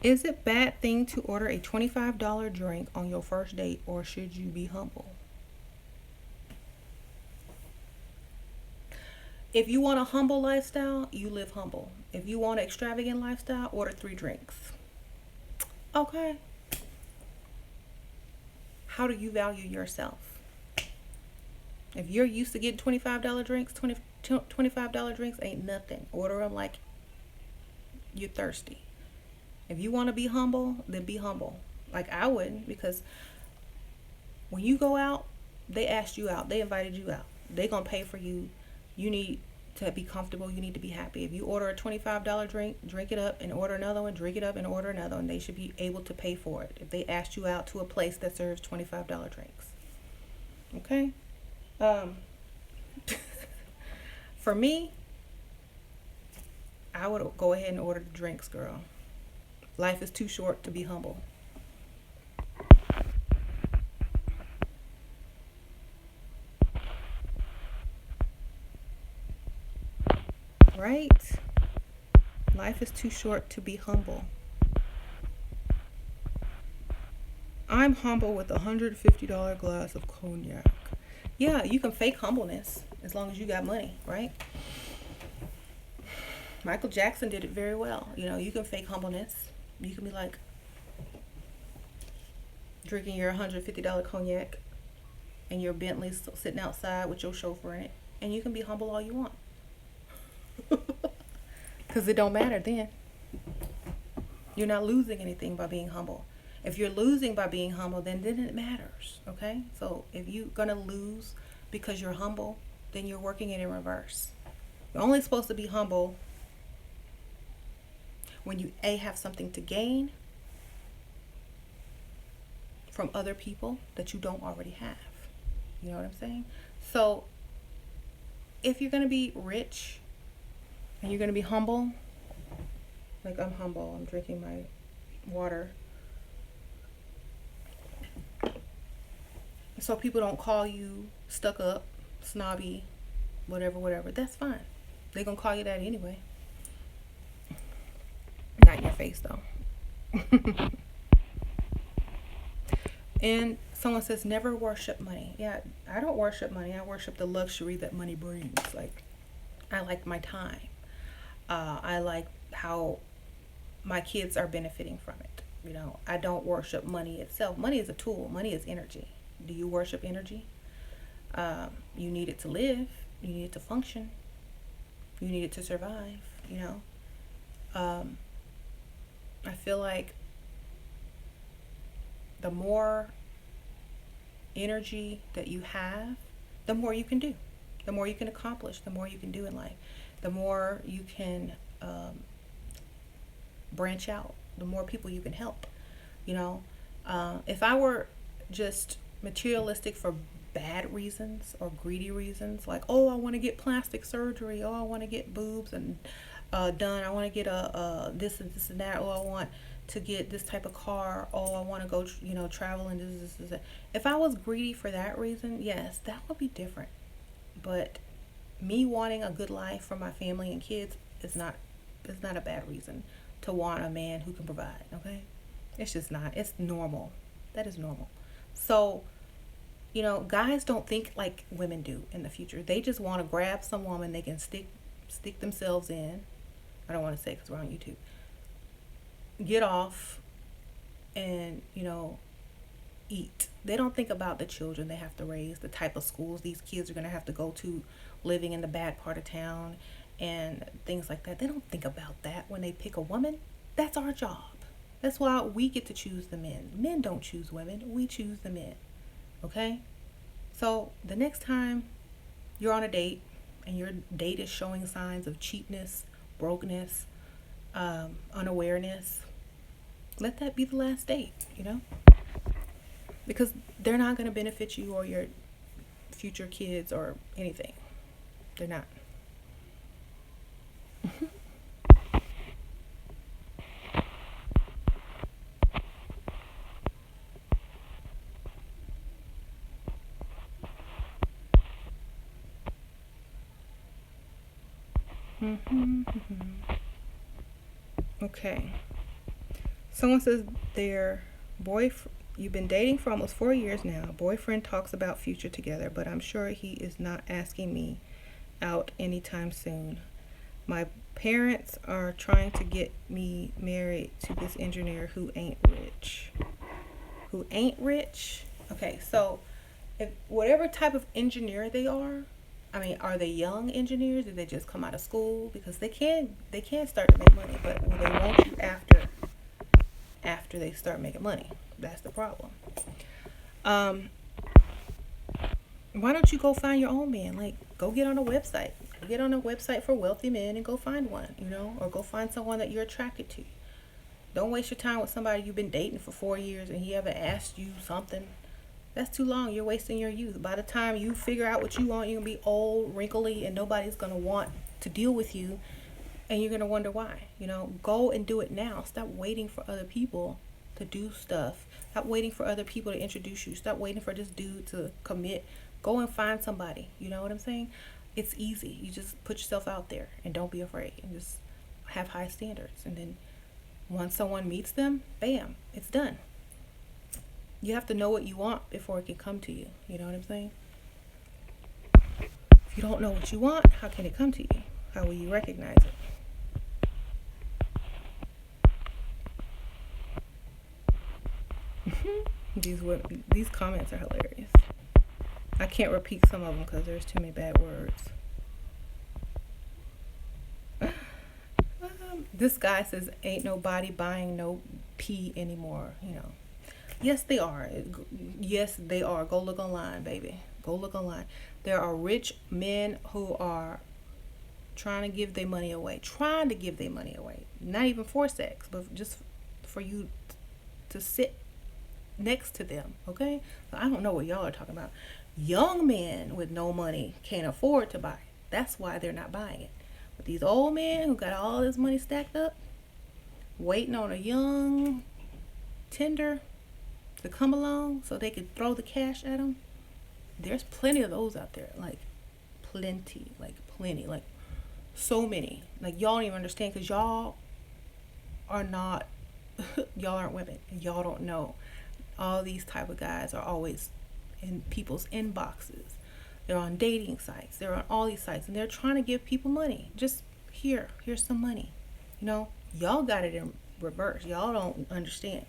Is it bad thing to order a $25 drink on your first date, or should you be humble? If you want a humble lifestyle, you live humble. If you want an extravagant lifestyle, order 3 drinks. Okay. How do you value yourself? If you're used to getting $25 drinks, $25 drinks ain't nothing. Order them like you're thirsty. If you want to be humble, then be humble. Like I wouldn't, because when you go out, they asked you out. They invited you out. They gonna pay for you. You need to be comfortable. You need to be happy. If you order a $25 drink, drink it up and order another one. Drink it up and order another one. They should be able to pay for it if they asked you out to a place that serves $25 drinks. Okay? For me, I would go ahead and order the drinks, girl. Life is too short to be humble. Right? Life is too short to be humble. I'm humble with a $150 glass of cognac. Yeah, you can fake humbleness as long as you got money, right? Michael Jackson did it very well. You can fake humbleness. You can be like drinking your $150 cognac and your Bentley sitting outside with your chauffeur in it, and you can be humble all you want. Because it don't matter then. You're not losing anything by being humble. If you're losing by being humble, then it matters, okay? So if you're going to lose because you're humble, then you're working it in reverse. You're only supposed to be humble when you have something to gain from other people that you don't already have. You know what I'm saying? So if you're going to be rich and you're going to be humble, like I'm humble, I'm drinking my water, so people don't call you stuck up, snobby, whatever, that's fine. They're going to call you that anyway. Not in your face, though. And someone says, never worship money. Yeah, I don't worship money. I worship the luxury that money brings. Like, I like my time. I like how my kids are benefiting from it. I don't worship money itself. Money is a tool. Money is energy. Do you worship energy? You need it to live. You need it to function. You need it to survive. I feel like the more energy that you have, the more you can do, the more you can accomplish, the more you can do in life, the more you can branch out, the more people you can help. If I were just materialistic for bad reasons or greedy reasons, like, oh, I want to get plastic surgery, oh, I want to get boobs and done, I want to get a this and this and that, oh, I want to get this type of car, oh, I want to go travel and this. If I was greedy for that reason, yes, that would be different. But me wanting a good life for my family and kids is not a bad reason to want a man who can provide. Okay, it's just not. It's normal. That is normal. So guys don't think like women do in the future. They just want to grab some woman they can stick themselves in. I don't want to say because we're on YouTube. Get off and eat. They don't think about the children they have to raise, the type of schools these kids are going to have to go to, living in the bad part of town and things like that. They don't think about that when they pick a woman. That's our job. That's why we get to choose the men. Men don't choose women. We choose the men. Okay? So the next time you're on a date and your date is showing signs of cheapness, brokenness, unawareness, let that be the last date, because they're not going to benefit you or your future kids or anything. They're not. Okay. Someone says their boyfriend, you've been dating for almost 4 years now. Boyfriend talks about future together, but I'm sure he is not asking me out anytime soon. My parents are trying to get me married to this engineer who ain't rich. Who ain't rich? Okay, so if whatever type of engineer they are, I mean, are they young engineers? Did they just come out of school? Because they can start to make money, but will they want you after they start making money? That's the problem. Um, why don't you go find your own man? Like, go get on a website. Get on a website for wealthy men and go find one, or go find someone that you're attracted to. Don't waste your time with somebody you've been dating for 4 years and he ever asked you something. That's too long. You're wasting your youth. By the time you figure out what you want, you're going to be old, wrinkly, and nobody's going to want to deal with you. And you're going to wonder why. Go and do it now. Stop waiting for other people to do stuff. Stop waiting for other people to introduce you. Stop waiting for this dude to commit. Go and find somebody. You know what I'm saying? It's easy. You just put yourself out there and don't be afraid and just have high standards. And then once someone meets them, bam, it's done. You have to know what you want before it can come to you. You know what I'm saying? If you don't know what you want, how can it come to you? How will you recognize it? These comments are hilarious. I can't repeat some of them because there's too many bad words. This guy says, ain't nobody buying no pee anymore. Yes, they are. Yes, they are. Go look online, baby. Go look online. There are rich men who are trying to give their money away. Not even for sex, but just for you to sit next to them, okay? So I don't know what y'all are talking about. Young men with no money can't afford to buy it. That's why they're not buying it. But these old men who got all this money stacked up, waiting on a young tender to come along so they could throw the cash at them. There's plenty of those out there. Like plenty. Like so many. Like y'all don't even understand because y'all are not, y'all aren't women. Y'all don't know. All these type of guys are always in people's inboxes. They're on dating sites. They're on all these sites and they're trying to give people money. Just here's some money. Y'all got it in reverse. Y'all don't understand.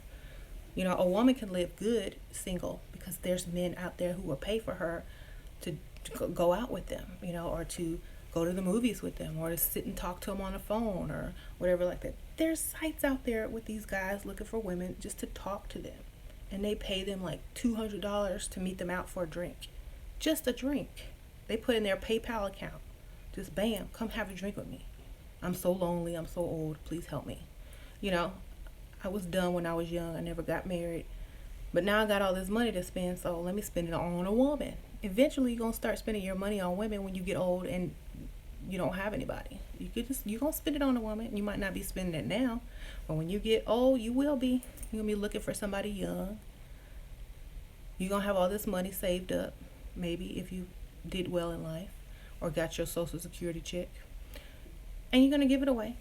A woman can live good single because there's men out there who will pay for her to go out with them, or to go to the movies with them, or to sit and talk to them on the phone or whatever like that. There's sites out there with these guys looking for women just to talk to them. And they pay them like $200 to meet them out for a drink. Just a drink. They put in their PayPal account. Just bam, come have a drink with me. I'm so lonely. I'm so old. Please help me. I was done when I was young. I never got married. But now I got all this money to spend, so let me spend it on a woman. Eventually, you're going to start spending your money on women when you get old and you don't have anybody. You're going to spend it on a woman. You might not be spending it now, but when you get old, you will be. You're going to be looking for somebody young. You're going to have all this money saved up, maybe if you did well in life or got your Social Security check. And you're going to give it away.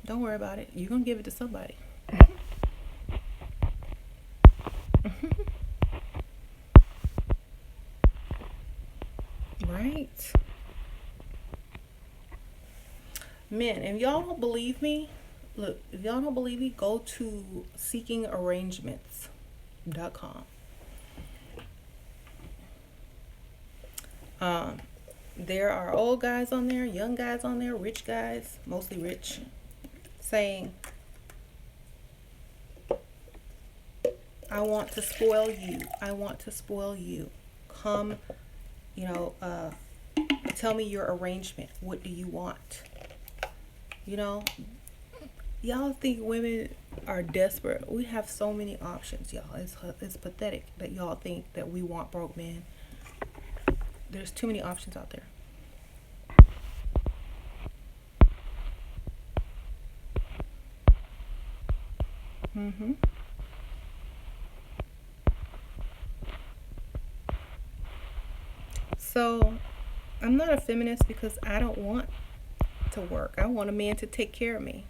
Don't worry about it. You're going to give it to somebody. Right? Men, if y'all don't believe me, go to seekingarrangements.com. There are old guys on there, young guys on there, rich guys, mostly rich, saying, I want to spoil you. I want to spoil you. Come, tell me your arrangement. What do you want? Y'all think women are desperate. We have so many options, y'all. It's pathetic that y'all think that we want broke men. There's too many options out there. So, I'm not a feminist because I don't want to work. I want a man to take care of me.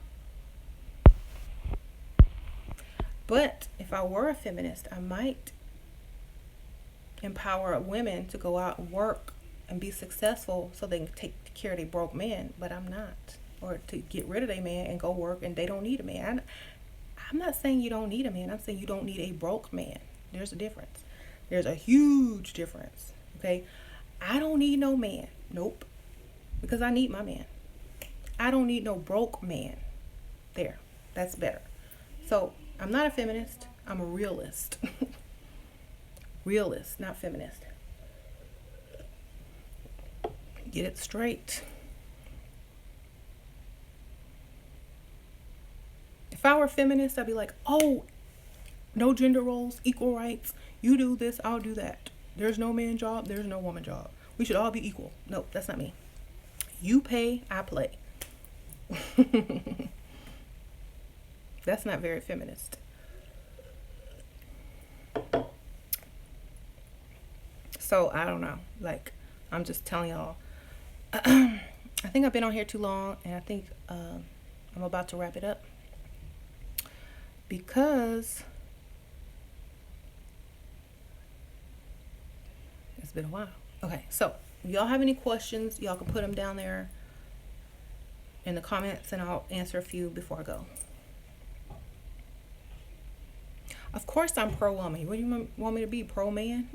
But if I were a feminist, I might empower women to go out and work and be successful so they can take care of their broke men, but I'm not. Or to get rid of their man and go work and they don't need a man. I'm not saying you don't need a man. I'm saying you don't need a broke man. There's a difference. There's a huge difference. Okay? I don't need no man. Nope. Because I need my man. I don't need no broke man. There. That's better. So, I'm not a feminist. I'm a realist. Realist, not feminist. Get it straight. If I were a feminist, I'd be like, oh, no gender roles, equal rights. You do this, I'll do that. There's no man job, there's no woman job. We should all be equal. Nope, that's not me. You pay, I play. That's not very feminist. So, I don't know. Like, I'm just telling y'all. I think I've been on here too long, and I think I'm about to wrap it up. Because it's been a while. Okay, so if y'all have any questions, y'all can put them down there in the comments, and I'll answer a few before I go. Of course I'm pro-woman. What do you want me to be? Pro-man?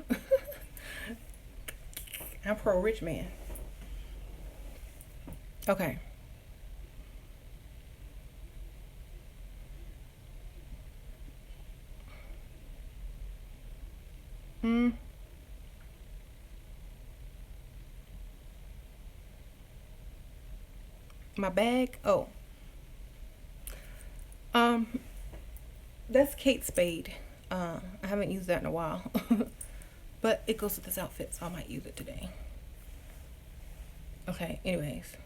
I'm pro-rich man. Okay. My bag? Oh. That's Kate Spade. I haven't used that in a while. But it goes with this outfit, so I might use it today. Okay, anyways.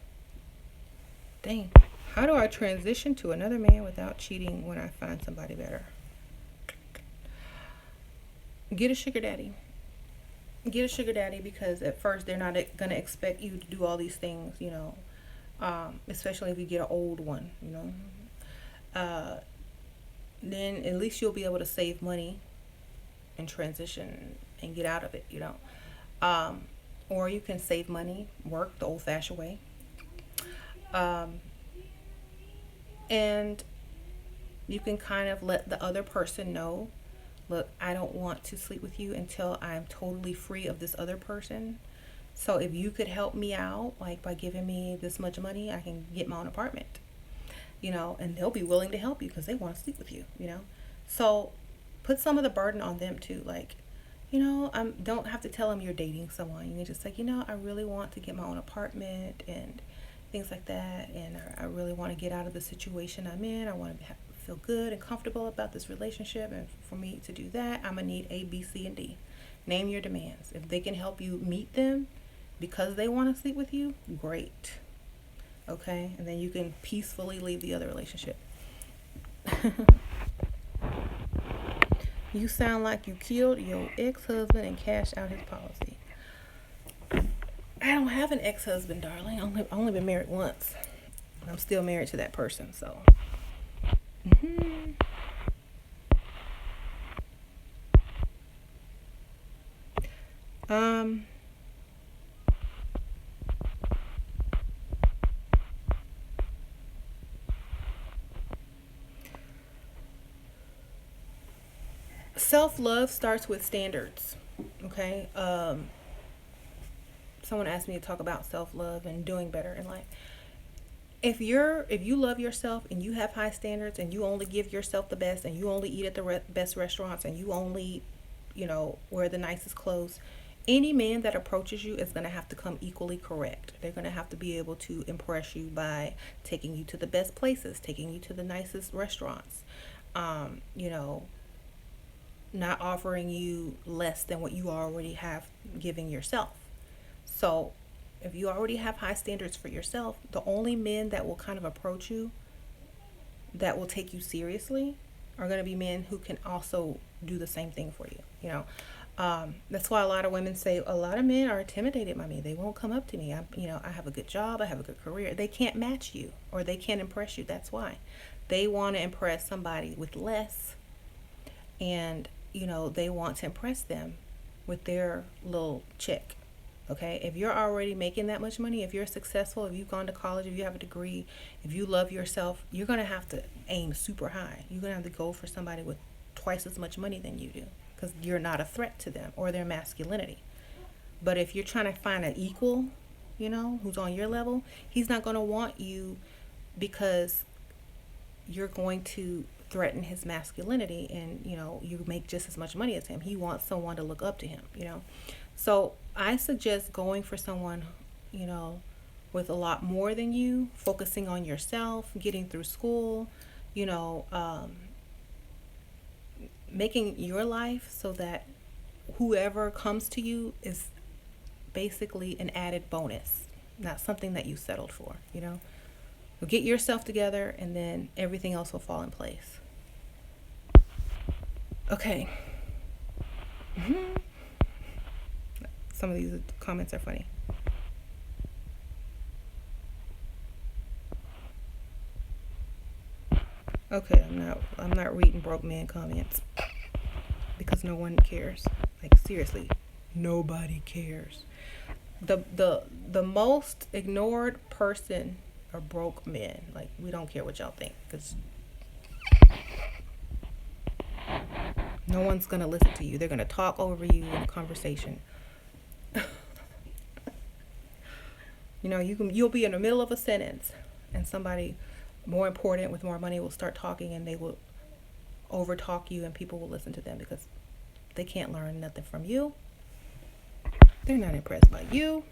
Dang. How do I transition to another man without cheating when I find somebody better? Get a sugar daddy. Get a sugar daddy, because at first they're not going to expect you to do all these things, you know. Especially if you get an old one, you know. Then at least you'll be able to save money and transition and get out of it, you know. Or you can save money, work the old-fashioned way. And you can kind of let the other person know, look, I don't want to sleep with you until I'm totally free of this other person. So if you could help me out, like by giving me this much money, I can get my own apartment, you know, and they'll be willing to help you because they want to sleep with you, you know. So put some of the burden on them too. Like, you know, don't have to tell them you're dating someone. You can just like, you know, I really want to get my own apartment and things like that. And I really want to get out of the situation I'm in. I want to feel good and comfortable about this relationship. And for me to do that, I'm going to need A, B, C, and D. Name your demands. If they can help you meet them because they want to sleep with you, great. Okay? And then you can peacefully leave the other relationship. You sound like you killed your ex-husband and cashed out his policy. I don't have an ex-husband, darling. I've only been married once. I'm still married to that person, so. Self-love starts with standards. Okay? Someone asked me to talk about self-love and doing better in life. If you love yourself and you have high standards and you only give yourself the best and you only eat at the best restaurants and you only, you know, wear the nicest clothes, any man that approaches you is going to have to come equally correct. They're going to have to be able to impress you by taking you to the best places, taking you to the nicest restaurants, you know, not offering you less than what you already have giving yourself. So if you already have high standards for yourself, the only men that will kind of approach you that will take you seriously are going to be men who can also do the same thing for you, you know. That's why a lot of women say a lot of men are intimidated by me. They won't come up to me. I have a good job. I have a good career. They can't match you or they can't impress you. That's why they want to impress somebody with less and they want to impress them with their little check. Okay, if you're already making that much money, if you're successful, if you've gone to college, if you have a degree, if you love yourself, you're going to have to aim super high. You're going to have to go for somebody with twice as much money than you do, because you're not a threat to them or their masculinity. But if you're trying to find an equal, who's on your level, he's not going to want you because you're going to threaten his masculinity, and you make just as much money as him. He wants someone to look up to him. So I suggest going for someone with a lot more than you, focusing on yourself, getting through school, making your life so that whoever comes to you is basically an added bonus, not something that you settled for. Get yourself together, and then everything else will fall in place. Okay. Some of these comments are funny. Okay, I'm not reading broke man comments because no one cares. Like, seriously, nobody cares. The most ignored person are broke men. Like, we don't care what y'all think, because no one's gonna listen to you. They're gonna talk over you in a conversation. You'll be in the middle of a sentence, and somebody more important with more money will start talking, and they will over talk you, and people will listen to them because they can't learn nothing from you. They're not impressed by you.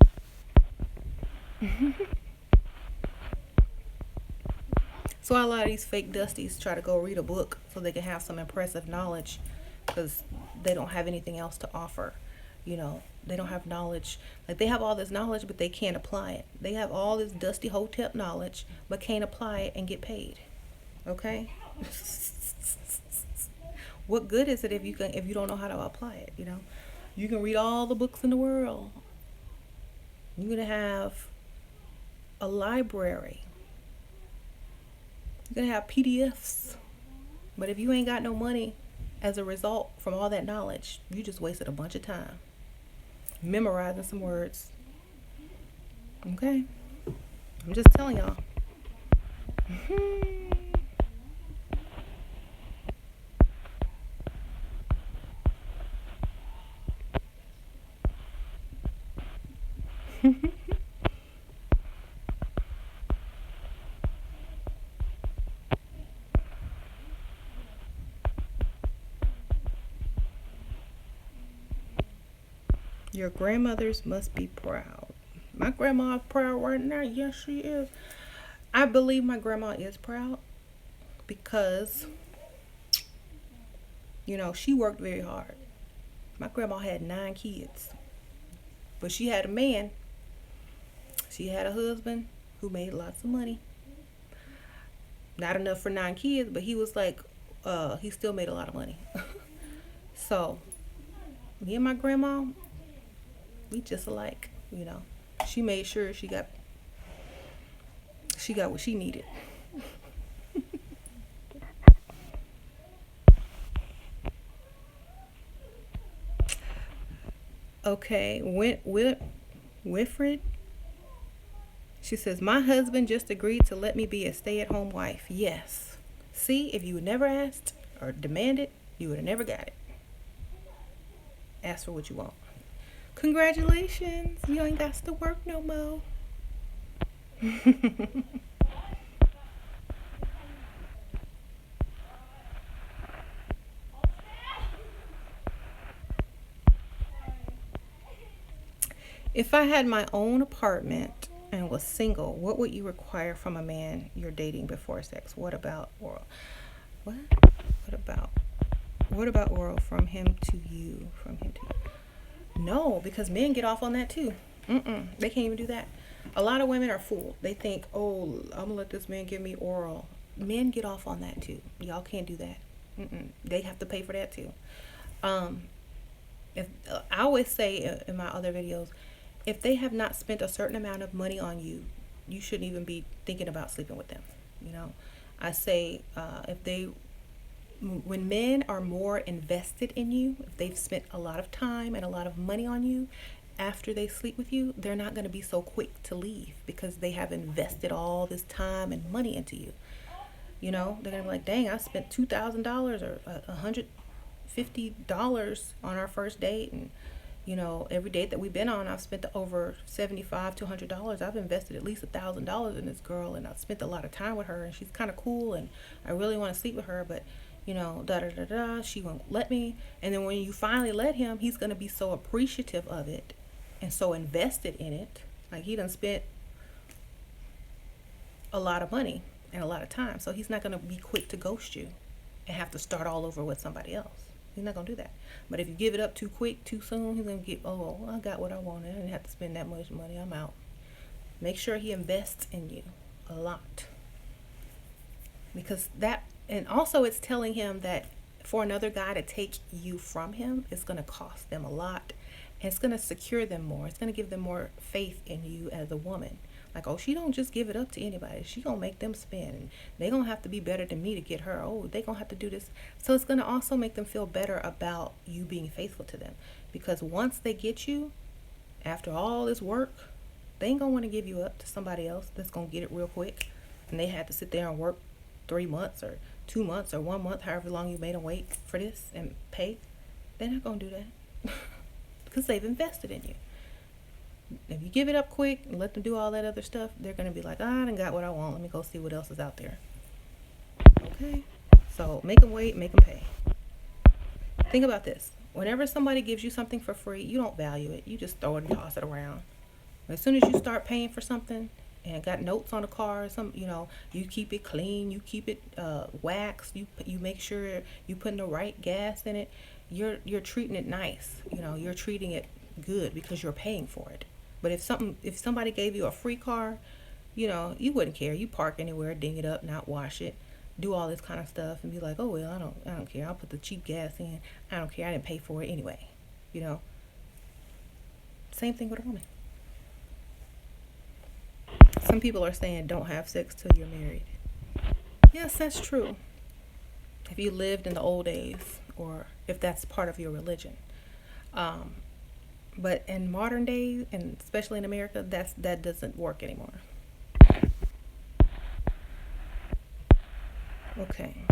So a lot of these fake dusties try to go read a book so they can have some impressive knowledge, because they don't have anything else to offer. They don't have knowledge. Like, they have all this knowledge, but they can't apply it. They have all this dusty hotep knowledge, but can't apply it and get paid. Okay? What good is it if you don't know how to apply it? You can read all the books in the world. You're gonna have a library. You're gonna have PDFs. But if you ain't got no money as a result from all that knowledge, you just wasted a bunch of time memorizing some words. Okay? I'm just telling y'all. Your grandmothers must be proud. My grandma is proud right now. Yes, she is. I believe my grandma is proud because, she worked very hard. My grandma had 9 kids, but she had a man. She had a husband who made lots of money. Not enough for 9 kids, but he was like, he still made a lot of money. So, me and my grandma, we just alike. She made sure she got what she needed. Okay, Winfred. She says, my husband just agreed to let me be a stay-at-home wife. Yes. See, if you had never asked or demanded, you would have never got it. Ask for what you want. Congratulations. You ain't got to work no more. If I had my own apartment and was single, what would you require from a man you're dating before sex? What about oral? What? What about oral from him to you? From him to you? No, because men get off on that too. They can't even do that. A lot of women are fooled. They think, oh, I'm gonna let this man give me oral. Men get off on that too. Y'all can't do that. They have to pay for that too. If I always say in my other videos, if they have not spent a certain amount of money on you, you shouldn't even be thinking about sleeping with them. I say if they when men are more invested in you, if they've spent a lot of time and a lot of money on you after they sleep with you, they're not going to be so quick to leave because they have invested all this time and money into you. You know, they're going to be like, dang, I spent $2,000 or $150 on our first date. And, you know, every date that we've been on, I've spent over $75 to $100. I've invested at least $1,000 in this girl, and I've spent a lot of time with her, and she's kind of cool, and I really want to sleep with her, but you know, da da da da, she won't let me. And then when you finally let him, he's going to be so appreciative of it and so invested in it. Like, he done spent a lot of money and a lot of time. So he's not going to be quick to ghost you and have to start all over with somebody else. He's not going to do that. But if you give it up too quick, too soon, he's going to get, oh, I got what I wanted. I didn't have to spend that much money. I'm out. Make sure he invests in you a lot. Because that, and also it's telling him that for another guy to take you from him, it's going to cost them a lot. And it's going to secure them more. It's going to give them more faith in you as a woman. Like, oh, she don't just give it up to anybody. She going to make them spend. And they going to have to be better than me to get her. Oh, they going to have to do this. So it's going to also make them feel better about you being faithful to them. Because once they get you, after all this work, they ain't going to want to give you up to somebody else that's going to get it real quick. And they had to sit there and work 3 months or 2 months or 1 month, however long you made them wait for this and pay. They're not going to do that. Because they've invested in you. If you give it up quick and let them do all that other stuff, they're going to be like, I done got what I want. Let me go see what else is out there. Okay? So make them wait, make them pay. Think about this. Whenever somebody gives you something for free, you don't value it. You just throw it and toss it around. As soon as you start paying for something and got notes on the car, you keep it clean, you keep it waxed, you make sure you putting the right gas in it. You're treating it nice. You're treating it good because you're paying for it. But if somebody gave you a free car, you wouldn't care. You park anywhere, ding it up, not wash it, do all this kind of stuff, and be like, oh well, I don't care. I'll put the cheap gas in. I don't care. I didn't pay for it anyway. Same thing with a woman. Some people are saying don't have sex till you're married. Yes, that's true. If you lived in the old days, or if that's part of your religion. But in modern days, and especially in America, that doesn't work anymore. Okay.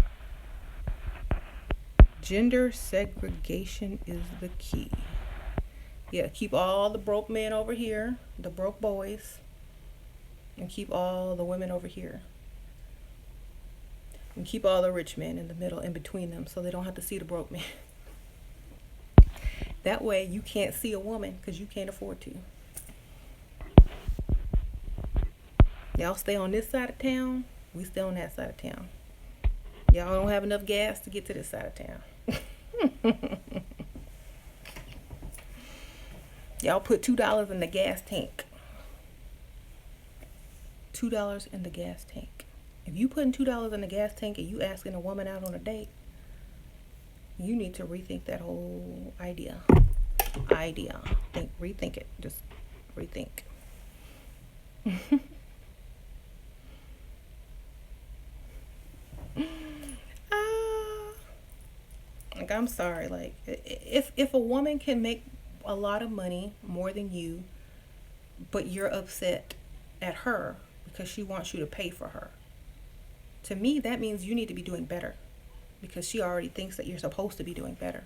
Gender segregation is the key. Yeah, keep all the broke men over here, the broke boys, and keep all the women over here. And keep all the rich men in the middle, in between them, so they don't have to see the broke men. That way you can't see a woman because you can't afford to. Y'all stay on this side of town, we stay on that side of town. Y'all don't have enough gas to get to this side of town. Y'all put $2 in the gas tank. $2 in the gas tank. If you putting $2 in the gas tank and you asking a woman out on a date, you need to rethink that whole idea. Rethink it. Just rethink. I'm sorry. Like, if a woman can make a lot of money, more than you, but you're upset at her because she wants you to pay for her, to me that means you need to be doing better, because she already thinks that you're supposed to be doing better.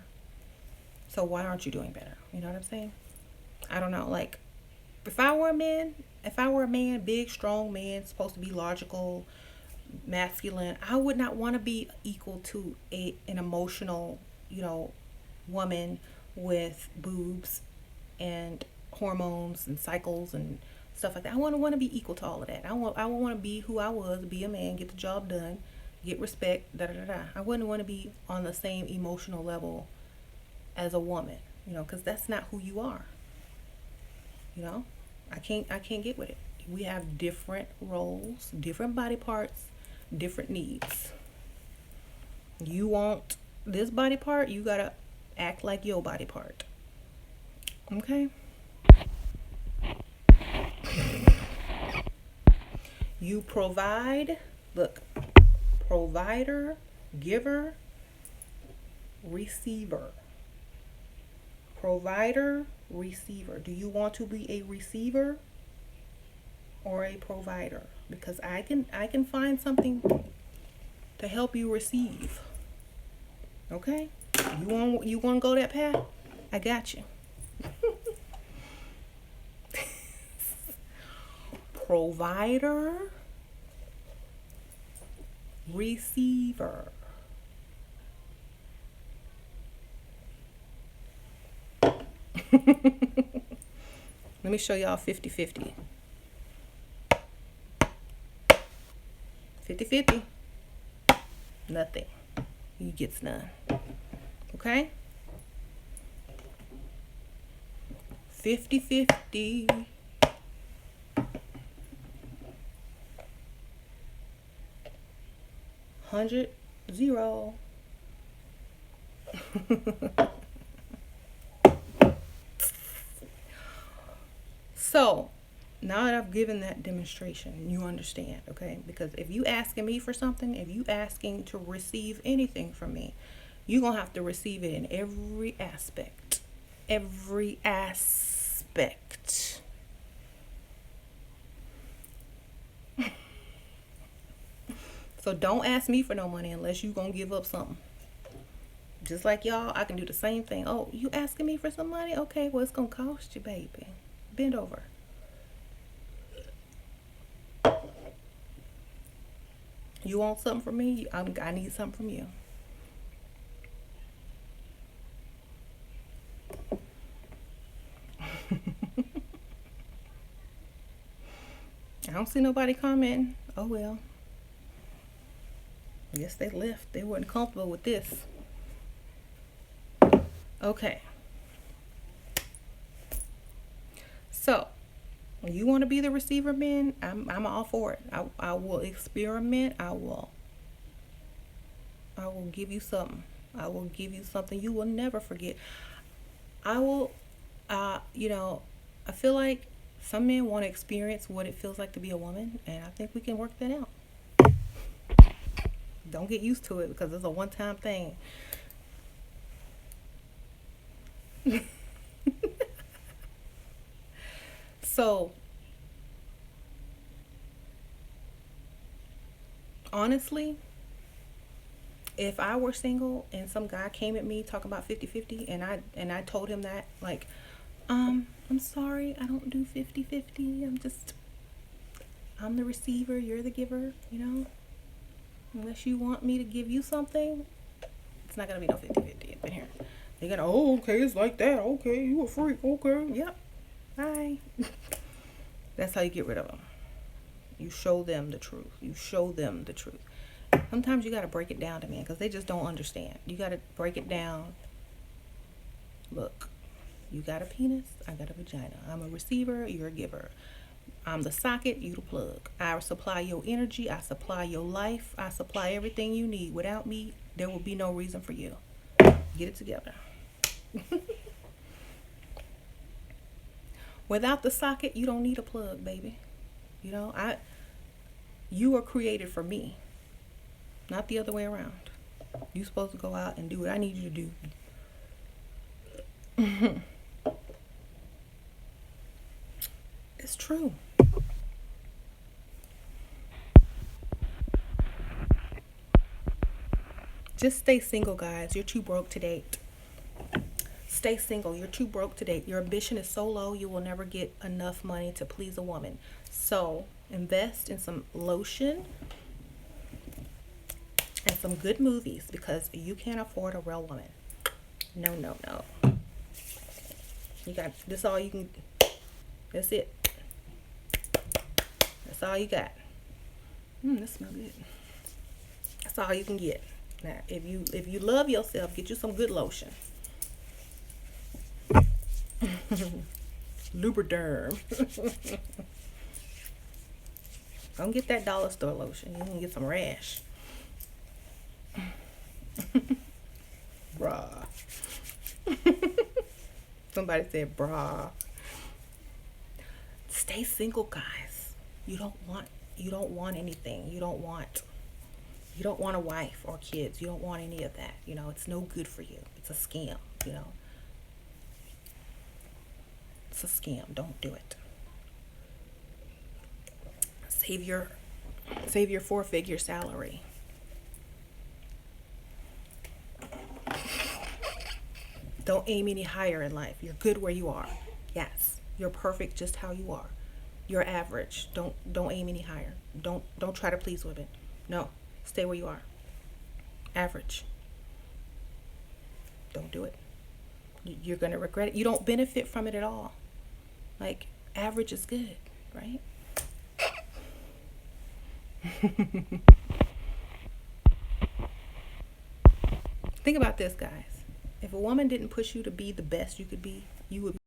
So why aren't you doing better? You know what I'm saying? I don't know. Like, if I were a man, big, strong man, supposed to be logical, masculine, I would not want to be equal to an emotional, woman with boobs and hormones and cycles and stuff like that. I want to be equal to all of that. I want to be who I was, be a man, get the job done, get respect, da da da da. I wouldn't want to be on the same emotional level as a woman, because that's not who you are. I can't get with it. We have different roles, different body parts, different needs. You want this body part, you gotta act like your body part. Okay? You provide. Look, provider, giver, receiver. Provider, receiver. Do you want to be a receiver or a provider? Because I can find something to help you receive. Okay? You want to go that path? I got you. Provider, receiver. Let me show y'all 50-50. 50-50. Nothing. You gets none. Okay? 50-50. 100-0. So, now that I've given that demonstration, you understand, okay? Because if you asking me for something, if you asking to receive anything from me, you're going to have to receive it in every aspect. Every aspect. So don't ask me for no money unless you going to give up something. Just like y'all, I can do the same thing. Oh, you asking me for some money? Okay, well, it's going to cost you, baby. Bend over. You want something from me? I need something from you. I don't see nobody commenting. Oh, well. I guess they left. They weren't comfortable with this. Okay. So, you want to be the receiver, man? I'm all for it. I will experiment. I will give you something. I will give you something you will never forget. I will, I feel like some men want to experience what it feels like to be a woman, and I think we can work that out. Don't get used to it because it's a one-time thing. So, honestly, if I were single and some guy came at me talking about 50-50 and I told him that, like, I'm sorry, I don't do 50-50. I'm the receiver, you're the giver, Unless you want me to give you something, it's not going to be no 50-50 up in here. They're going to, oh, okay, it's like that. Okay, you a freak. Okay, yep. Bye. That's how you get rid of them. You show them the truth. You show them the truth. Sometimes you got to break it down to men because they just don't understand. You got to break it down. Look, you got a penis, I got a vagina. I'm a receiver, you're a giver. I'm the socket, you the plug. I supply your energy, I supply your life, I supply everything you need. Without me, there will be no reason for you. Get it together. Without the socket, you don't need a plug, baby. You are created for me, not the other way around. You're supposed to go out and do what I need you to do. It's true. Just stay single, guys. You're too broke to date. Stay single. You're too broke to date. Your ambition is so low, you will never get enough money to please a woman. So, invest in some lotion and some good movies because you can't afford a real woman. No. You got this all you can. That's it. That's all you got. This smells good. That's all you can get. Now, if you love yourself, get you some good lotion. Lubriderm. Don't get that dollar store lotion. You can get some rash. Bruh. Somebody said bra. Stay single, guys. You don't want anything. You don't want You don't want a wife or kids. You don't want any of that. You know, it's no good for you. It's a scam, you know. It's a scam. Don't do it. Save your 4-figure salary. Don't aim any higher in life. You're good where you are. Yes. You're perfect just how you are. You're average. Don't aim any higher. Don't try to please women. No. Stay where you are. Average. Don't do it. You're going to regret it. You don't benefit from it at all. Like, average is good, right? Think about this, guys. If a woman didn't push you to be the best you could be, you would